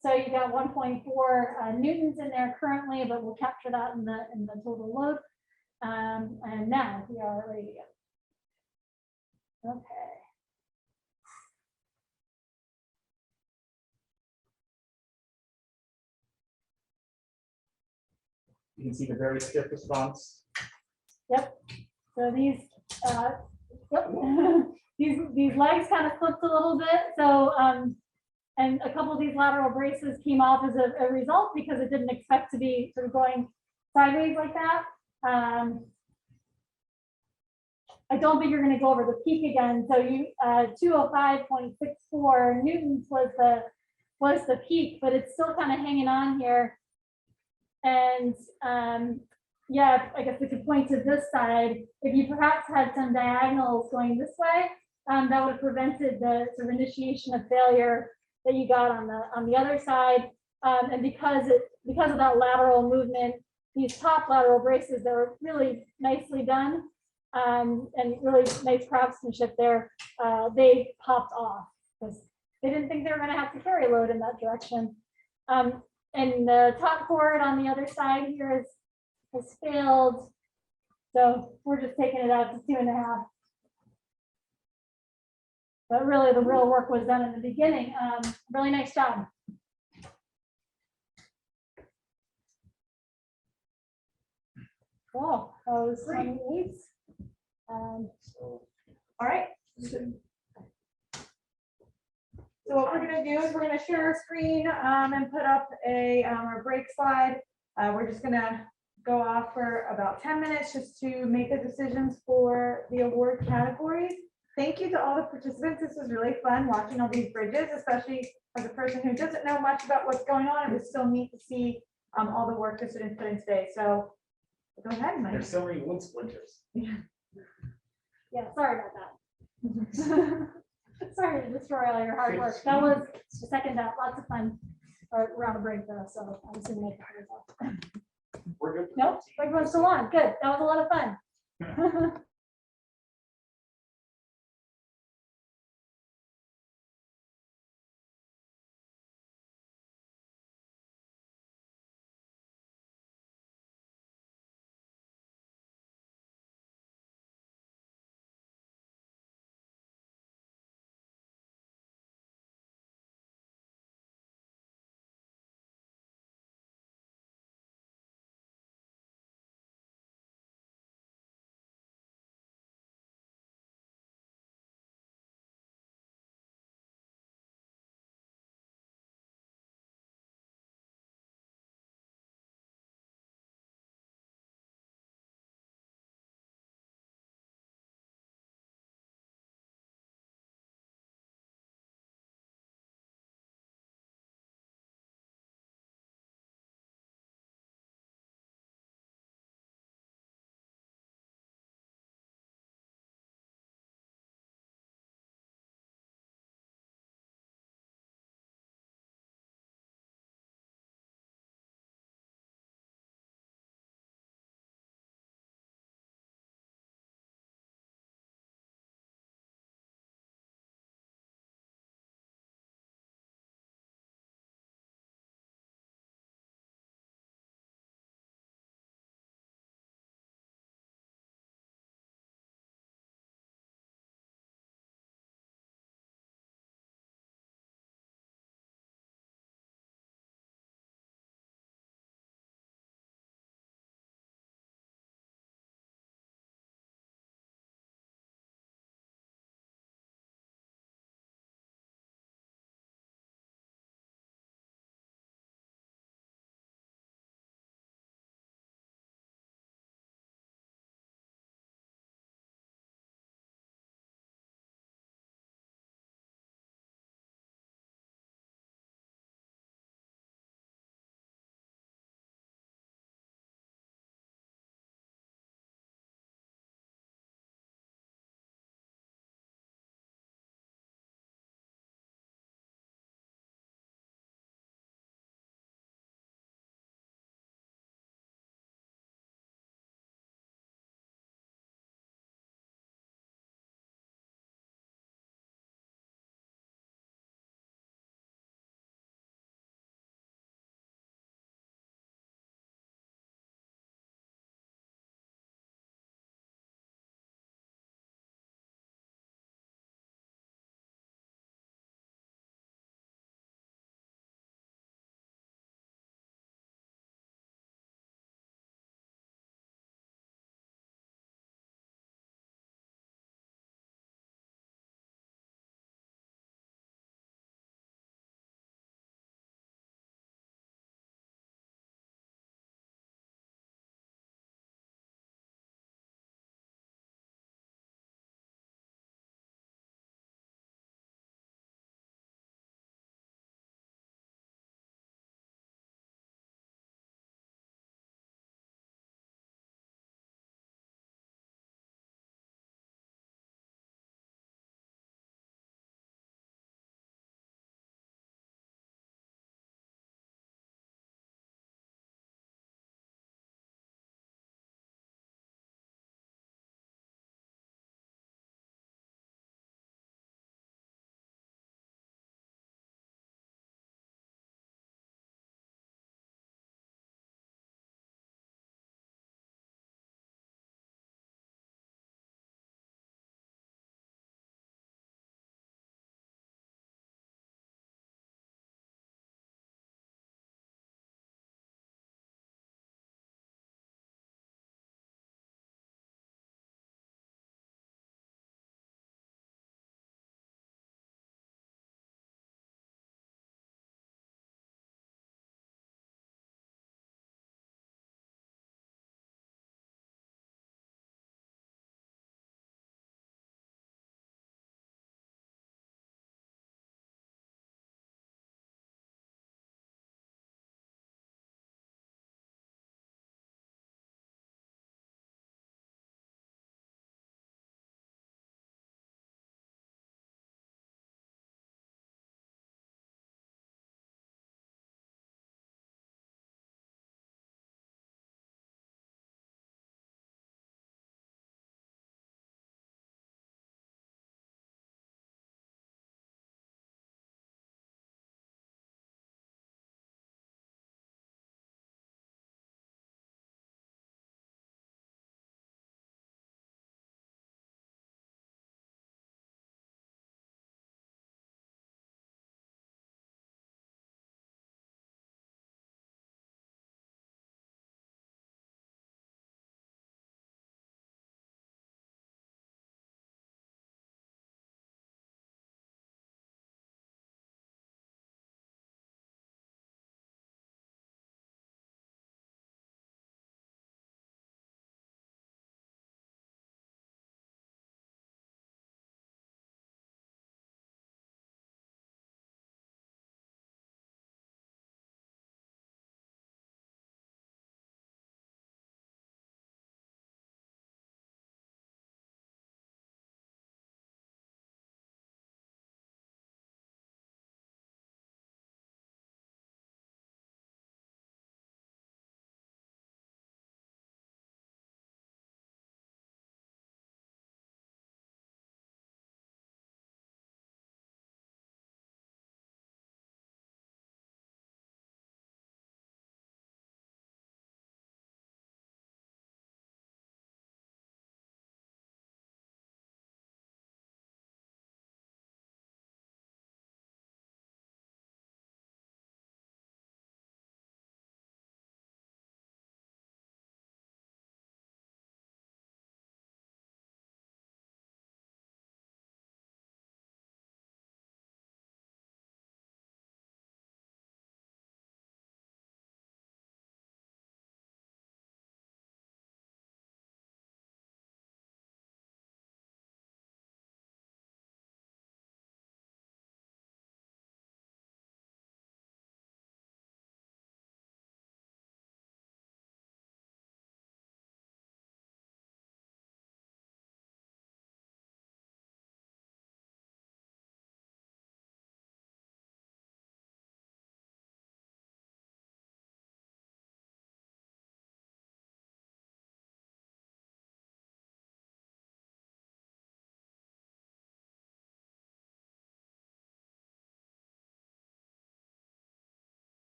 So you got 1.4 newtons in there currently, but we'll capture that in the total load. And now we are ready to go. Okay. You can see the very stiff response. Yep. So these, yep. these legs kind of flipped a little bit. So, and a couple of these lateral braces came off as a result because it didn't expect to be sort of going sideways like that. I don't think you're going to go over the peak again. So you 205.64 newtons was the peak, but it's still kind of hanging on here. And yeah, I guess we could point to this side. If you perhaps had some diagonals going this way, that would have prevented the sort of initiation of failure that you got on the other side. And because of that lateral movement, these top lateral braces that were really nicely done and really nice craftsmanship there, they popped off because they didn't think they were going to have to carry load in that direction. And the top cord on the other side here has failed. So we're just taking it out to 2.5. But really the real work was done in the beginning. Really nice job. Cool. That was 28. All right. So what we're going to do is we're going to share our screen and put up our break slide. We're just going to go off for about 10 minutes just to make the decisions for the award categories. Thank you to all the participants. This was really fun watching all these bridges, especially as a person who doesn't know much about what's going on. It was still neat to see all the work the students put in today. So go ahead, Mike. There's so many wood splinters. Yeah, sorry about that. Sorry to destroy all your hard work. That was the second that. Lots of fun around a break though, so I'm assuming make it. We're good. Nope, everyone's still on. Good. That was a lot of fun.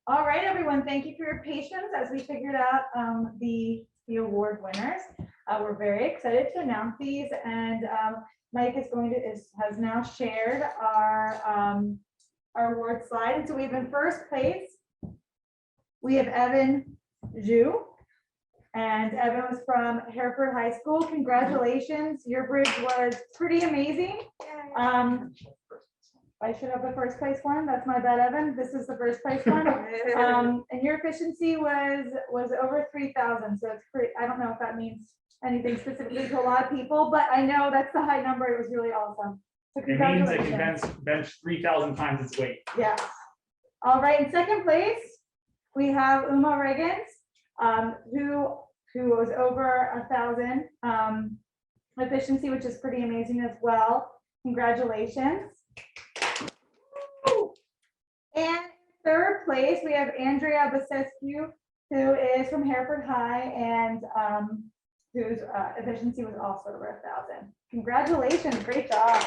All right, everyone, thank you for your patience as we figured out the award winners. We're very excited to announce these, and Mike has now shared our award slide. And so we have in first place, we have Evan Zhu, and Evan was from Hereford High School. Congratulations, your bridge was pretty amazing. I should have the first place one. That's my bad, Evan. This is the first place one. And your efficiency was over 3,000. So it's pretty, I don't know if that means anything specifically to a lot of people, but I know that's the high number. It was really awesome. So It means I congratulations. can bench 3,000 times its weight. Yes. All right, in second place, we have Uma Reagans, who was over 1,000 efficiency, which is pretty amazing as well. Congratulations. And third place, we have Andrea Basescu, who is from Hereford High and whose efficiency was also over 1,000. Congratulations, great job.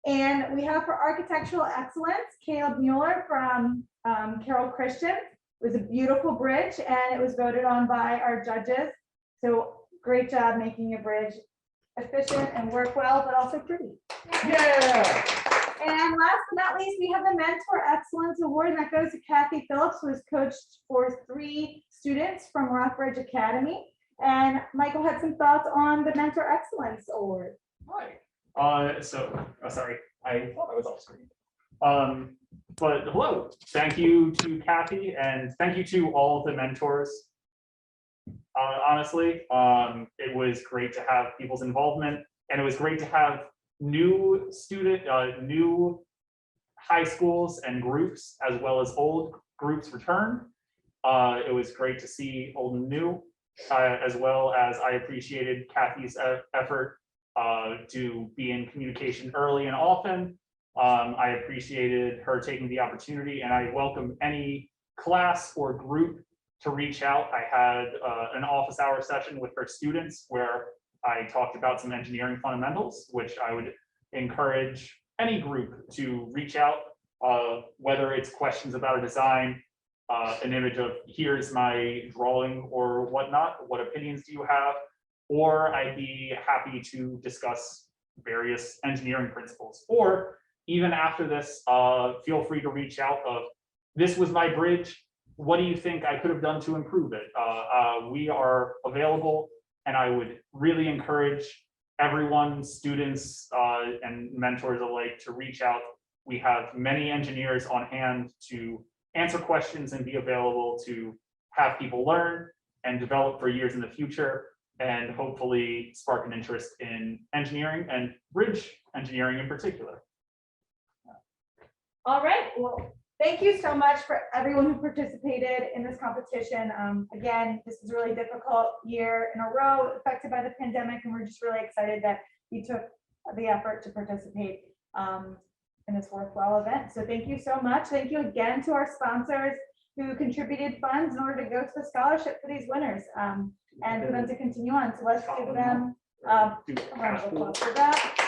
And we have for architectural excellence, Caleb Mueller from Carroll Christian. It was a beautiful bridge and it was voted on by our judges. So great job making your bridge efficient and work well, but also pretty. Yeah. And last but not least, we have the Mentor Excellence Award, and that goes to Kathy Phillips, who has coached for 3 students from Rockford Academy. And Michael had some thoughts on the Mentor Excellence Award. Hi. Sorry, I thought I was off screen. But hello, thank you to Kathy, and thank you to all of the mentors. Honestly, it was great to have people's involvement, and it was great to have new high schools and groups, as well as old groups return. It was great to see old and new, as well as I appreciated Kathy's effort to be in communication early and often. I appreciated her taking the opportunity, and I welcome any class or group to reach out. I had an office hour session with her students where I talked about some engineering fundamentals, which I would encourage any group to reach out, whether it's questions about a design, an image of here's my drawing or whatnot, what opinions do you have? Or I'd be happy to discuss various engineering principles. Or even after this, feel free to reach out of, this was my bridge, what do you think I could have done to improve it? We are available, and I would really encourage everyone, students and mentors alike, to reach out. We have many engineers on hand to answer questions and be available to have people learn and develop for years in the future, and hopefully spark an interest in engineering and bridge engineering in particular. All right, well, thank you so much for everyone who participated in this competition. Again, this is a really difficult year in a row affected by the pandemic, and we're just really excited that you took the effort to participate in this worthwhile event. So thank you so much. Thank you again to our sponsors who contributed funds in order to go to the scholarship for these winners and for them to continue on. So let's give them a round of applause for that.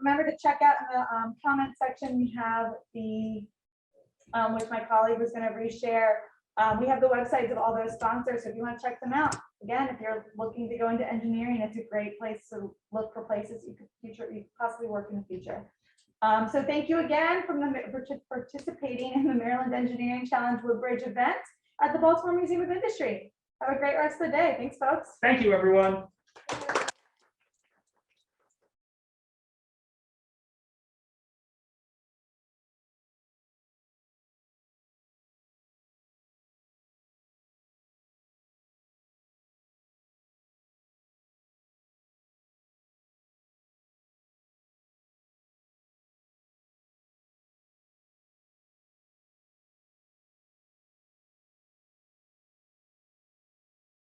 Remember to check out in the comment section, we have the, which my colleague was going to reshare. We have the websites of all those sponsors, so if you want to check them out. Again, if you're looking to go into engineering, it's a great place to look for places you could possibly work in the future. So thank you again for participating in the Maryland Engineering Challenge Woodbridge event at the Baltimore Museum of Industry. Have a great rest of the day. Thanks, folks. Thank you, everyone.